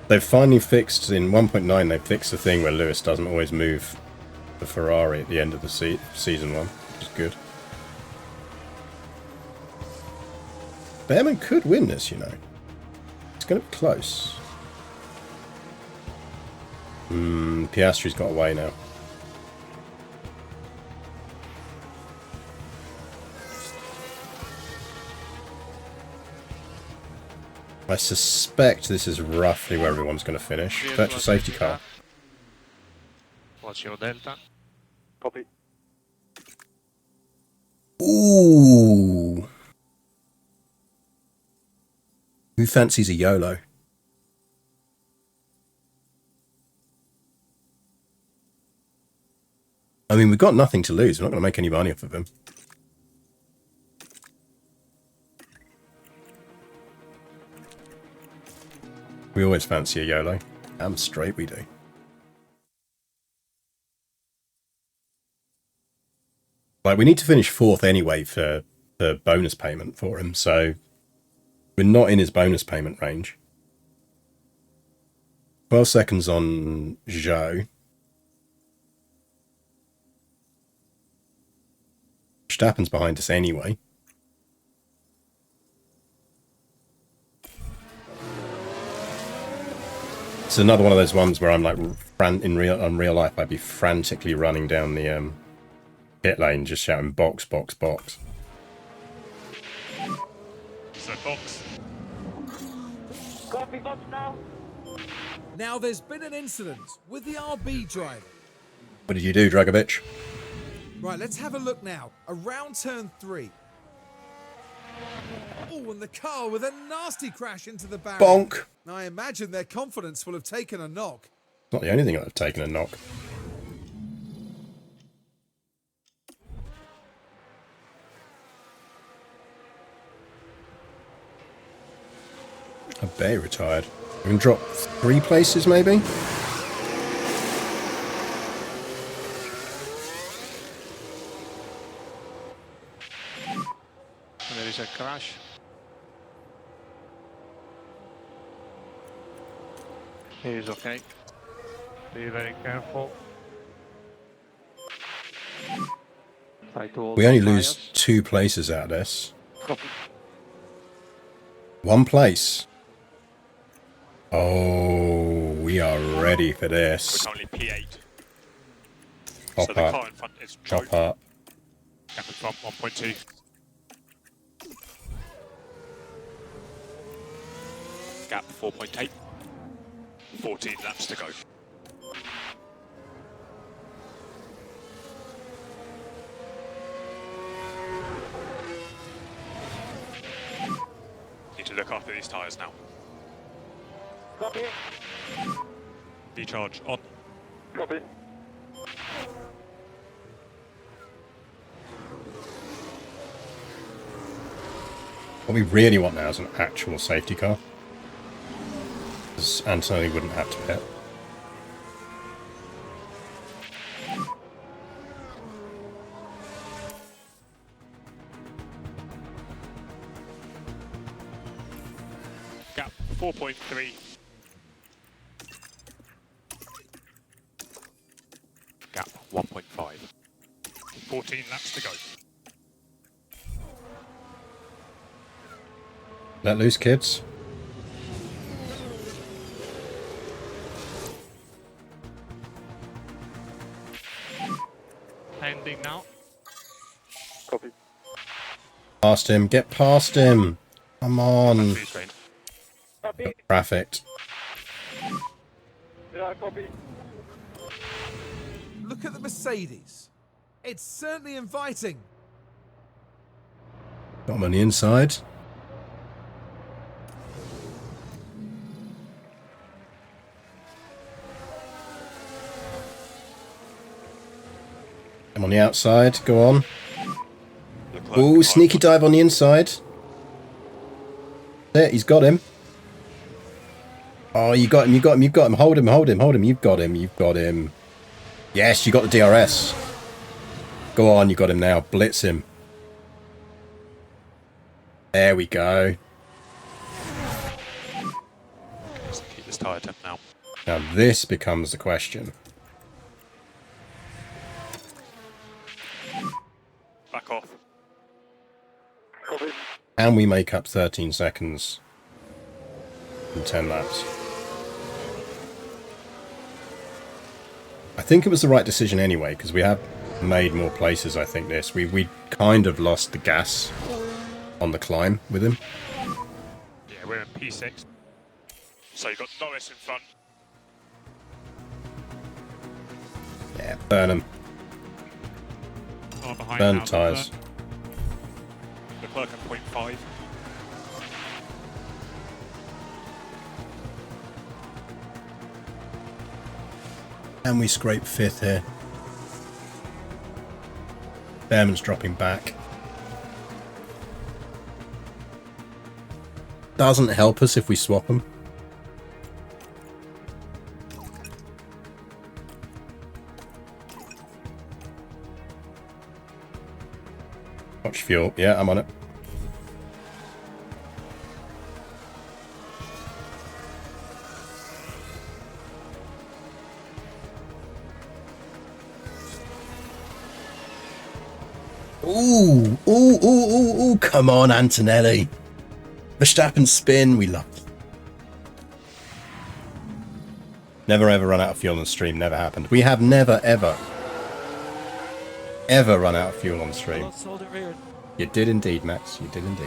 They've finally fixed, in 1.9, they've fixed the thing where Lewis doesn't always move the Ferrari at the end of the season 1, which is good. Behrman could win this, you know. It's going to be close. Piastri's got away now. I suspect this is roughly where everyone's going to finish. Virtual safety car. What's your delta? Copy. Ooh. Who fancies a YOLO? I mean, we've got nothing to lose. We're not going to make any money off of him. We always fancy a YOLO. Damn straight we do. Like, we need to finish 4th anyway for the bonus payment for him, so we're not in his bonus payment range. 12 seconds on Zhou. Verstappen's behind us anyway. It's another one of those ones where I'm like, in real life, I'd be frantically running down the pit lane, just shouting box, box, box. So box. Copy, box now. Now there's been an incident with the RB driver. What did you do, Dragovic? Right, let's have a look now. Around turn 3. Oh, and the car with a nasty crash into the barrier. Bonk! I imagine their confidence will have taken a knock. Not the only thing that have taken a knock. I bet he retired. We can drop 3 places, maybe? There is a crash. He is okay. Be very careful. We only lose 2 places out of this. Copy. 1 place. Oh, we are ready for this. It's only P8. Hop So the car up. in front is Hop Joe. up. Gap in front 1.2. Gap 4.8. 14 laps to go. Need to look after these tyres now. Copy. V-charge on. Copy. What we really want now is an actual safety car. Because Antonelli wouldn't have to pit. Gap 4.3. Gap 1.5. 14 laps to go. Let loose, kids. Ending now. Copy. Past him. Get past him. Come on. Freeze rain. Copy. Traffic. Yeah, copy. Look at the Mercedes. It's certainly inviting. Got him on the inside. I'm on the outside. Go on. Ooh, sneaky dive on the inside. There, he's got him. Oh, you got him, you got him, you got him. Hold him, hold him, hold him. You've got him, you've got him. Yes, you got the DRS. Go on, you got him now. Blitz him. There we go. Let's keep this tyre temp now. Now this becomes the question. Back off. Copy. Can we make up 13 seconds in 10 laps? I think it was the right decision anyway, because we have made more places, I think, this. We kind of lost the gas on the climb with him. Yeah, we're in P6. So you've got Norris in front. Yeah, burn him. Far behind Burn now, tyres. Leclerc at 0.5. And we scrape 5th here. Behrman's dropping back. Doesn't help us if we swap them. Watch fuel. Yeah, I'm on it. Ooh, ooh, ooh, ooh, ooh, come on, Antonelli. Verstappen spin, we love it. Never ever run out of fuel on stream, never happened. We have never ever run out of fuel on stream. You did indeed, Max, you did indeed.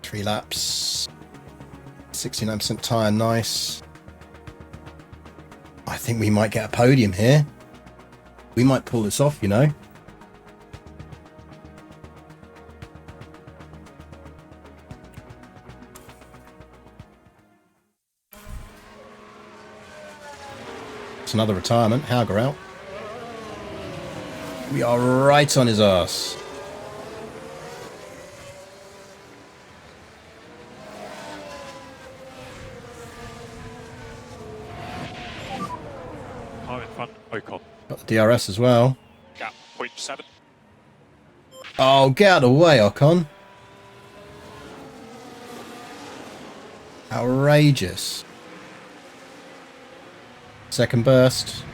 Three laps, 69% tyre, nice. I think we might get a podium here. We might pull this off, you know. It's another retirement. Hauger out. We are right on his arse. Car in front, Ocon. Got the DRS as well. Gap 0.7. Oh, get out of the way, Ocon. Outrageous. Second burst.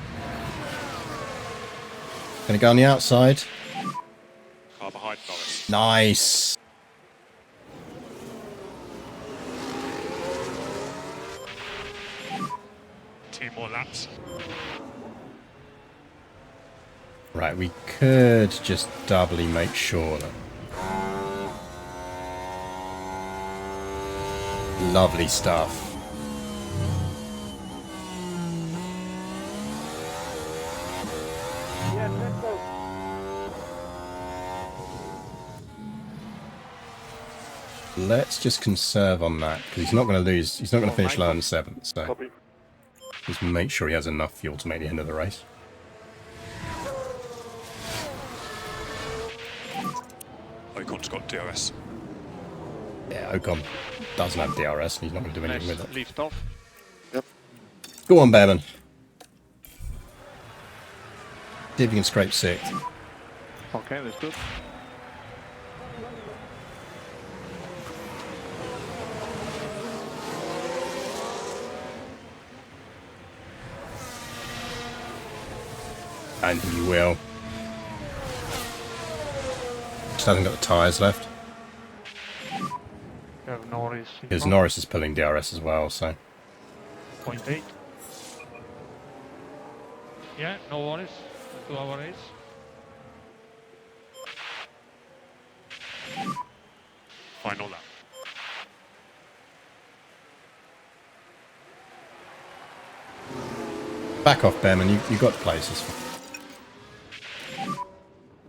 Gonna go on the outside. Car behind Norris. Nice. Two more laps. Right, we could just doubly make sure that... Lovely stuff. Yes, let's go. Let's just conserve on that, because he's not going to lose. He's not going to finish low in 7th, so Copy. just make sure he has enough fuel to make the end of the race. Ocon's got DRS. Yeah, Ocon doesn't have DRS, and he's not going to do anything with it. Lift off. Go on, Behrman. See if you can scrape 6th. Okay, that's good. And he will. Just hasn't got the tyres left. You have Norris. Because Norris is pulling DRS as well, so... 0.8. Yeah, no worries. 2 hour race. Final lap. Back off, Behrman. You got the places.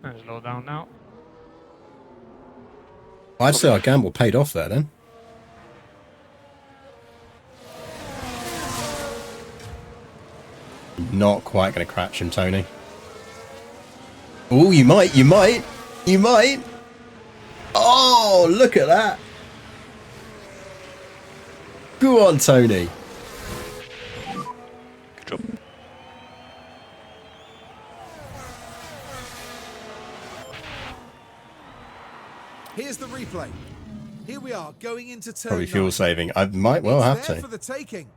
And slow down now. I'd say our gamble paid off there, then. Not quite going to crash him, Tony. Oh, you might. Oh, look at that. Go on, Tony. Good job. Here's the replay. Here we are going into turn Probably 9. fuel saving. I might well have It's there to. for the taking.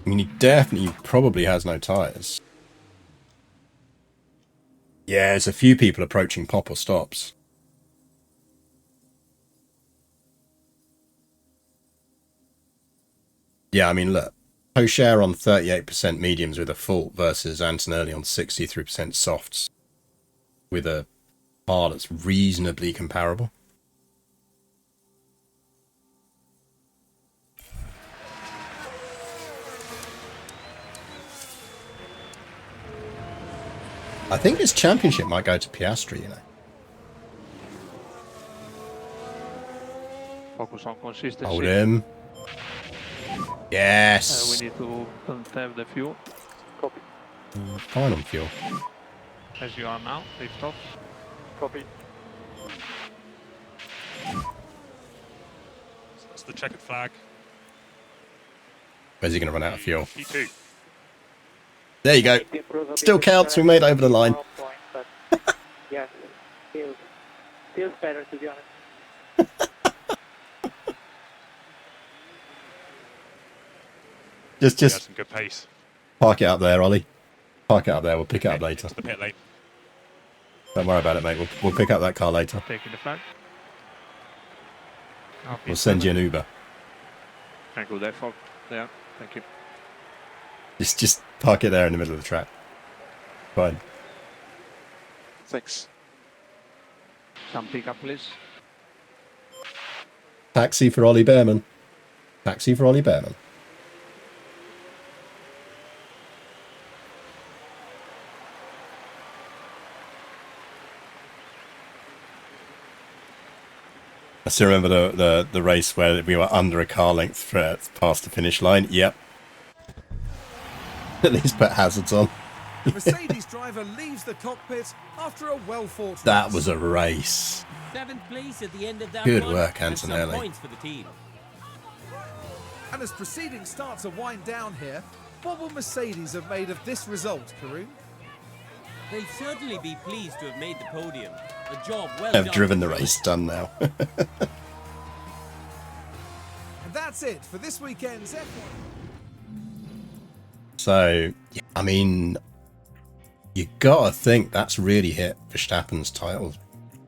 I mean, he definitely probably has no tyres. Yeah, there's a few people approaching pop or stops. Yeah, I mean, look. Hosher on 38% mediums with a fault versus Antonelli on 63% softs with a bar that's reasonably comparable. I think this championship might go to Piastri, you know. Focus on consistency. Hold him. Yes. We need to conserve the fuel. Copy. Fine on fuel. As you are now. Lift off. Copy. That's the checkered flag. Where's he going to run out of fuel? P2. There you go. Still counts. We made it over the line. Point, but yes, feels better, to be honest. Yeah, Just some good pace. park it up there, Ollie. Park it up there. We'll pick it up later. Into the pit lane. Don't worry about it, mate. We'll pick up that car later. Taking the flag. We'll send you an Uber. Thank you there, Fog. Yeah, thank you. Just park it there in the middle of the track. Fine. Thanks. Some pickup, please. Taxi for Ollie Behrman. Taxi for Ollie Behrman. I still remember the race where we were under a car length past the finish line. Yep. At least put hazards on. The Mercedes driver leaves the cockpit after a well-fought race. That was a race. 7th place at the end of that Good one, work, and some Antonelli. points for the team. And as proceedings start to wind down here, what will Mercedes have made of this result, Karun? They'll certainly be pleased to have made the podium. A job well I've done. driven the race done now. And that's it for this weekend's F1. So, yeah, I mean, you gotta think that's really hit Verstappen's title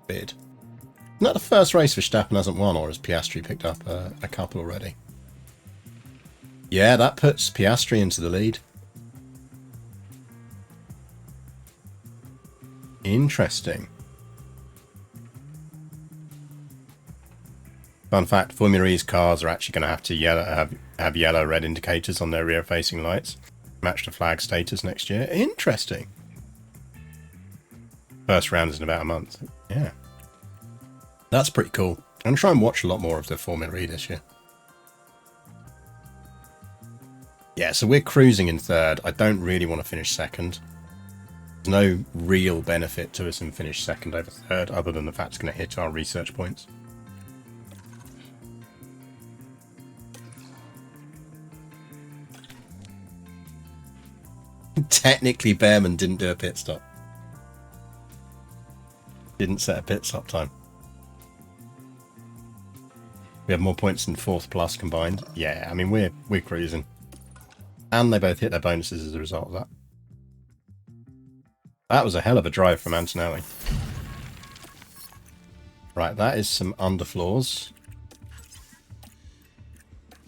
bid. Isn't that the first race Verstappen hasn't won, or has Piastri picked up a couple already? Yeah, that puts Piastri into the lead. Interesting. Fun fact, Formula E's cars are actually going to have to have yellow red indicators on their rear facing lights. Match the flag status next year. Interesting. First round is in about a month. Yeah. That's pretty cool. I'm going to try and watch a lot more of the Formula E this year. Yeah, so we're cruising in third. I don't really want to finish second. There's no real benefit to us in finish second over third, other than the fact it's going to hit our research points. Technically, Behrman didn't do a pit stop. Didn't set a pit stop time. We have more points than fourth plus combined. Yeah, I mean, we're cruising. And they both hit their bonuses as a result of that. That was a hell of a drive from Antonelli. Right, that is some underfloors.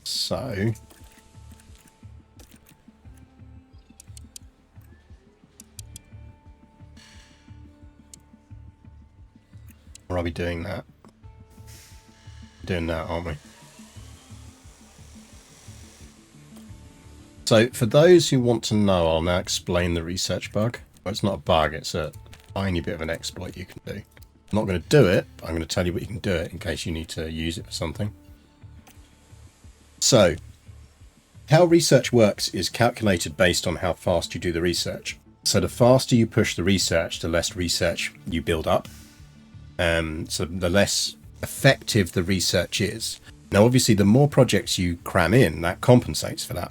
So... or are we doing that? Doing that, aren't we? So, for those who want to know, I'll now explain the research bug. Well, it's not a bug, it's a tiny bit of an exploit you can do. I'm not going to do it, but I'm going to tell you what you can do it in case you need to use it for something. So, how research works is calculated based on how fast you do the research. So the faster you push the research, the less research you build up. So the less effective the research is. Now, obviously, the more projects you cram in, that compensates for that.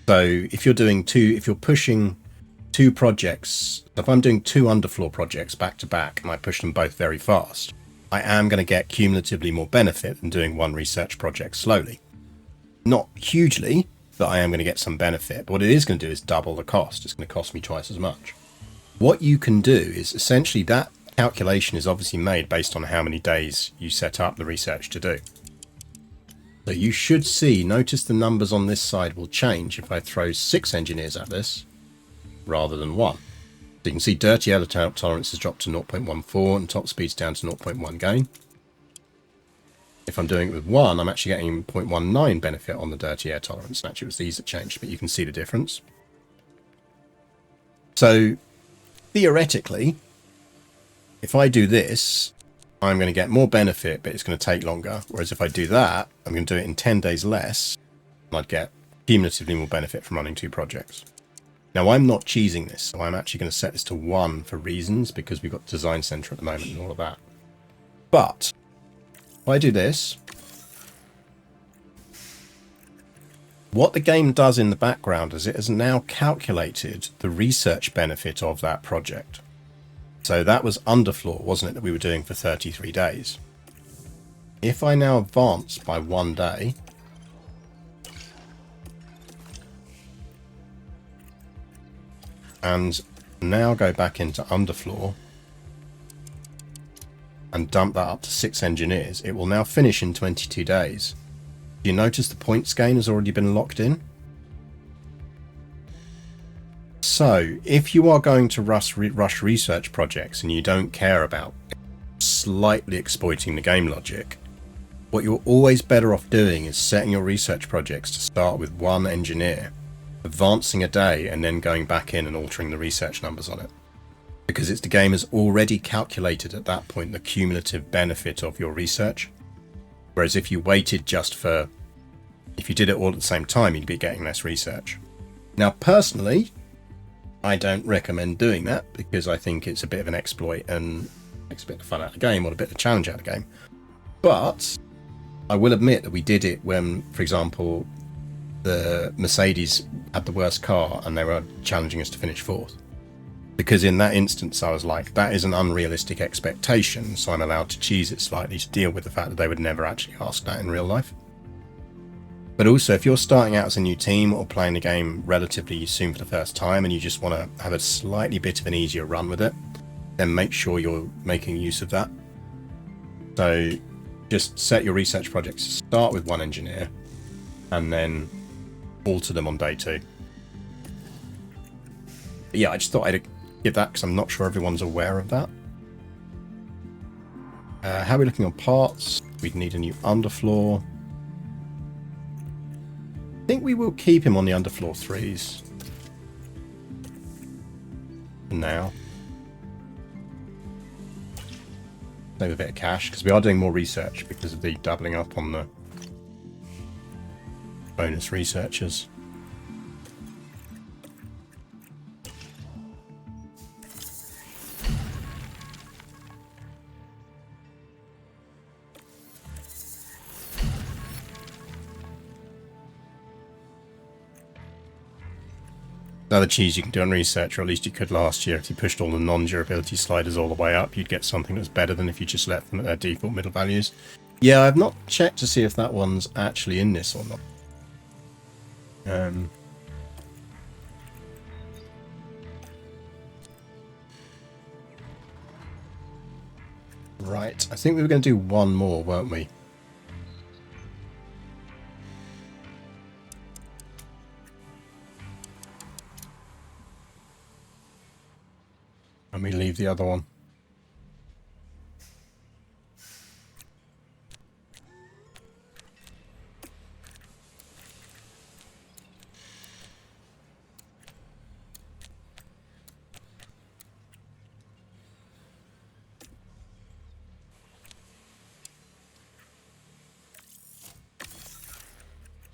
So if you're pushing two projects, if I'm doing two underfloor projects back to back and I push them both very fast, I am going to get cumulatively more benefit than doing one research project slowly. Not hugely, but I am going to get some benefit. But what it is going to do is double the cost. It's going to cost me twice as much. What you can do is essentially that calculation is obviously made based on how many days you set up the research to do. So you should see, notice the numbers on this side will change if I throw 6 engineers at this rather than 1. So you can see dirty air tolerance has dropped to 0.14 and top speed's down to 0.1 gain. If I'm doing it with 1, I'm actually getting 0.19 benefit on the dirty air tolerance. Actually, it was these that changed, but you can see the difference. So theoretically, if I do this, I'm going to get more benefit, but it's going to take longer. Whereas if I do that, I'm going to do it in 10 days less, and I'd get cumulatively more benefit from running 2 projects. Now, I'm not cheesing this, so I'm actually going to set this to 1 for reasons, because we've got Design Center at the moment and all of that. But if I do this, what the game does in the background is it has now calculated the research benefit of that project. So that was underfloor, wasn't it, that we were doing for 33 days. If I now advance by 1 day, and now go back into underfloor and dump that up to 6 engineers, it will now finish in 22 days. Do you notice the points gain has already been locked in? So, if you are going to rush research projects and you don't care about slightly exploiting the game logic, what you're always better off doing is setting your research projects to start with 1 engineer, advancing a day, and then going back in and altering the research numbers on it. Because the game has already calculated at that point the cumulative benefit of your research. Whereas if you waited if you did it all at the same time, you'd be getting less research. Now, personally, I don't recommend doing that because I think it's a bit of an exploit and makes a bit of fun out of the game or a bit of a challenge out of the game. But I will admit that we did it when, for example, the Mercedes had the worst car and they were challenging us to finish 4th. Because in that instance, I was like, that is an unrealistic expectation, so I'm allowed to cheese it slightly to deal with the fact that they would never actually ask that in real life. But also, if you're starting out as a new team or playing the game relatively soon for the first time and you just want to have a slightly bit of an easier run with it, then make sure you're making use of that. So just set your research projects to start with 1 engineer and then alter them on day 2. But yeah, I just thought I'd give that because I'm not sure everyone's aware of that. How are we looking on parts? We'd need a new underfloor. I think we will keep him on the underfloor 3s. For now. Save a bit of cash, because we are doing more research because of the doubling up on the bonus researchers. Another cheese you can do on research, or at least you could last year. If you pushed all the non-durability sliders all the way up, you'd get something that's better than if you just left them at their default middle values. Yeah, I've not checked to see if that one's actually in this or not. Right, I think we were going to do one more, weren't we? And we leave the other one.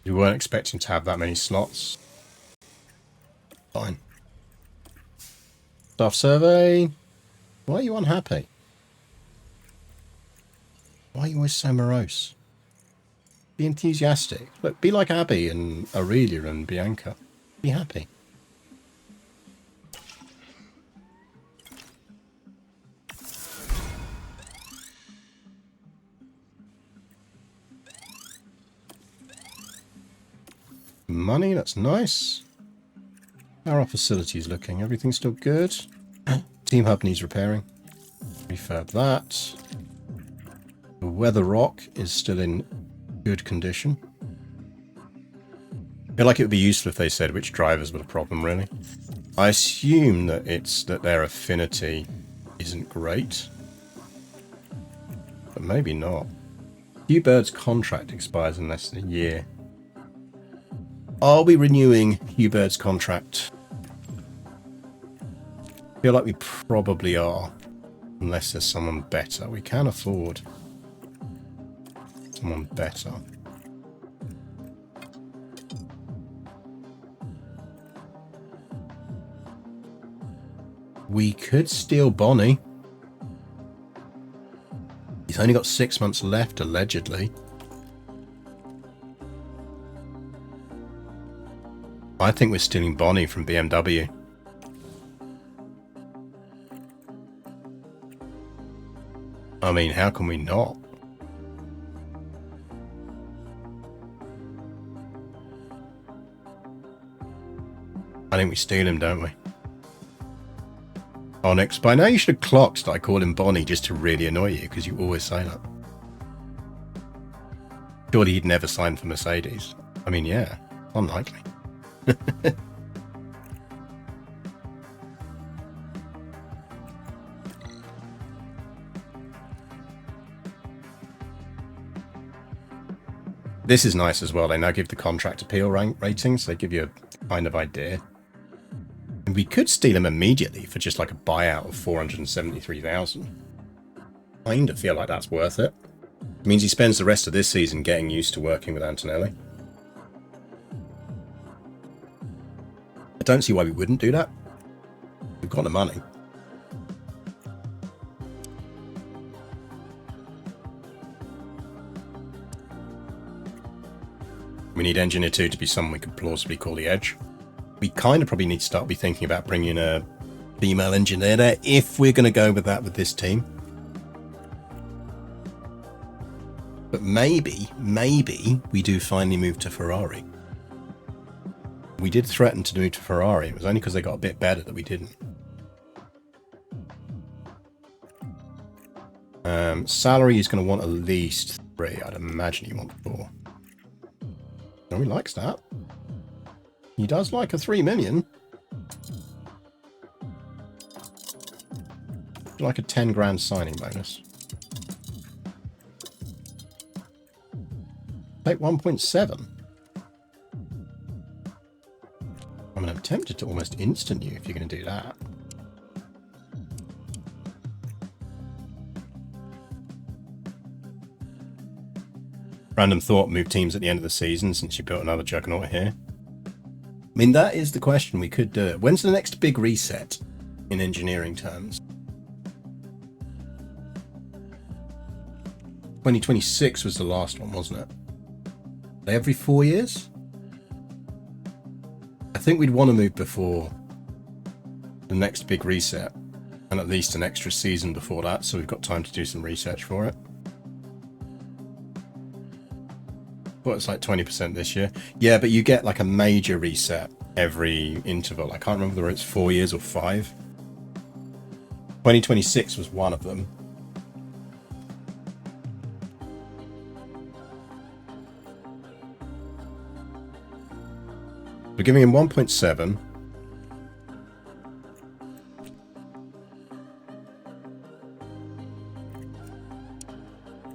You weren't expecting to have that many slots. Fine. Staff survey. Why are you unhappy? Why are you always so morose? Be enthusiastic. Look, be like Abby and Aurelia and Bianca. Be happy. Money, that's nice. How are our facilities looking? Everything's still good? Team hub needs repairing. Refurb that. The weather rock is still in good condition. I feel like it would be useful if they said which drivers were the problem, really. I assume that it's that their affinity isn't great. But maybe not. Hugh Bird's contract expires in less than a year. Are we renewing Hugh Bird's contract? I feel like we probably are. Unless there's someone better. We can afford someone better. We could steal Bonnie. He's only got 6 months left, allegedly. I think we're stealing Bonnie from BMW. I mean, how can we not? I think we steal him, don't we? Onyx, by now you should have clocked that I call him Bonnie just to really annoy you, because you always say that. Surely he'd never sign for Mercedes. I mean, yeah, unlikely. This is nice as well. They now give the contract appeal ratings. They give you a kind of idea. And we could steal him immediately for just like a buyout of 473,000. Kind of feel like that's worth it. It means he spends the rest of this season getting used to working with Antonelli. I don't see why we wouldn't do that. We've got the money. We need Engineer 2 to be someone we could plausibly call the Edge. We kind of probably need to start be thinking about bringing a female engineer there if we're going to go with that with this team. But maybe we do finally move to Ferrari. We did threaten to move to Ferrari. It was only because they got a bit better that we didn't. Salary is going to want at least 3. I'd imagine he wants 4. Nobody likes that. He does like a 3 million. Like a 10 grand signing bonus. Take 1.7. I mean, I'm tempted to almost instant you if you're going to do that. Random thought, move teams at the end of the season since you built another juggernaut here. I mean, that is the question. We could do it. When's the next big reset in engineering terms? 2026 was the last one, wasn't it? Every 4 years? I think we'd want to move before the next big reset, and at least an extra season before that, so we've got time to do some research for it. But it's like 20% this year. Yeah, but you get like a major reset every interval. I can't remember whether it's 4 years or 5. 2026 was one of them. We're giving him 1.7.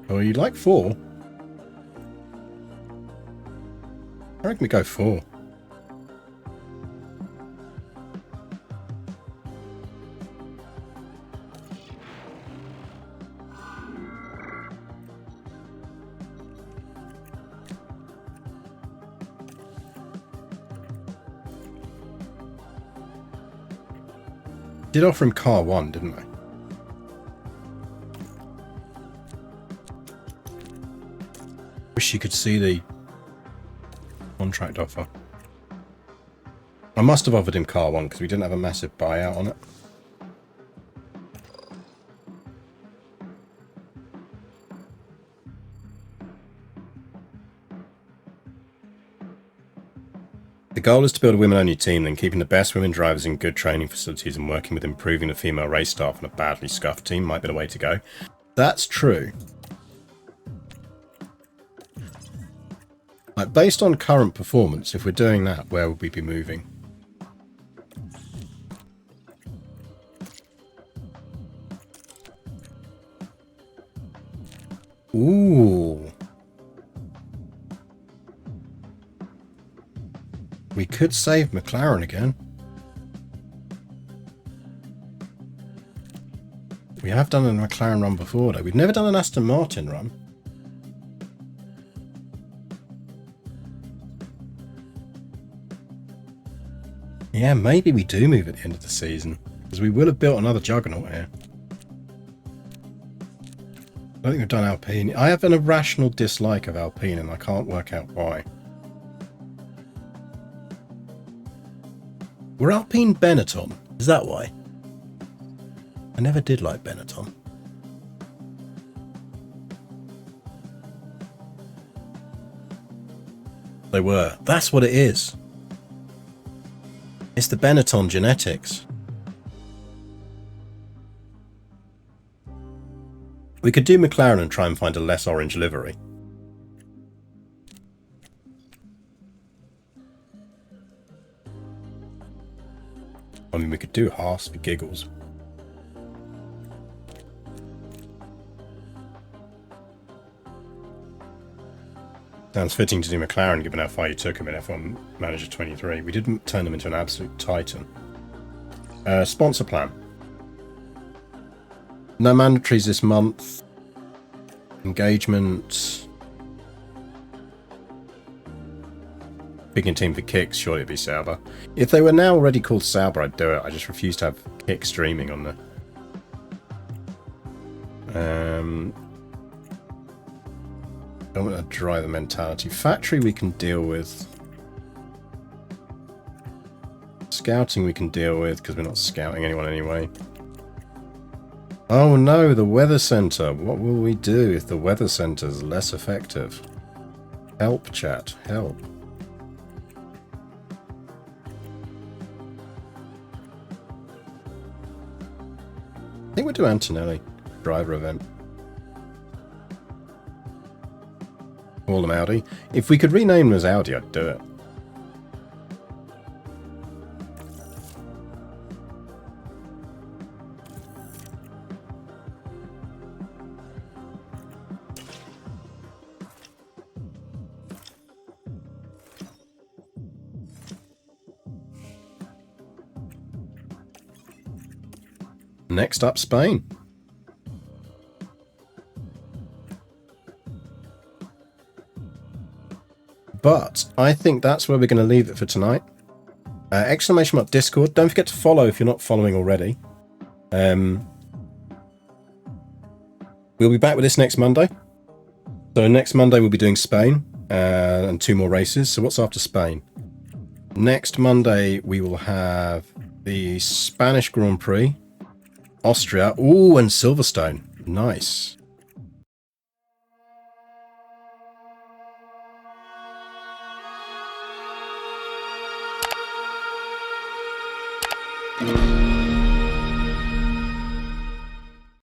Oh, you'd like 4? I reckon we go 4. Did offer him car 1, didn't I? Wish you could see the contract offer. I must have offered him car 1 because we didn't have a massive buyout on it. The goal is to build a women-only team, then keeping the best women drivers in good training facilities and working with improving the female race staff on a badly scuffed team might be the way to go. That's true. Like, based on current performance, if we're doing that, where would we be moving? Ooh. We could save McLaren again. We have done a McLaren run before, though. We've never done an Aston Martin run. Yeah, maybe we do move at the end of the season, because we will have built another juggernaut here. I don't think we've done Alpine. I have an irrational dislike of Alpine, and I can't work out why. Were Alpine Benetton? Is that why? I never did like Benetton. They were. That's what it is. It's the Benetton genetics. We could do McLaren and try and find a less orange livery. I mean, we could do Haas for giggles. Sounds fitting to do McLaren given how far you took him in F1 Manager 23. We didn't turn him into an absolute titan. Sponsor plan. No mandatories this month. Engagement. Picking team for kicks, surely it'd be Sauber. If they were now already called Sauber, I'd do it. I just refuse to have kick streaming on there. Don't want to drive the mentality. Factory we can deal with. Scouting we can deal with because we're not scouting anyone anyway. Oh no, the weather center. What will we do if the weather center's less effective? Help, chat. Help. I think we'll do Antonelli. Driver event. Call them Audi. If we could rename them as Audi, I'd do it. Next up, Spain. But I think that's where we're going to leave it for tonight. Exclamation mark Discord. Don't forget to follow if you're not following already. We'll be back with this next Monday. So next Monday we'll be doing Spain and 2 more races. So what's after Spain? Next Monday we will have the Spanish Grand Prix, Austria, ooh, and Silverstone. Nice.